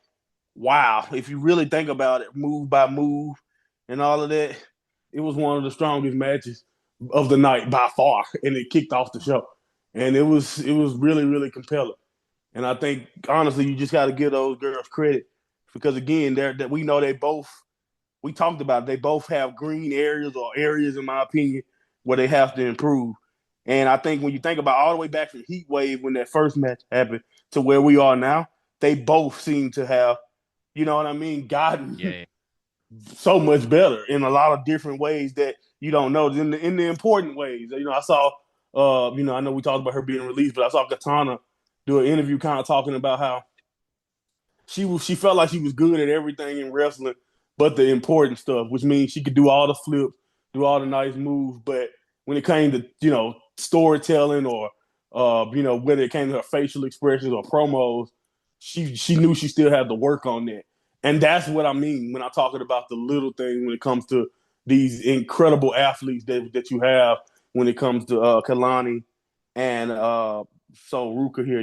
wow, if you really think about it, move by move and all of that, it was one of the strongest matches of the night by far, and it kicked off the show. And it was really, really compelling. And I think honestly, you just got to give those girls credit because again, that we know they both. We talked about it, they both have green areas or areas, in my opinion, where they have to improve. And I think when you think about all the way back from Heat Wave when that first match happened to where we are now, they both seem to have, gotten Yeah, so much better in a lot of different ways that you don't know. In the important ways. I saw, I know we talked about her being released, but I saw Katana do an interview kind of talking about how she felt like she was good at everything in wrestling, but the important stuff, which means she could do all the flips, do all the nice moves, but when it came to storytelling or whether it came to her facial expressions or promos, she knew she still had to work on that, and that's what I mean when I'm talking about the little things when it comes to these incredible athletes that you have when it comes to Kalani and so Ruka here,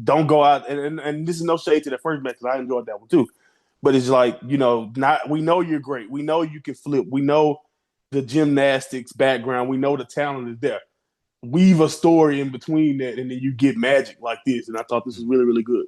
don't go out and this is no shade to the first match because I enjoyed that one too. But it's like, not we know you're great. We know you can flip. We know the gymnastics background. We know the talent is there. Weave a story in between that, and then you get magic like this. And I thought this was really, really good.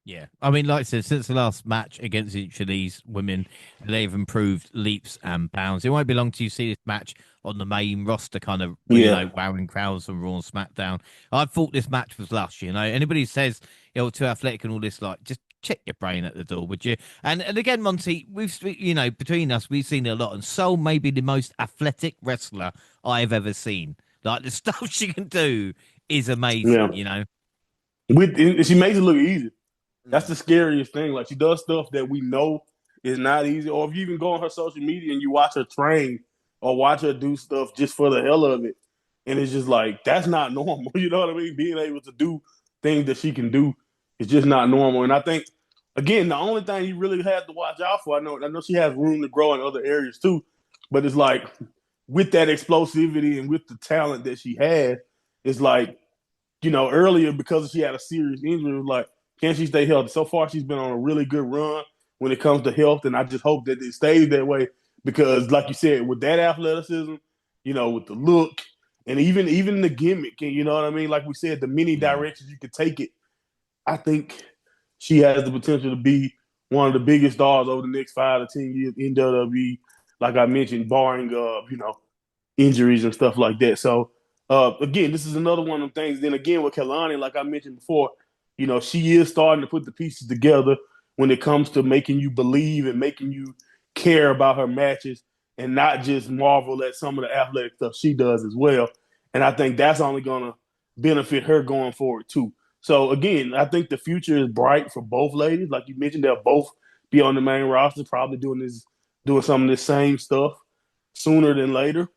yeah. I mean, like I said, since the last match against each of these women, they've improved leaps and bounds. It won't be long till you see this match on the main roster, kind of, Yeah. wowing crowds on Raw and SmackDown. I thought this match was lush. Anybody who says, too athletic and all this, like, just check your brain at the door, would you? And again, Monty, between us, we've seen a lot, and Soul may be the most athletic wrestler I've ever seen. Like, the stuff she can do is Yeah. amazing. She makes it look easy. That's Mm. the scariest thing. Like she does stuff that we know is not easy. Or if you even go on her social media and you watch her train or watch her do stuff just for the hell of it, and it's just like that's not normal. You know what I mean? Being able to do things that she can do is just not normal. And I think again, the only thing you really have to watch out for, I know she has room to grow in other areas too, but it's like with that explosivity and with the talent that she had, it's like earlier because she had a serious injury, it was like, can she stay healthy? So far, she's been on a really good run when it comes to health, and I just hope that it stays that way because, like you said, with that athleticism, with the look, and even the gimmick, and you know what I mean. Like we said, the many Mm. directions you could take it. I think she has the potential to be one of the biggest stars over the next 5 to 10 years in WWE. Like I mentioned, barring injuries and stuff like that. So again, this is another one of them things. Then again, with Kalani, like I mentioned before, she is starting to put the pieces together when it comes to making you believe and making you care about her matches and not just marvel at some of the athletic stuff she does as well. And I think that's only gonna benefit her going forward too. So again, I think the future is bright for both ladies. Like you mentioned, they'll both be on the main roster, probably doing some of this same stuff sooner than later.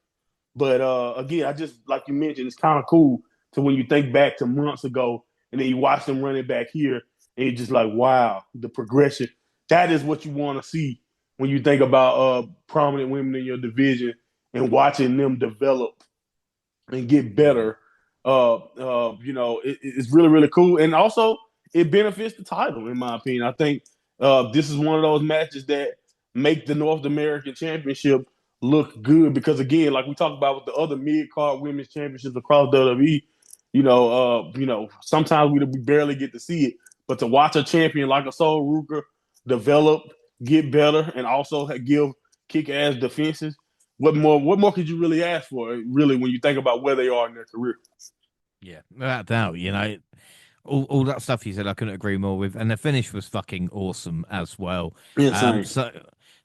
But again, I just like you mentioned, it's kind of cool to when you think back to months ago and then you watch them running back here, and you're just like, wow, the progression. That is what you want to see when you think about prominent women in your division and watching them develop and get better. It's really, really cool. And also it benefits the title, in my opinion. I think this is one of those matches that make the North American Championship look good because again, like we talked about with the other mid card women's championships across WWE, sometimes we barely get to see it. But to watch a champion like a Soul Ruger develop, get better, and also give kick ass defenses, what more could you really ask for, really, when you think about where they are in their career? Yeah, without doubt. All that stuff you said, I couldn't agree more with. And the finish was fucking awesome as well. Um, Insane. so,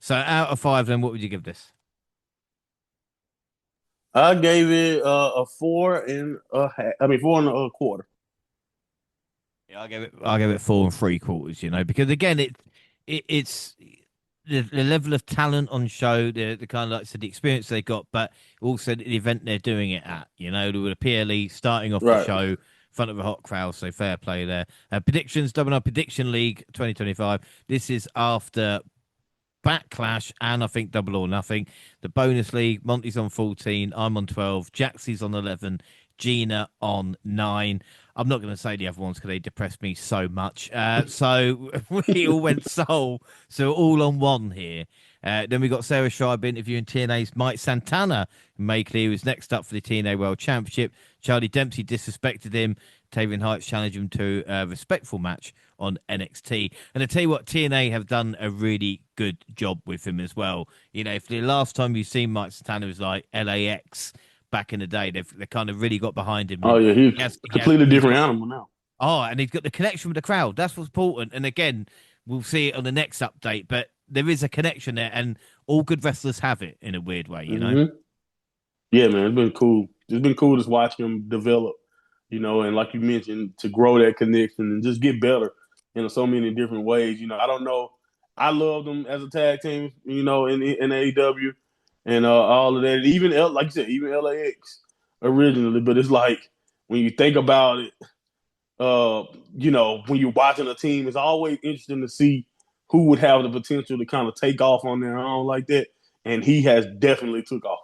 so out of five, then what would you give this? I gave it a four and a half. I mean, four and a quarter. Yeah, I gave it 4 3/4. Because again, it's the level of talent on show, the kind of like I said, the experience they got, but also the event they're doing it at. With a PLE starting off the Right. show in front of a hot crowd, so fair play there. Predictions, WNR Prediction League 2025. This is after Backlash and I think Double or Nothing. The bonus league, Monty's on 14, I'm on 12, Jaxie's on 11, Gina on 9. I'm not going to say the other ones because they depressed me so much. So we all went Soul, so all on one here. Then we got Sarah Schreiber interviewing TNA's Mike Santana, who made clear he was next up for the TNA World Championship. Charlie Dempsey disrespected him. Tavian Heights challenged him to a respectful match on NXT. And I tell you what, TNA have done a really good job with him as well. If the last time you've seen Mike Santana was like LAX back in the day, they kind of really got behind him. Oh And yeah, he's completely he's different got animal now. and he's got the connection with the crowd. That's what's important. And again, we'll see it on the next update, but there is a connection there, and all good wrestlers have it in a weird way. Mm-hmm. Yeah, man, it's been cool. It's been cool to watch him develop, and like you mentioned, to grow that connection and just get better in so many different ways. I don't know. I love them as a tag team, in AEW and all of that. Even like you said, even LAX originally, but it's like when you think about it, when you're watching a team, it's always interesting to see who would have the potential to kind of take off on their own like that. And he has definitely took off.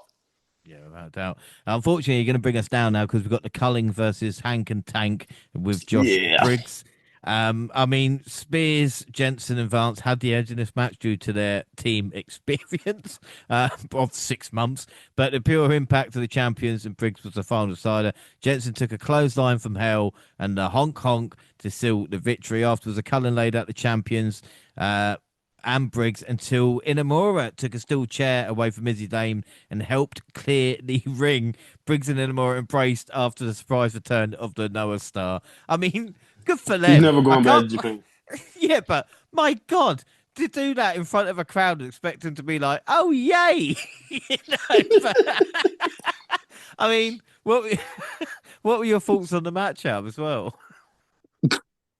Yeah, without doubt. Unfortunately, you're going to bring us down now because we've got the Culling versus Hank and Tank with Josh Yeah. Briggs. I mean, Spears, Jensen, and Vance had the edge in this match due to their team experience of 6 months, but the pure impact of the champions and Briggs was the final decider. Jensen took a clothesline from hell and the honk honk to seal the victory. Afterwards, the Cullen laid out the champions. And Briggs until Inamura took a steel chair away from Izzy Dame and helped clear the ring. Briggs and Inamura embraced after the surprise return of the Noah Star. I mean, good for He's them. never I going back to can't. Japan. Yeah, but my God, to do that in front of a crowd and expect them to be like, "Oh yay!" I mean, what were your thoughts on the matchup as well?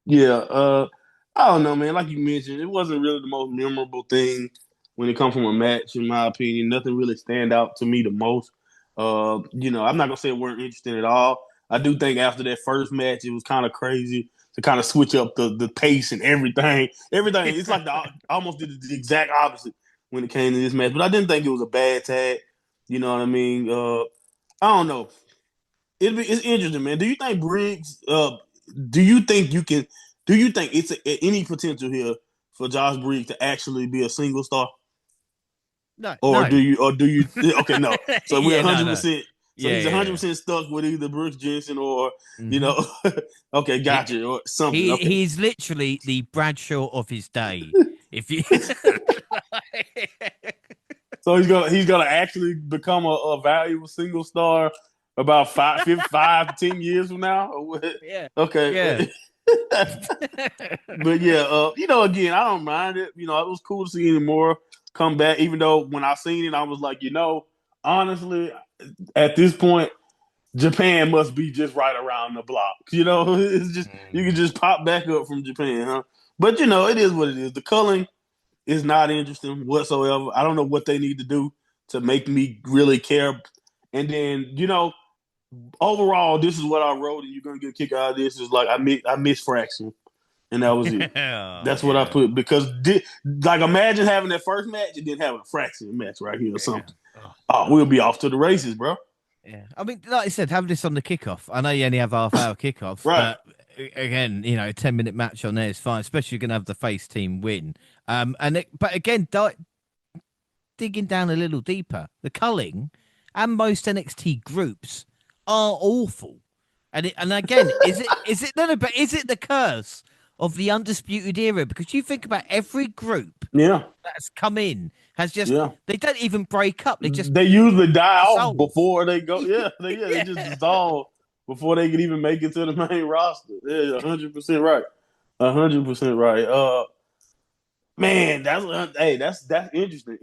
Yeah, I don't know, man. Like you mentioned, it wasn't really the most memorable thing when it comes from a match, in my opinion. Nothing really stand out to me the most. I'm not gonna say it weren't interesting at all. I do think after that first match, it was kind of crazy to kind of switch up the pace and everything. Everything, it's like the almost did the exact opposite when it came to this match. But I didn't think it was a bad tag. You know what I mean? I don't know. It's interesting, man. Do you think Briggs? Do you think you can? Do you think it's any potential here for Josh Briggs to actually be a single star, No, or do no. you? Or do you? Okay, no. So we're Yeah, no, 100%. So yeah, he's yeah, yeah. 100% stuck with either Brooks Jensen or you Mm-hmm. know. Okay, gotcha, or something. Okay, He's literally the Bradshaw of his day. If you so he's gonna actually become a valuable single star about 5 to 10 years from now. Or what? yeah, yeah. Okay. But yeah, again, I don't mind it. It was cool to see any more come back. Even though when I seen it, I was like, honestly, at this point, Japan must be just right around the block. It's just you can Mm. just pop back up from Japan, huh? But it is what it is. The culling is not interesting whatsoever. I don't know what they need to do to make me really care. And then, overall, this is what I wrote, and you're gonna get a kick out of this. Is like I miss Fraction, and that was it. Oh, That's what I yeah. put because like imagine having that first match and then having a fraction match right here or Yeah. something. Oh, Oh, we'll be off to the races, bro. yeah. I mean, like I said, have this on the kickoff. I know you only have half-hour kickoffs, Right. but again, a 10-minute match on there is fine, especially you're going to have the face team win. But again, digging down a little deeper, the culling and most NXT groups are awful. And again, is it no, no, but is it the curse of the undisputed era? Because you think about every group Yeah. that's come in has just Yeah. they don't even break up; they just They usually die off dissolve. before they go. Yeah, they just Yeah. dissolve before they can even make it to the main roster. Yeah, 100% right. 100% right. Man, that's interesting.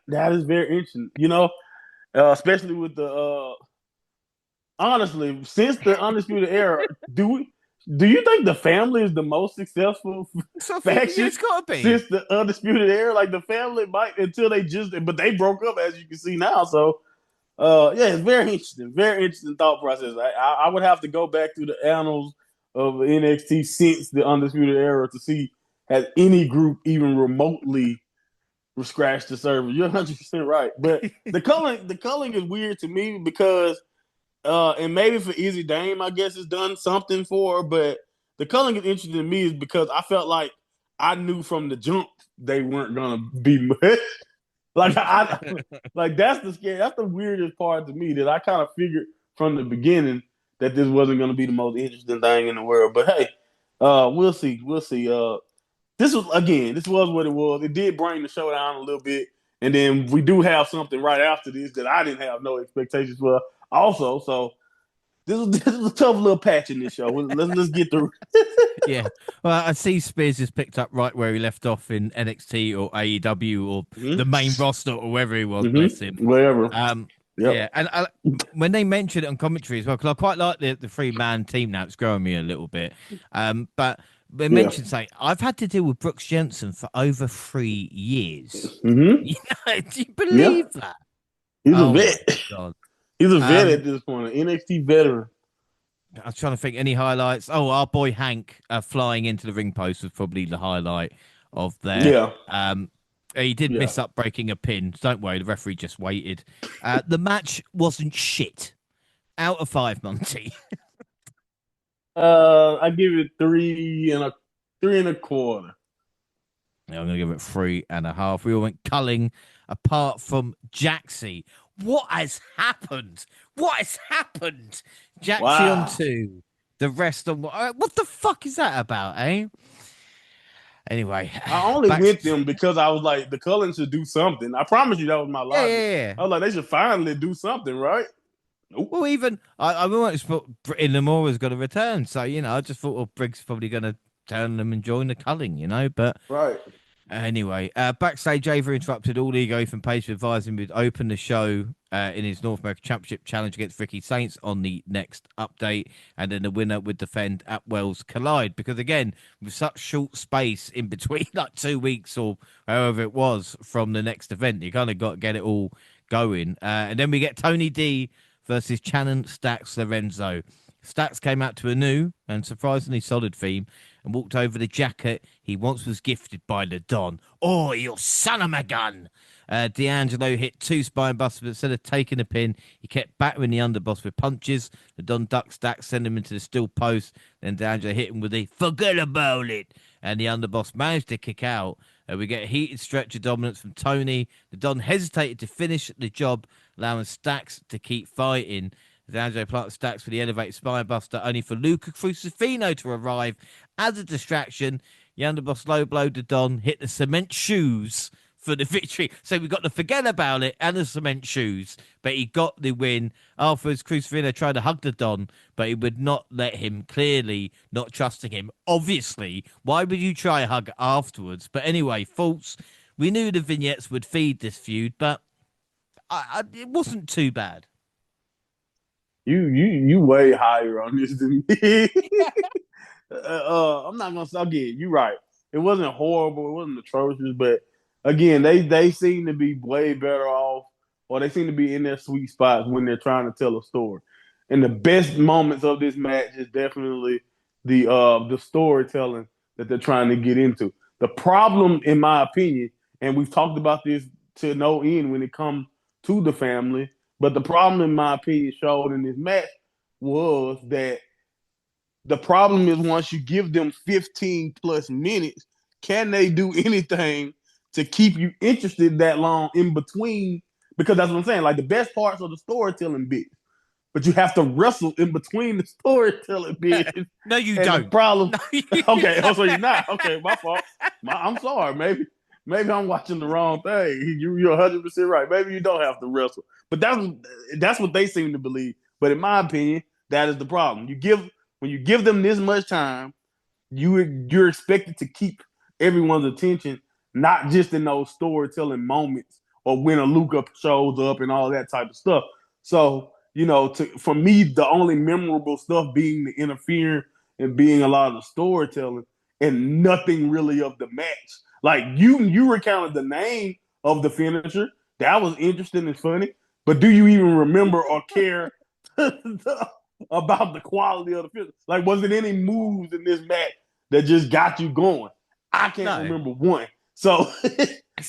That is very interesting. Especially with the honestly, since the Undisputed Era, do you think the family is the most successful So I think yeah, faction it's got to be. since the Undisputed Era? Like the family might until but they broke up as you can see now. So yeah, it's very interesting thought process. I would have to go back through the annals of NXT since the Undisputed Era to see has any group even remotely scratched the surface. You're 100% right, but the culling is weird to me because and maybe for Easy Dame, I guess it's done something for her, but the culling is interesting to me is because I felt like I knew from the jump they weren't gonna be much. Like like that's the weirdest part to me that I kind of figured from the beginning that this wasn't gonna be the most interesting thing in the world. But hey, we'll see. We'll see. This was what it was. It did bring the show down a little bit. And then we do have something right after this that I didn't have no expectations for also. So this was a tough little patch in this show. Let's get through. Yeah. Well, I see Spears has picked up right where he left off in NXT or AEW or the Mm-hmm. main roster or wherever he was. Bless him. Mm-hmm. Whatever. Yep. Yeah, and when they mentioned it on commentary as well, because I quite like the three-man team now. It's growing me a little bit. But they Yeah. mentioned saying I've had to deal with Brooks Jensen for over 3 years. Mm-hmm. Do you Yeah. believe that? He's a Oh my vet. god. He's a vet at Um, this point, an NXT veteran. I was trying to think any highlights. Oh, our boy Hank flying into the ring post was probably the highlight of there. Yeah. He did Yeah. miss up breaking a pin. Don't worry, the referee just waited. The match wasn't shit. Out of 5, Monty. I give it three and a quarter. Yeah, I'm going to give it 3.5. We all went culling apart from Jaxie. What has happened? What has happened? Jaxie on Wow. 2. The rest on what the fuck is that about, eh? Anyway, I only back went to them because I was like, the Cullens should do something. I promise you that was my yeah, logic. yeah, yeah. I was like, they should finally do something, right? Nope. Well, even I almost thought Britain Lamora's got to return, so I just thought well, Briggs probably going to turn them and join the culling, but Right. anyway, backstage, Ava interrupted all ego from Paige to advise him to open the show in his North American Championship challenge against Ricky Saints on the next update, and then the winner would defend at Wells Collide. Because again, with such short space in between, like 2 weeks or however it was from the next event, you kind of got to get it all going. And then we get Tony D versus Channon Stacks Lorenzo. Stacks came out to a new and surprisingly solid theme and walked over the jacket he once was gifted by the Don. Oh, you son of a gun! D'Angelo hit 2 spine busters, but instead of taking a pin, he kept battering the underboss with punches. The Don ducked Stacks, sent him into the steel post. Then D'Angelo hit him with a forget about it. And the underboss managed to kick out. We get a heated stretch of dominance from Tony. The Don hesitated to finish the job, allowing Stacks to keep fighting. D'Angelo planted Stacks for the elevated spinebuster, only for Luca Crucifino to arrive as a distraction. The underboss low blowed the Don, hit the cement shoes for the victory. So we got to forget about it and the cement shoes, but he got the win. Afterwards, Crucifino tried to hug the Don, but he would not let him, clearly not trusting him. Obviously, why would you try a hug afterwards? But anyway, false. We knew the vignettes would feed this feud, but it wasn't too bad. You way higher on this than me. I'm not gonna say again. You're right. It wasn't horrible. It wasn't atrocious, but again, they seem to be way better off, or they seem to be in their sweet spots when they're trying to tell a story. And the best moments of this match is definitely the storytelling that they're trying to get into. The problem, in my opinion, and we've talked about this to no end when it comes to the family. But the problem, in my opinion, showed in this match was that the problem is once you give them 15 plus minutes, can they do anything to keep you interested that long in between? Because that's what I'm saying. Like the best parts are the storytelling bit, but you have to wrestle in between the storytelling bits. No, you And the don't. problem, No, okay, oh, so you're not. Okay, my fault. I'm sorry. Maybe I'm watching the wrong thing. You're 100% right. Maybe you don't have to wrestle, but that's what they seem to believe. But in my opinion, that is the problem. When you give them this much time, you're expected to keep everyone's attention, not just in those storytelling moments or when a Luca shows up and all that type of stuff. So, for me, the only memorable stuff being the interfering and being a lot of the storytelling and nothing really of the match. Like you recounted the name of the finisher. That was interesting and funny. But do you even remember or care about the quality of the finisher? Like, was it any moves in this match that just got you going? I can't no. remember one. So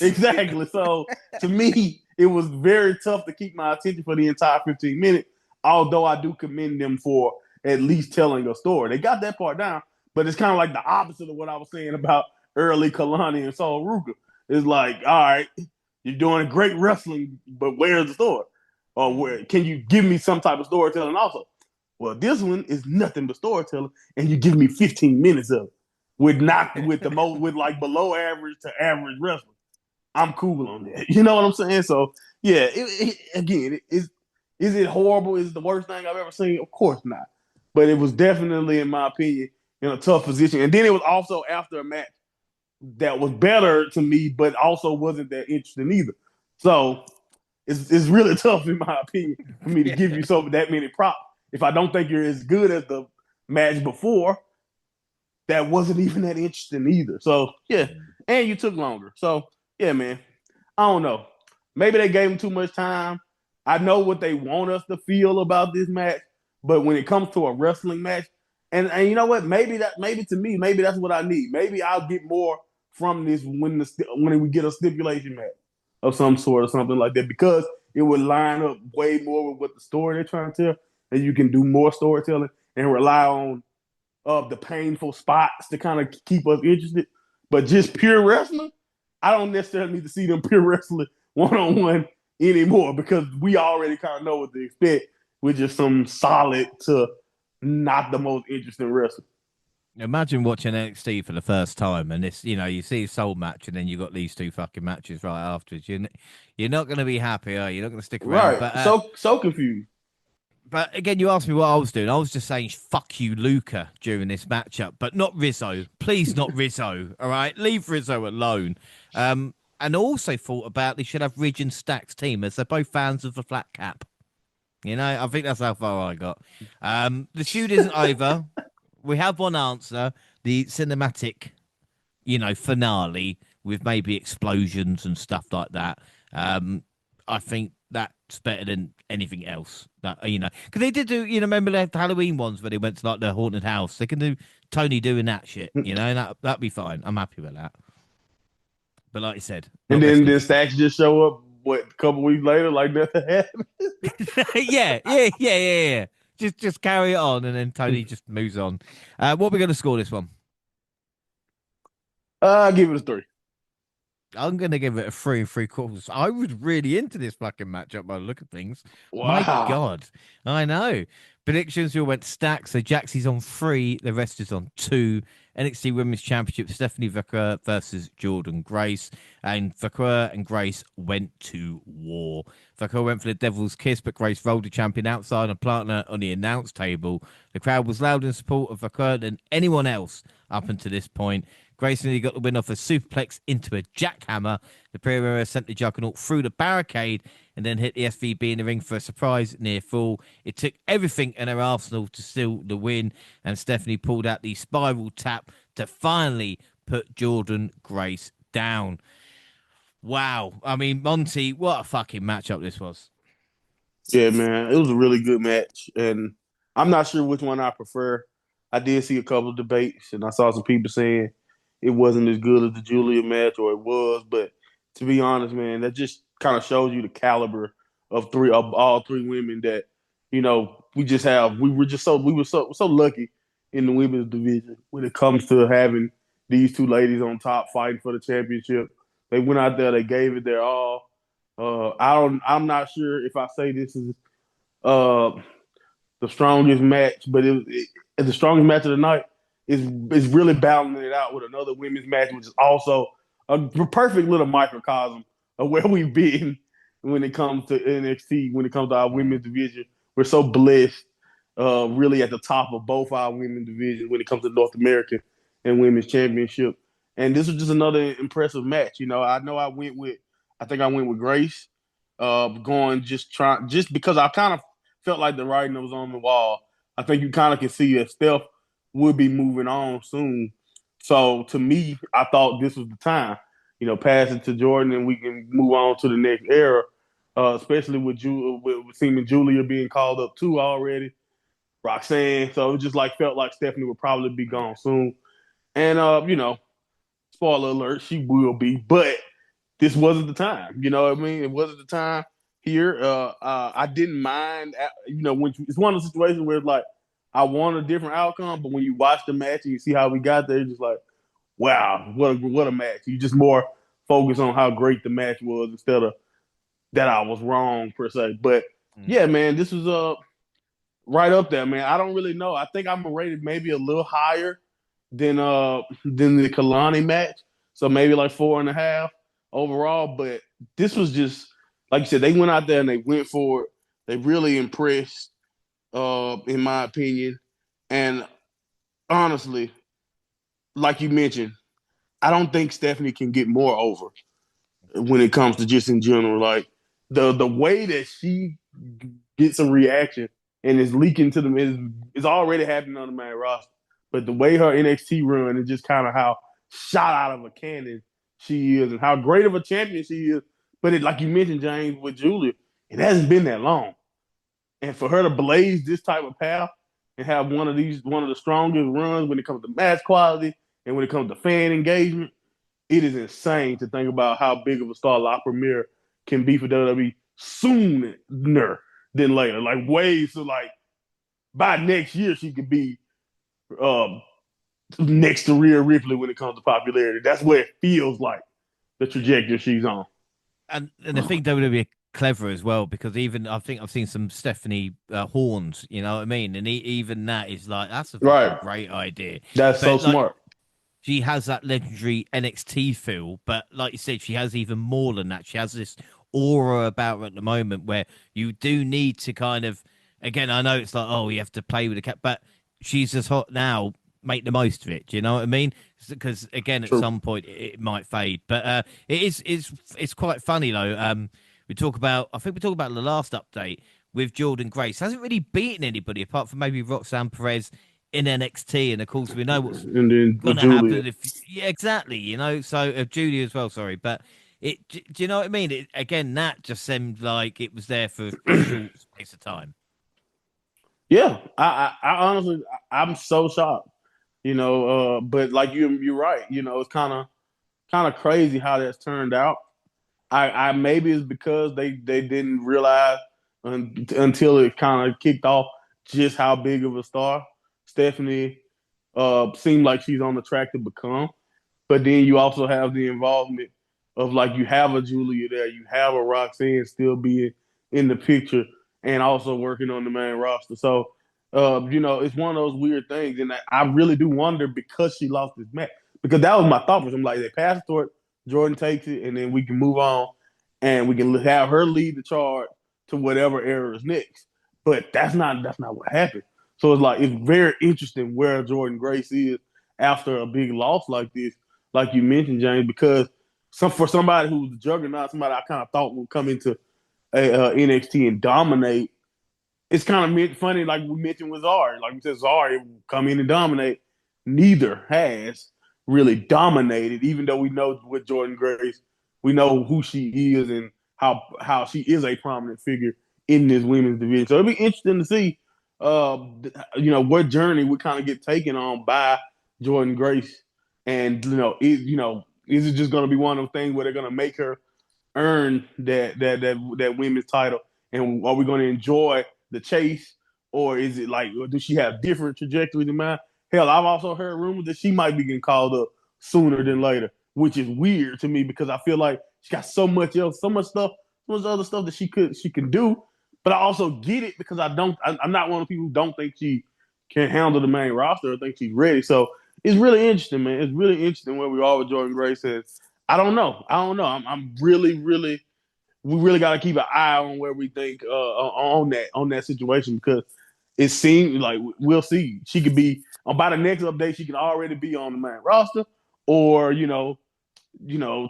exactly. So to me, it was very tough to keep my attention for the entire 15 minutes. Although I do commend them for at least telling a story. They got that part down, but it's kind of like the opposite of what I was saying about early Kalani and Saul Ruka. It's like, all right, you're doing great wrestling, but where's the story? Or where can you give me some type of storytelling also? Well, this one is nothing but storytelling, and you give me 15 minutes of it with the most with like below average to average wrestling. I'm cool on that. You know what I'm saying? So yeah, is it horrible? Is it the worst thing I've ever seen? Of course not. But it was definitely, in my opinion, in a tough position. And then it was also after a match that was better to me, but also wasn't that interesting either. So it's really tough, in my opinion, for me to give Yeah. you that many props. If I don't think you're as good as the match before, that wasn't even that interesting either. So yeah, and you took longer. So yeah, man, I don't know. Maybe they gave him too much time. I know what they want us to feel about this match, but when it comes to a wrestling match, and you know what? Maybe to me, maybe that's what I need. Maybe I'll get more from this when we get a stipulation match of some sort or something like that, because it would line up way more with what the story they're trying to tell, and you can do more storytelling and rely on the painful spots to kind of keep us interested. But just pure wrestling, I don't necessarily need to see them pure wrestling one on one anymore, because we already kind of know what to expect with just some solid to not the most interesting wrestling. Imagine watching NXT for the first time and this, you see a soul match and then you got these two fucking matches right afterwards. You're not going to be happy, are you? You're not going to stick around. Right. But So confused. But again, you asked me what I was doing. I was just saying "fuck you, Luca" during this matchup, but not Rizzo. Please, not Rizzo. All right, leave Rizzo alone. And also thought about they should have Ridge and Stack's team, as they're both fans of the flat cap. I think that's how far I got. The feud isn't over. We have one answer: the cinematic, finale with maybe explosions and stuff like that. I think that's better than anything else. Because they did do, remember the Halloween ones where they went to like the haunted house. They can do Tony doing that shit. That'd be fine. I'm happy with that. But like I said, And not then wrestling then for me. Stacks just show up a couple weeks later like nothing happened. Yeah. Just carry it on, and then Tony just moves on. What are we going to score this one? I give it a 3. I'm going to give it a 3 3/4. I was really into this fucking matchup by the look of things. My Wow. God. I know. Predictions, we all went stacked. So Jaxie's on 3. The rest is on 2. NXT Women's Championship, Stephanie Vaquer versus Jordan Grace. And Vaquer and Grace went to war. Vaquer went for the Devil's Kiss, but Grace rolled the champion outside and planted her on the announce table. The crowd was loud in support of Vaquer than anyone else up until this point. Grace nearly got the win off a superplex into a jackhammer. The Premier sent the Juggernaut through the barricade and then hit the SVB in the ring for a surprise near fall. It took everything in her arsenal to steal the win, and Stephanie pulled out the spiral tap to finally put Jordan Grace down. Wow. I mean, Monty, what a fucking matchup this was. Yeah, man, it was a really good match, and I'm not sure which one I prefer. I did see a couple of debates, and I saw some people saying it wasn't as good as the Julia match, or it was. But to be honest, man, that just kind of shows you the caliber of all three women that we were so lucky in the women's division when it comes to having these two ladies on top fighting for the championship. They went out there, they gave it their all. I'm not sure if I say this is uh the strongest match, but the strongest match of the night is really balancing it out with another women's match, which is also a perfect little microcosm of where we've been when it comes to NXT, when it comes to our Mm. women's division. We're so blessed, really at the top of both our women's divisions when it comes to North American and women's championship. And this was just another impressive match. I know I think I went with Grace, going just because I kind of felt like the writing was on the wall. I think you kind of can see that Steph would be moving on soon. So to me, I thought this was the time, pass it to Jordan and we can move on to the next era, especially with seeming Julia being called up too already, Roxanne. So it just like felt like Stephanie would probably be Yeah. gone soon. And, spoiler alert, she will be, but this wasn't the time. You know what I mean? It wasn't the time here. I didn't mind. It's one of the situations where it's like I want a different outcome, but when you watch the match and you see how we got there, it's just like, wow, what a match. You just more focus on how great the match was instead of that I was wrong per se. But Mm. yeah, man, this was right up there, man. I don't really know. I think I'm rated maybe a little higher than the Kalani match. So maybe like 4.5 overall. But this was just like you said, they went out there and they went for it. They really impressed, in my opinion. And honestly, like you mentioned, I don't think Stephanie can get more over when it comes to just in general. Like the way that she gets a reaction and is leaking to them is already happening on the main roster. But the way her NXT run is just kind of how shot out of a cannon she is and how great of a champion she is. But like you mentioned, James, with Julia, it hasn't been that long. And for her to blaze this type of path and have one of the strongest runs when it comes to match quality and when it comes to fan engagement, it is insane to think about how big of a star La Premier can be for WWE sooner than later. Like ways so like by next year she could be um, next to Rhea Ripley when it comes to popularity. That's where it feels like the trajectory she's on. And I think WWE are clever as well because even I think I've seen some Stephanie horns. You know what I mean? And even that is like that's a fucking Right. great idea. That's so But like smart. she has that legendary NXT feel, but like you said, she has even more than that. She has this aura about her at the moment where you do need to kind of, again, I know it's like, oh, you have to play with the cat, but she's as hot now. Make the most of it. Do you know what I mean? Because again, at True. some point it might fade, but it's quite funny though. We talk about, I think we talked about the last update with Jordan Grace. Hasn't really beaten anybody apart from maybe Roxanne Perez in NXT, and of course we know what's And then with gonna Julia. happen if yeah exactly so Judy as well, sorry, but do you know what I mean? Again, that just seemed like it was there for a short space of time. Yeah. I honestly I'm so shocked. But like you're right. It's kind of crazy how that's turned out. I maybe it's because they didn't realize until it kind of kicked off just how big of a star Stephanie seemed like she's on the track to become. But then you also have the involvement of like you have a Julia there, you have a Roxanne still being in the picture and also working on the main roster. So it's one of those weird things, and I really do wonder because she lost this match because that was my thought. Was I'm like they pass it toward Jordan takes it, and then we can move on, and we can have her lead the charge to whatever era is next. But that's not what happened. So it's very interesting where Jordan Grace is after a big loss like this, like you mentioned, James, because for somebody who's a juggernaut, somebody I kind of thought would come into NXT and dominate. It's kind of funny, like we mentioned with Zari. Like we said, Zari will come in and dominate. Neither has really dominated, even though we know with Jordan Grace, we know who she is and how she is a prominent figure in this women's division. So it'll be interesting to see, what journey we kind of get taken on by Jordan Grace, and is it just going to be one of those things where they're going to make her earn that women's title and are we going to enjoy the chase, or is it like, or does she have different trajectories in mind? Hell, I've also heard rumors that she might be getting called up sooner than later, which is weird to me because I feel like she got so much else, so much stuff, so much other stuff that she can do. But I also get it because I'm not one of the people who don't think she can handle the main roster or think she's ready. So it's really interesting, man. It's really interesting where we are with Jordan Grace. And I don't know. I'm really, really, we really got to keep an eye on where we think on that situation because it seems like we'll see. She could be by the next update. She can already be on the main roster, or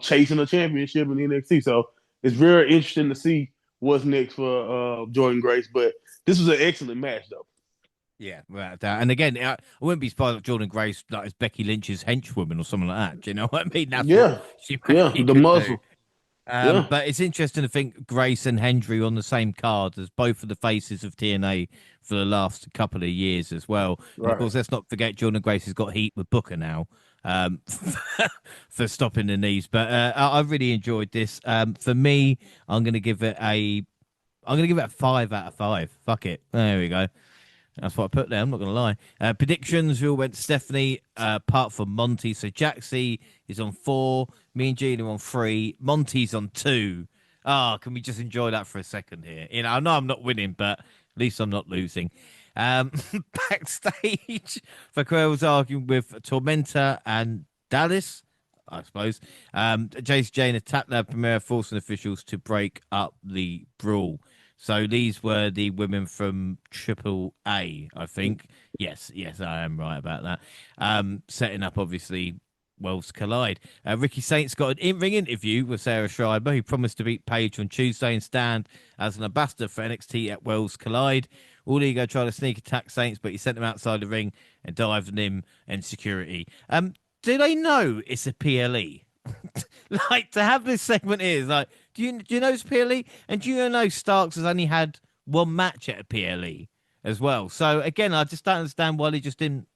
chasing a championship in the NXT. So it's very interesting to see what's next for Jordan Grace. But this was an excellent match, though. Yeah, without doubt. And again, I wouldn't be surprised if Jordan Grace like is Becky Lynch's henchwoman or something like that. Do you know what I mean? That's what Yeah, she yeah, maybe the could do. muscle. Yeah, But it's interesting to think Grace and Hendry on the same card as both of the faces of TNA for the last couple of years as well. And of right. course, let's not forget Jordan Grace has got heat with Booker now for stopping the knees. But I really enjoyed this. For me, I'm going to give it a I'm going to give it a 5 out of 5. Fuck it. There we go. That's what I put there. I'm not going to lie. Predictions, we all went to Stephanie, apart from Monty. So Jaxie is on 4. Me and Gina on 3. Monty's on 2. Ah, can we just enjoy that for a second here? I know I'm not winning, but at least I'm not losing. Um, Backstage, Vaquero was arguing with Tormenta and Dallas, I suppose. Jace Jane attacked their Premier forcing officials to break up the brawl. So these were the women from Triple A, I think. Yes, yes, I am right about that. Setting up, obviously, Worlds Collide. Ricky Saints got an in-ring interview with Sarah Schreiber, who promised to beat Paige on Tuesday and stand as an ambassador for NXT at Worlds Collide. All Ego tried to sneak attack Saints, but he sent them outside the ring and dived on him and security. Do they know it's a PLE? Like to have this segment here is like, do you know it's PLE? And do you know Starks has only had one match at a PLE as well? So again, I just don't understand why they just didn't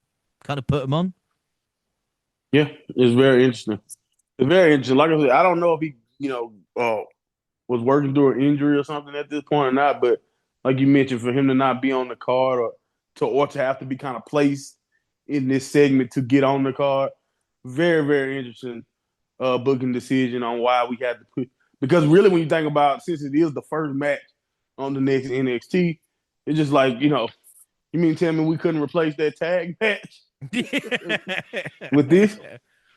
kind of put him on. Yeah, it's very interesting. It's very interesting. Like I said, I don't know if he, was working through an injury or something at this point or not. But like you mentioned, for him to not be on the card or to have to be kind of placed in this segment to get on the card, very very interesting booking decision on why we had to put. Because really, when you think about, since it is the first match on the next NXT, it's just like, you mean tell me we couldn't replace that tag match with this?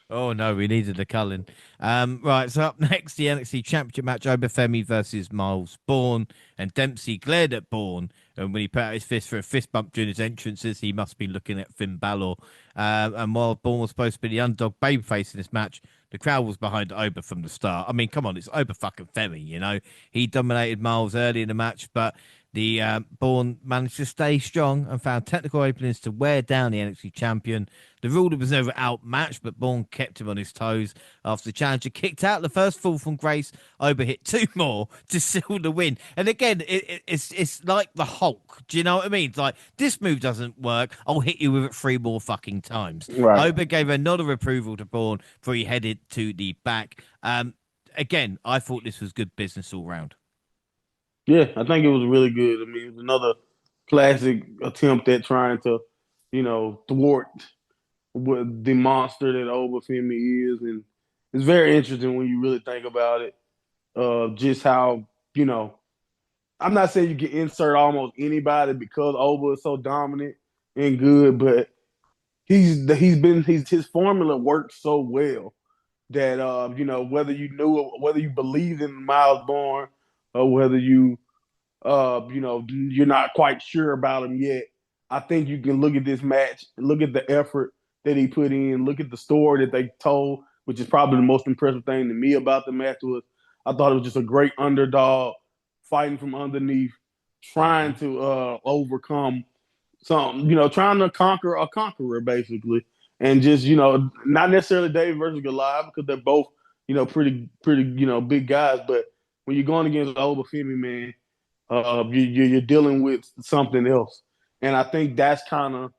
Oh no, we needed a Cullen. Right, so up next, the NXT Championship match: Obafemi versus Miles Bourne, and Dempsey glared at Bourne, and when he put out his fist for a fist bump during his entrances, he must be looking at Finn Balor. And while Bourne was supposed to be the underdog babyface in this match, the crowd was behind Oba from the start. I mean, come on, it's Oba fucking Femi, you know. He dominated Miles early in the match, but the Bourne managed to stay strong and found technical openings to wear down the NXT champion. The ruler was never outmatched, but Bourne kept him on his toes. After the challenger kicked out the first fall from Grace, Oba hit 2 more to seal the win. And again, it's like the Hulk. Do you know what I mean? It's like, this move doesn't work. I'll hit you with it 3 more fucking times. Right. Oba gave a nod of approval to Bourne before he headed to the back. Again, I thought this was good business all round. Yeah, I think it was really good. I mean, it was another classic attempt at trying to, thwart what the monster that Obafemi is, and it's very interesting when you really think about it. Just how, I'm not saying you can insert almost anybody because Oba is so dominant and good, but his formula works so well that whether you knew whether you believed in Miles Bourne or whether you're not quite sure about him yet. I think you can look at this match, look at the effort that he put in, look at the story that they told, which is probably the most impressive thing to me about the match was I thought it was just a great underdog fighting from underneath, trying Mm-hmm. to overcome something, trying to conquer a conqueror basically, and just not necessarily David versus Goliath because they're both pretty big guys, but when you're going against Obafemi, man, you're dealing with something else. And I think that's kind of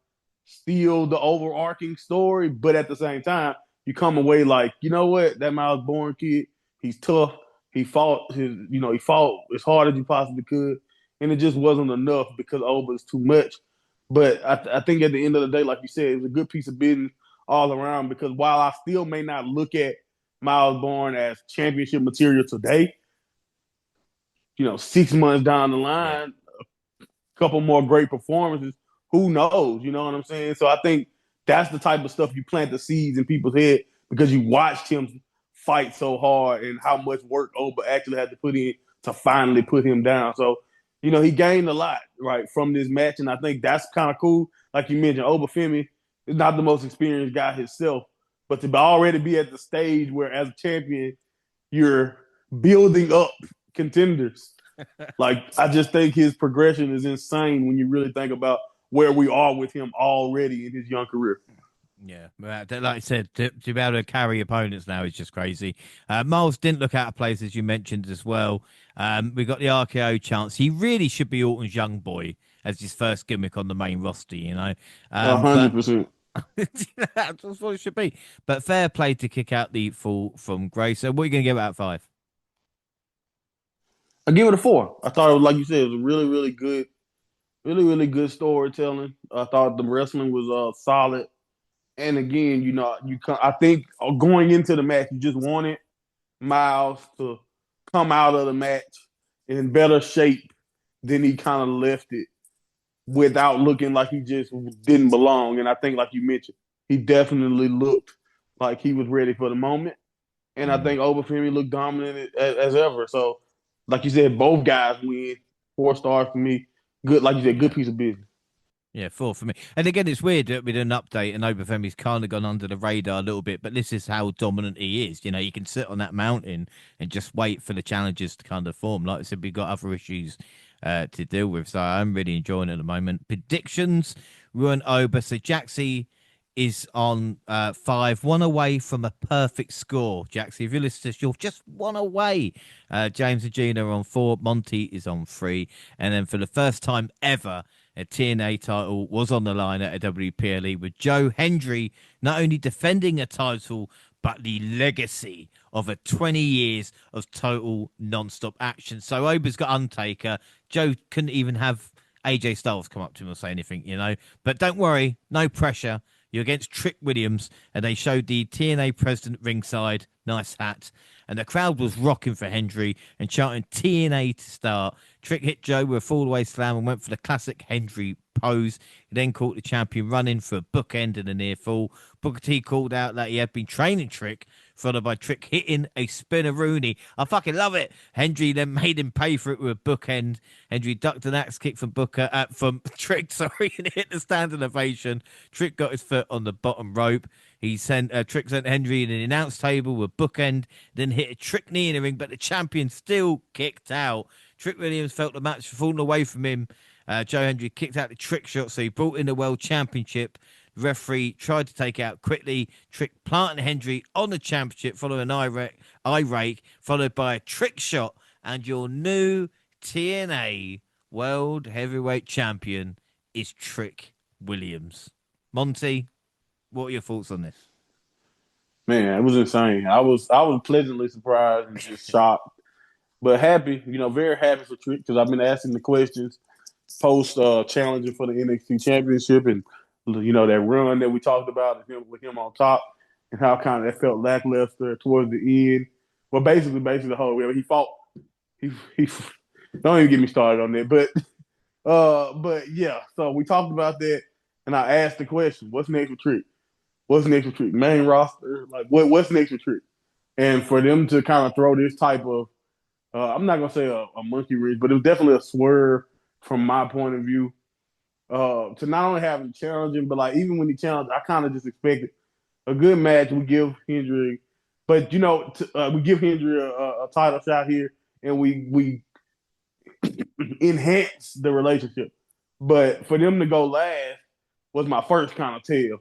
still the overarching story. But at the same time, you come away like, you know what? That Miles Bourne kid, he's tough. he fought as hard as he possibly could, and it just wasn't enough because Oba is too much. But I think at the end of the day, like you said, it was a good piece of business all around because while I still may not look at Miles Bourne as championship material today, 6 months down the Yeah. line, couple more great performances, who knows? You know what I'm saying? So I think that's the type of stuff you plant the seeds in people's head because you watched him fight so hard and how much work Oba actually had to put in to finally put him down. So, he gained a lot, right, from this match. And I think that's kind of cool. Like you mentioned, Oba Femi is not the most experienced guy himself, but to already be at the stage where as a champion, you're building up contenders. Like I just think his progression is insane when you really think about where we are with him already in his young career. Yeah, like I said, to be able to carry opponents now is just crazy. Miles didn't look out of place, as you mentioned as well. We got the RKO chance. He really should be Orton's young boy as his first gimmick on the main roster, A But hundred percent. that's what it should be. But fair play to kick out the fall from Grace. So what are you going to give out of 5? I give it a 4. I thought it was like you said, it was really, really, really good storytelling. I thought the wrestling was solid. And again, I think going into the match, you just wanted Miles to come out of the match in better shape than he kind of left it without looking like he just didn't belong. And I think, like you mentioned, he definitely looked like he was ready for the moment. And I think Obafemi looked dominant as ever. So, like you said, both guys win. 4 stars for me. Good, like you said, good Yeah. piece of business. Yeah, 4 for me. And again, it's weird that with an update and Obafemi's kind of gone under the radar a little bit, but this is how dominant he is. You can sit on that mountain and just wait for the challenges to kind of form. Like I said, we've got other issues to deal with, so I'm really enjoying it at the moment. Predictions, Ruin Oba. So Jaxie is on 5, one away from a perfect score. Jaxie, if you're listening to this, you're just one away. James and Gina are on 4, Monty is on 3, and then for the first time ever, a TNA title was on the line at a WPLE with Joe Hendry not only defending a title, but the legacy of a 20 years of total non-stop action. So Oba's got Undertaker. Joe couldn't even have AJ Styles come up to him or say anything. But don't worry, no pressure. You're against Trick Williams, and they showed the TNA president ringside. Nice hat. And the crowd was rocking for Hendry and chanting TNA to start. Trick hit Joe with a fall-away slam and went for the classic Hendry pose. He then caught the champion running for a bookend and a near fall. Booker T called out that he had been training Trick, followed by Trick hitting a spinneroonie. I fucking love it. Hendry then made him pay for it with a bookend. Hendry ducked an axe kick from from Trick, sorry, and hit the standing ovation. Trick got his foot on the bottom rope. Trick sent Hendry in an announce table with bookend, then hit a Trick knee in the ring, but the champion still kicked out. Trick Williams felt the match falling away from him. Joe Hendry kicked out the Trick shot, so he brought in the World Championship. The referee tried to take it out quickly. Trick planted Hendry on the championship, following an eye rake, followed by a Trick shot, and your new TNA World Heavyweight Champion is Trick Williams. Monty, what are your thoughts on this? Man, it was insane. I was pleasantly surprised and just shocked, but happy. Very happy for Trick because I've been asking the questions post challenging for the NXT Championship and that run that we talked about with him on top and how kind of that felt lackluster towards the end. Well, basically the whole way he fought. He don't even get me started on that, but yeah. So we talked about that, and I asked the question: What's next for Trick? What's next for Trick? Main roster? Like what's next for Trick? And for them to kind of throw this type of I'm not gonna say a monkey wrench, but it was definitely a swerve from my point of view. To not only have him challenging, but like even when he challenged, I kind of just expected a good match. We give Hendry, but we give Hendry a title shot here, and we enhance the relationship. But for them to go last was my first kind of tell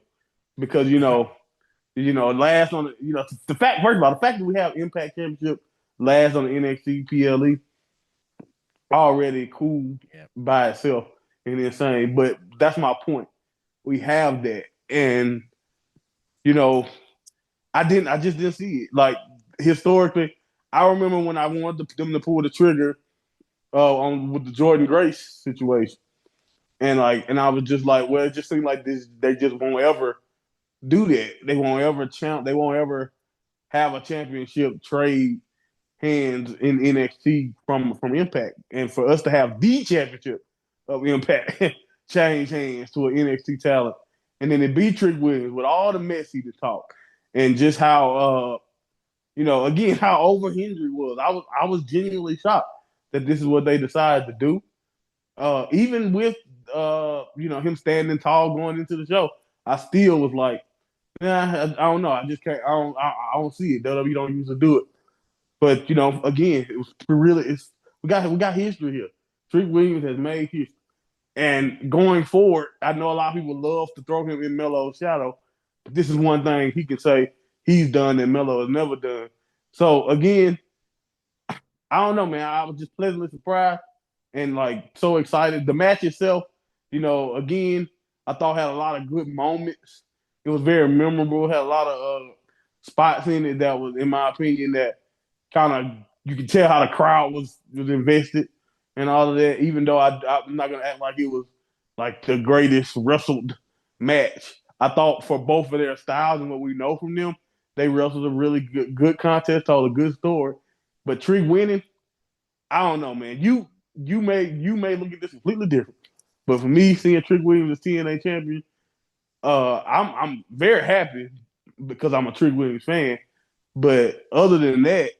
because last on the fact first of all the fact that we have Impact Championship last on the NXT PLE already cool Yeah. by itself and insane. But that's my point. We have that, and you know, I just didn't see it. Like historically, I remember when I wanted them to pull the trigger on with the Jordan Grace situation, and I was just like, well, it just seemed like this. They just won't ever do that. They won't ever champ. They won't ever have a championship trade hands in NXT from Impact, and for us to have the championship of Impact change hands to an NXT talent, and then it beat Trick Williams with all the messy to talk, and just how again how over Hendry was. I was genuinely shocked that this is what they decided to do. Even with him standing tall going into the show, I still was like, nah, I don't know. I just can't. I don't see it. WWE don't usually do it. But again, it was really we got history here. Trick Williams has made history, and going forward, I know a lot of people love to throw him in Melo's shadow. But this is one thing he can say he's done that Melo has never done. So again, I don't know, man. I was just pleasantly surprised and like so excited. The match itself, again, I thought had a lot of good moments. It was very memorable. Had a lot of spots in it that was, in my opinion, that kind of you could tell how the crowd was invested and all of that. Even though I'm not gonna act like it was like the greatest wrestled match. I thought for both of their styles and what we know from them, they wrestled a really good contest, told a good story. But Trick winning, I don't know, man. You may look at this completely different. But for me, seeing Trick Williams as TNA champion, I'm very happy because I'm a Trick Williams fan. But other than that,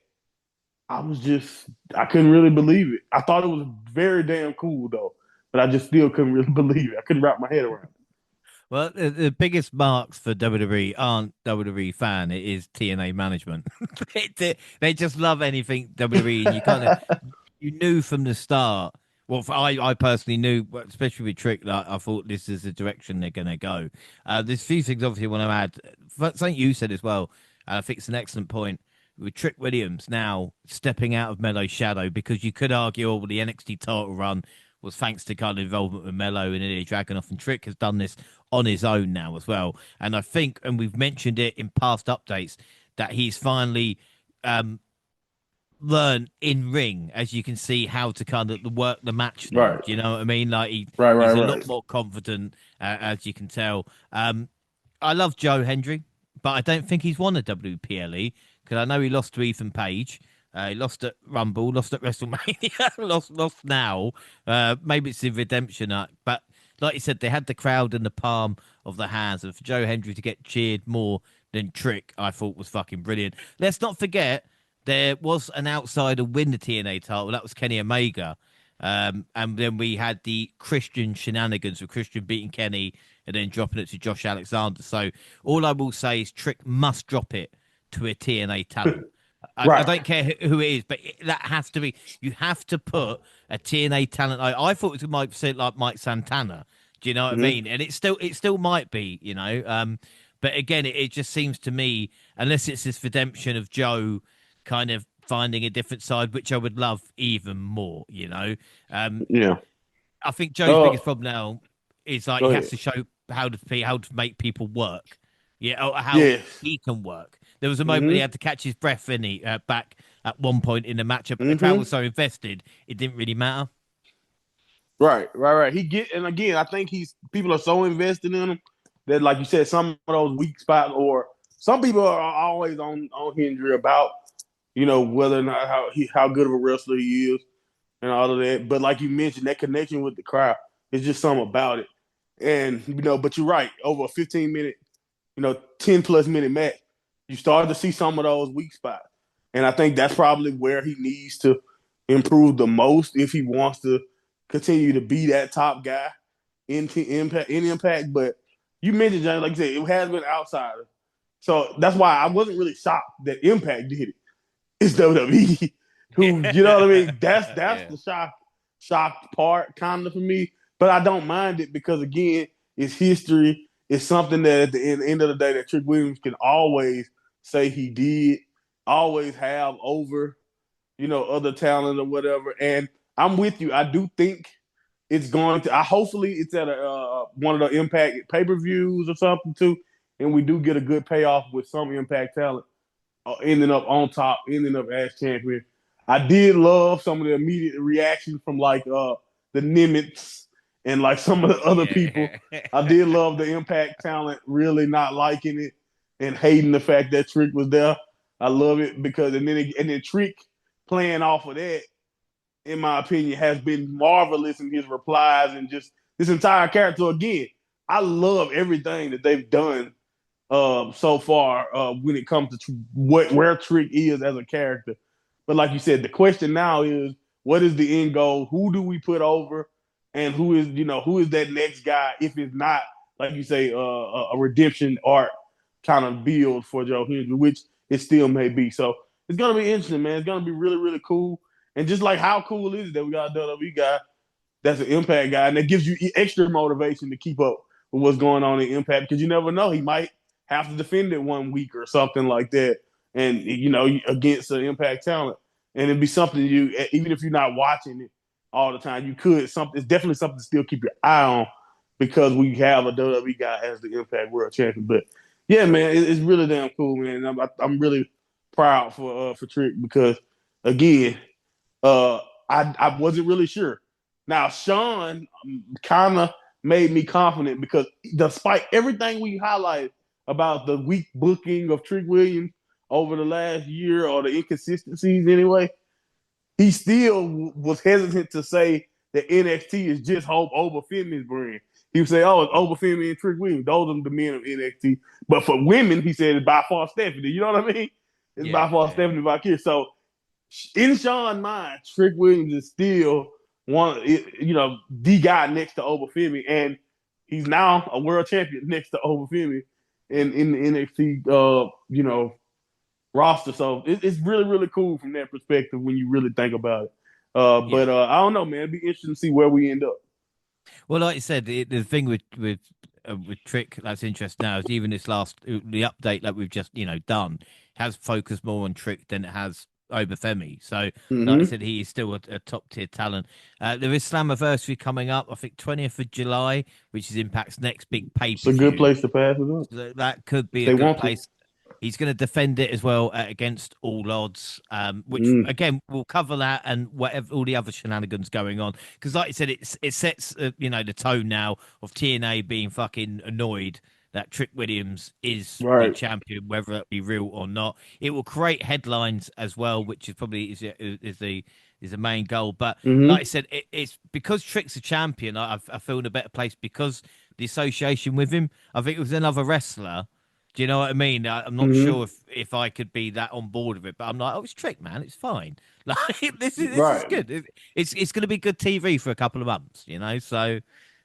I couldn't really believe it. I thought it was very damn cool though, but I just still couldn't really believe it. I couldn't wrap my head around it. Well, the biggest marks for WWE aren't WWE fan; it is TNA management. They just love anything WWE, and you knew from the start. Well, I personally knew, especially with Trick, that I thought this is the direction they're going to go. There's a few things obviously I want to add. Something you said as well, and I think it's an excellent point with Trick Williams now stepping out of Melo's shadow, because you could argue, oh, well, the NXT title run was thanks to kind of involvement with Melo and Ilya Dragunov, and Trick has done this on his own now as well. And I think, and we've mentioned it in past updates, that he's finally learn in ring, as you can see, how to kind of work the match now. Right, Do you know what I mean? Like right, he's a right. lot more confident, as you can tell. I love Joe Hendry, but I don't think he's won a WPLE, because I know he lost to Ethan Page. He lost at Rumble, lost at WrestleMania, lost now. Maybe it's the Redemption Arc, but like you said, they had the crowd in the palm of the hands, and for Joe Hendry to get cheered more than Trick, I thought was fucking brilliant. Let's not forget there was an outsider win the TNA title. That was Kenny Omega. And then we had the Christian shenanigans with Christian beating Kenny and then dropping it to Josh Alexander. So all I will say is Trick must drop it to a TNA talent. I Right. don't care who it is, but that has to be. You have to put a TNA talent. I thought it might say like Mike Santana. Do you know what I Mm-hmm. mean? And it still might be. But again, it just seems to me, unless it's this redemption of Joe kind of finding a different side, which I would love even more. Yeah. I think Joe's Uh, biggest problem now is like Go he has ahead. to show how to make people work. Yeah, or how Yes. he can work. There was a moment when he Mm-hmm. had to catch his breath, and he back at one point in the matchup, but the crowd Mm-hmm. was so invested, it didn't really matter. Right. And again, I think people are so invested in him that, like you said, some of those weak spots, or some people are always on Hendry about, whether or not how good of a wrestler he is and all of that. But like you mentioned, that connection with the crowd is just something about it. And but you're right. Over a 15 minute, 10+ minute match, you started to see some of those weak spots, and I think that's probably where he needs to improve the most if he wants to continue to be that top guy in Impact. But you mentioned, James, like you said, it has been outsider, so that's why I wasn't really shocked that Impact did it. It's WWE who, you know what I mean? That's Yeah. the shocked part kind of for me. But I don't mind it because again, it's history. It's something that at the end of the day that Trick Williams can always say he did, always have over, other talent or whatever. And I'm with you. I do think it's going to. Hopefully it's at one of the Impact pay-per-views or something too, and we do get a good payoff with some Impact talent. ending up on top, ending up as champion. I did love some of the immediate reaction from like the Nimitz and like some of the other people. Yeah. I did love the Impact talent really not liking it and hating the fact that Trick was there. I love it because and then Trick playing off of that, in my opinion, has been marvelous in his replies and just this entire character. Again, I love everything that they've done so far when it comes to where Trick is as a character. But like you said, the question now is, what is the end goal? Who do we put over, and who is that next guy? If it's not like you say a redemption arc kind of build for Joe Hendry, which it still may be. So it's gonna be interesting, man. It's gonna be really really cool. And just like how cool is it that we got a WWE guy that's an Impact guy, and that gives you extra motivation to keep up with what's going on in Impact because you never know, he might have to defend it 1 week or something like that, and against an Impact talent, and it'd be something you, even if you're not watching it all the time, you could something. It's definitely something to still keep your eye on because we have a WWE guy as the Impact World Champion. But yeah, man, it's really damn cool, man. I'm really proud for Trick because again, uh, I wasn't really sure. Now Sean kind of made me confident because despite everything we highlighted about the weak booking of Trick Williams over the last year or the inconsistencies anyway, he still was hesitant to say that NXT is just Hope over Femi's brand. He would say, "Oh, it's over Femi and Trick Williams. Those are the men of NXT." But for women, he said it's by far Stephanie. You know what I mean? It's by far Yeah. Stephanie Valkyrie. So in Sean's mind, Trick Williams is still the guy next to Obafemi, and he's now a world champion next to Obafemi in the NXT, roster. So it's really, really cool from that perspective when you really think about it. Yeah. But I don't know, man. It'd be interesting to see where we end up. Well, like you said, the thing with Trick that's interesting now is even this last the update that we've just done has focused more on Trick than it has Obafemi. So, like I Mm-hmm. said, he is still a top tier talent. There is Slammiversary coming up. I think 20th of July, which is Impact's next big pay It's per a good view. place to pass it up So that could if be a they good want to. place. He's going to defend it as well against all odds, which Mm, again we'll cover that and whatever all the other shenanigans going on. Because, like I said, it sets the tone now of TNA being fucking annoyed that Trick Williams is the right. champion, whether it be real or not. It will create headlines as well, which is probably is the main goal. But like I Mm-hmm. said, it's because Trick's a champion. I feel in a better place because the association with him. I think it was another wrestler. Do you know what I mean? I'm not Mm-hmm. sure if I could be that on board with it, but I'm like, oh, it's Trick, man. It's fine. Like this is Right. good. It's going to be good TV for a couple of months. So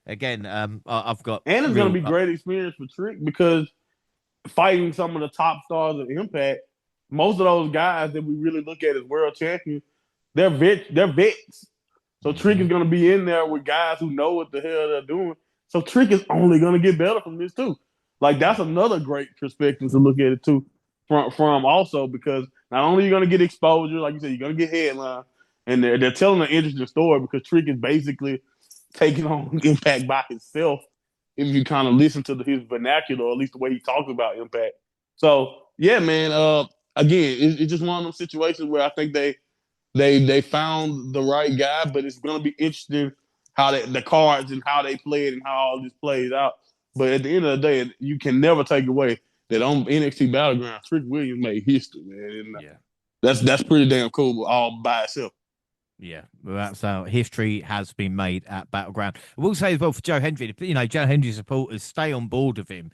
again, I've got And it's gonna real. be great experience for Trick because fighting some of the top stars of Impact, most of those guys that we really look at as world champions, they're vets. So Trick is Mhm. gonna be in there with guys who know what the hell they're doing. So Trick is only gonna get better from this too. Like that's Yeah, another great perspective to look at it too. From also because not only are you gonna get exposure, like you said, you're gonna get headline, and they're telling an interesting story because Trick is basically taking on Impact by himself if you kind of listen to his vernacular, or at least the way he talks about Impact. So yeah, man. Again, it's just one of those situations where I think they found the right guy, but it's gonna be interesting how the cards and how they play it and how all this plays out. But at the end of the day, you can never take away that on NXT Battleground, Trick Williams made history, man. And yeah. that's pretty damn cool all by itself. Yeah, well, that's how history has been made at Battleground. I will say as well for Joe Hendry, Joe Hendry supporters stay on board with him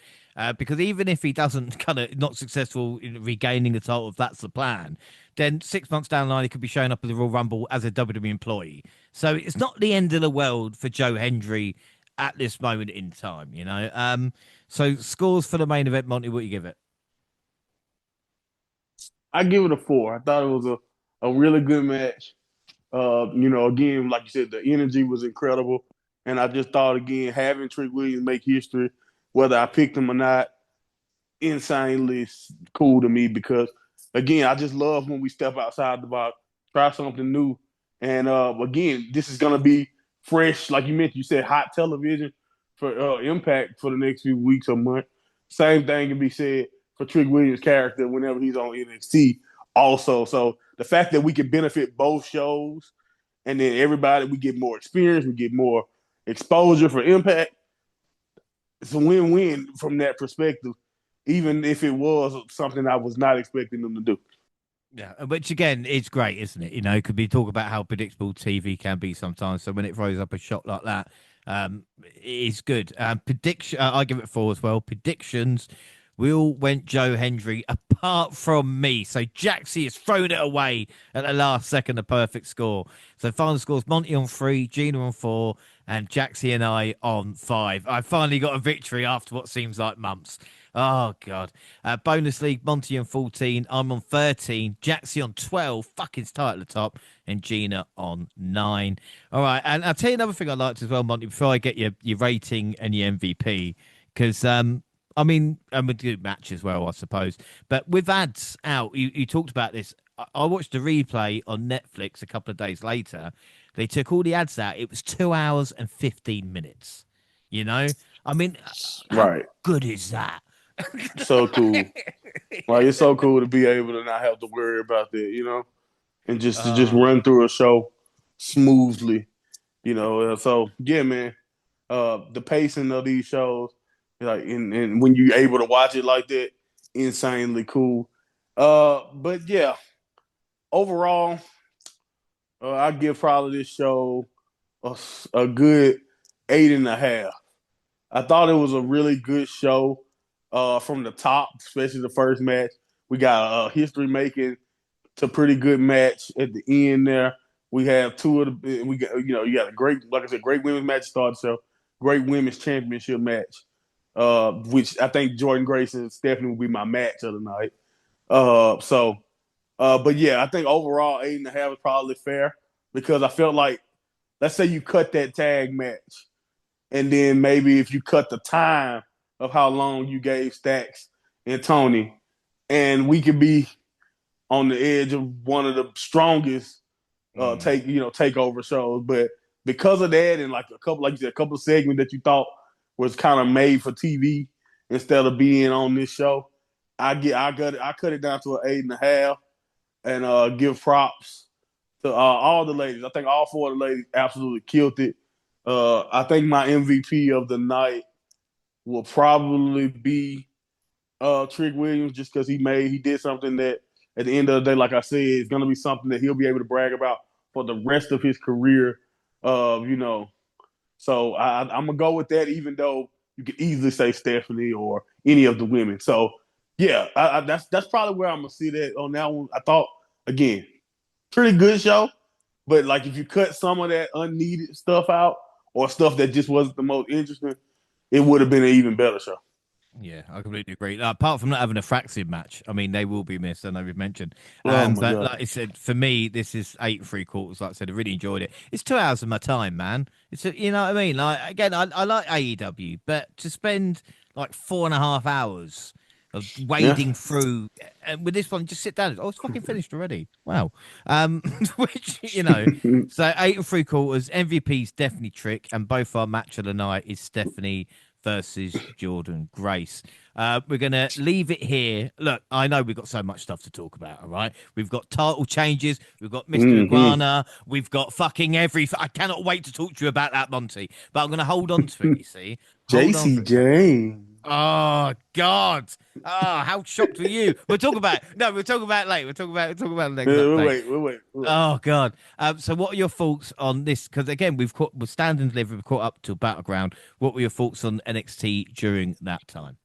because even if he doesn't kind of not successful in regaining the title, if that's the plan, then 6 months down the line he could be showing up at the Royal Rumble as a WWE employee. So it's not the end of the world for Joe Hendry at this moment in time. So scores for the main event, Monty, what do you give it? I give it a 4. I thought it was a really good match. Again, like you said, the energy was incredible. And I just thought, again, having Trick Williams make history, whether I picked him or not, insanely cool to me because, again, I just love when we step outside the box, try something new. And again, this is going to be fresh, like you mentioned, you said hot television for Impact for the next few weeks or month. Same thing can be said for Trick Williams' character whenever he's on NXT. Also, so the fact that we can benefit both shows, and then everybody we get more experience, we get more exposure for Impact. It's a win-win from that perspective, even if it was something I was not expecting them to do. Yeah, which again is great, isn't it? You know, could we talk about how predictable TV can be sometimes? So when it throws up a shot like that, it is good. Prediction, I give it four as well. Predictions, we all went Joe Hendry, apart from me. So Jaxie has thrown it away at the last second, a perfect score. So final scores: Monty on 3, Gina on 4, and Jaxie and I on 5. I finally got a victory after what seems like months. Oh God. Bonus league, Monty on 14. I'm on 13. Jaxie on 12. Fucking tight at the top. And Gina on 9. All right. And I'll tell you another thing I liked as well, Monty, before I get your rating and your MVP. Because, I mean, I'm a good match as well, I suppose. But with ads out, you talked about this. I watched the replay on Netflix a couple of days later. They took all the ads out. It was 2 hours and 15 minutes. You know? I mean, how Right. good is that? So cool. Like it's so cool to be able to not have to worry about that, and just to just uh, run through a show smoothly, So yeah, man, the pacing of these shows, like, and when you're able to watch it like that, insanely cool. But yeah, overall, I give probably this show a good 8.5. I thought it was a really good show from the top, especially the first match. We got a history making to pretty good match at the end there. We have two of the we got you got a great, like I said, great women's match to start the show, great women's championship match, which I think Jordan Grace and Stephanie will be my match of the night. But yeah, I think overall 8.5 is probably fair because I felt like, let's say you cut that tag match, and then maybe if you cut the time of how long you gave Stacks and Tony, and we could be on the edge of one of the strongest takeover shows. But because of that, and like like you said, a couple of segments that you thought was kind of made for TV instead of being on this show, I cut it down to an 8.5, and give props to all the ladies. I think all four of the ladies absolutely killed it. I think my MVP of the night will probably be Trick Williams, just because he did something that at the end of the day, like I said, is going to be something that he'll be able to brag about for the rest of his career. So I'm gonna go with that, even though you could easily say Stephanie or any of the women. So yeah, that's probably where I'm gonna see that on that one. I thought, again, pretty good show, but like if you cut some of that unneeded stuff out or stuff that just wasn't the most interesting, it would have been an even better show. yeah, I completely agree. Apart from not having a fractured match, I mean, they will be missed. I know we've mentioned. Oh my But god. like I said, for me, this is 8 3/4. Like I said, I really enjoyed it. It's 2 hours of my time, man. You know what I mean? Like again, I like AEW, but to spend like 4.5 hours of Yeah. wading through, and with this one, just sit down. Oh, it's fucking finished already. Wow. Which so 8 3/4. MVP's definitely Trick, and both our match of the night is Stephanie versus Jordan Grace. We're going to leave it here. Look, I know we've got so much stuff to talk about, all right? We've got title changes. We've got Mr. Mm-hmm. Iguana. We've got fucking everything. I cannot wait to talk to you about that, Monty. But I'm going to hold on to it, you see? Hold on JC to it. James. Oh, God. Oh, how shocked were you? We'll talk about it. No, we'll talk about it later. We'll talk about the next update. Wait. Oh God! So, what are your thoughts on this? Because again, we're standing delivery. We've caught up to Battleground. What were your thoughts on NXT during that time?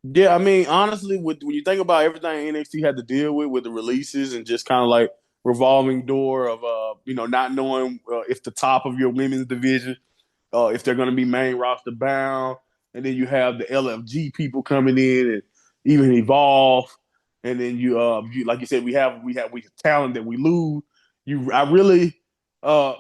Yeah, I mean, honestly, when you think about everything NXT had to deal with the releases and just kind of like revolving door of not knowing if the top of your women's division, if they're going to be main roster bound, and then you have the LFG people coming in and even evolve, and then you like you said, we talent that we lose. I really uh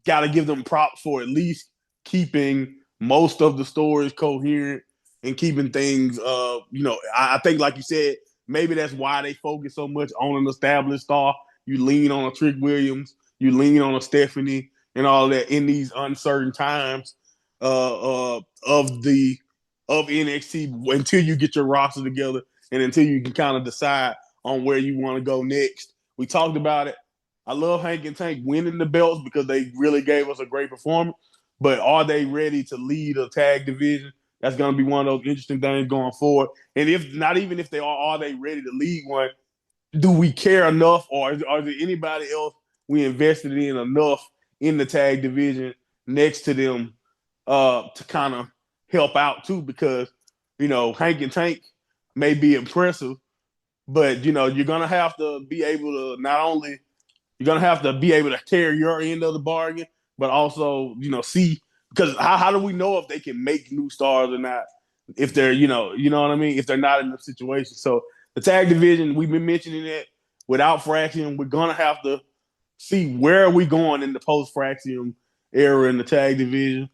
got to give them props for at least keeping most of the stories coherent and keeping things. I think like you said, maybe that's why they focus so much on an established star. You lean on a Trick Williams, you lean on a Stephanie, and all that in these uncertain times of NXT until you get your roster together and until you can kind of decide on where you want to go next. We talked about it. I love Hank and Tank winning the belts because they really gave us a great performance. But are they ready to lead a tag division? That's going to be one of those interesting things going forward. And if not, even if they are they ready to lead one? Do we care enough, or is there anybody else we invested in enough in the tag division next to them to kind of help out too? Because Hank and Tank may be impressive, but you're gonna have to be able to not only you're gonna have to be able to carry your end of the bargain, but also see because how do we know if they can make new stars or not? If they're you know what I mean. If they're not in the situation, so the tag division we've been mentioning it without Fraction, we're gonna have to see where are we going in the post Fraction era in the tag division.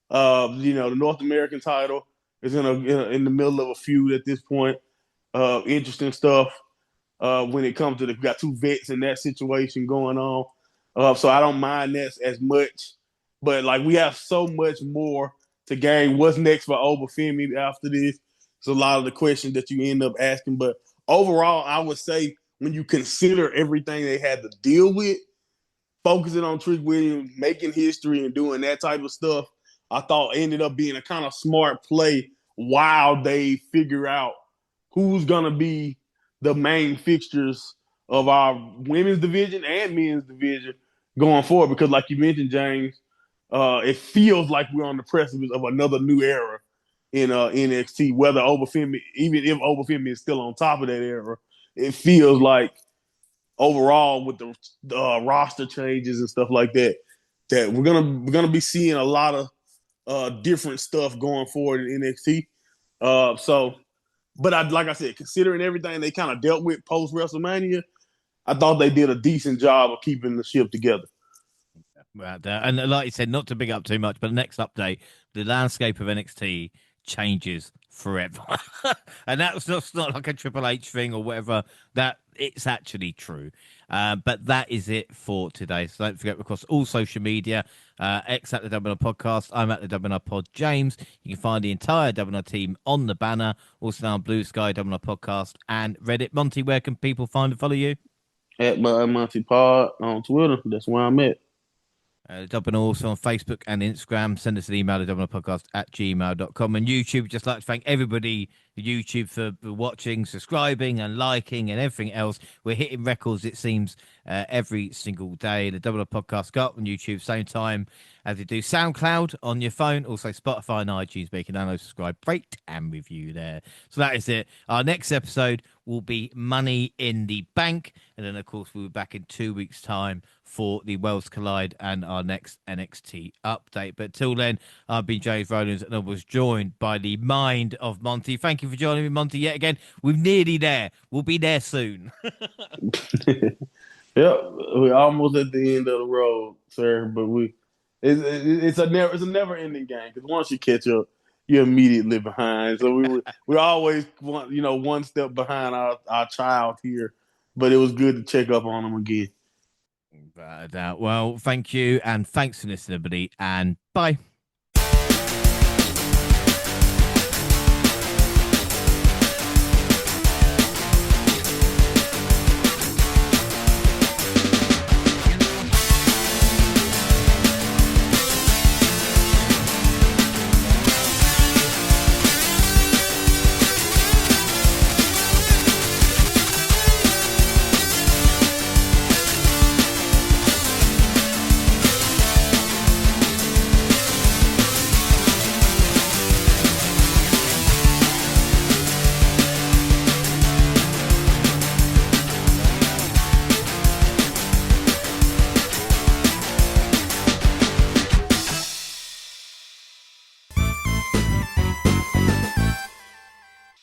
The North American title is in the middle of a feud at this point. Interesting stuff when it comes to we got two vets in that situation going on. So I don't mind that as much. But like we have so much more to gain. What's next for Obafemi after this? It's a lot of the questions that you end up asking. But overall, I would say when you consider everything they had to deal with, focusing on Trick Williams, making history and doing that type of stuff, I thought ended up being a kind of smart play while they figure out who's gonna be the main fixtures of our women's division and men's division going forward. Because, like you mentioned, James, it feels like we're on the precipice of another new era in NXT. Whether Obafemi, even if Obafemi is still on top of that era, it feels like overall with the roster changes and stuff like that, that we're gonna be seeing a lot of different stuff going forward in NXT. So but like I said, considering everything they kind of dealt with post WrestleMania, I thought they did a decent job of keeping the ship together. Right there. And like you said, not to big up too much, but the next update, the landscape of NXT changes forever. And that's not like a Triple H thing or whatever. That it's actually true. But that is it for today. So don't forget, across all social media, X at the WNR Podcast. I'm at the WNR Pod James. You can find the entire WNR team on the banner. Also now on Blue Sky, WNR Podcast, and Reddit. Monty, where can people find and follow you? At by Monty Pod on Twitter. That's where I'm at. Dublin also on Facebook and Instagram. Send us an email at dublinpodcast@gmail.com. And YouTube, just like to thank everybody at YouTube for watching, subscribing, and liking, and everything else. We're hitting records, it seems, every single day. The Dublin Podcast got on YouTube, same time as you do SoundCloud on your phone, also Spotify and iTunes, but you can download, subscribe, rate, and review there. So that is it. Our next episode will be Money in the Bank. And then, of course, we'll be back in 2 weeks' time for the Worlds Collide and our next NXT update. But till then, I've been James Rowlands and I was joined by the mind of Monty. Thank you for joining me, Monty, yet again. We're nearly there. We'll be there soon. Yep, we're almost at the end of the road, sir. But it's a never ending game because once you catch up, you're immediately behind. So we always one step behind our child here, but it was good to check up on him again. Well, thank you and thanks for listening, everybody, and bye.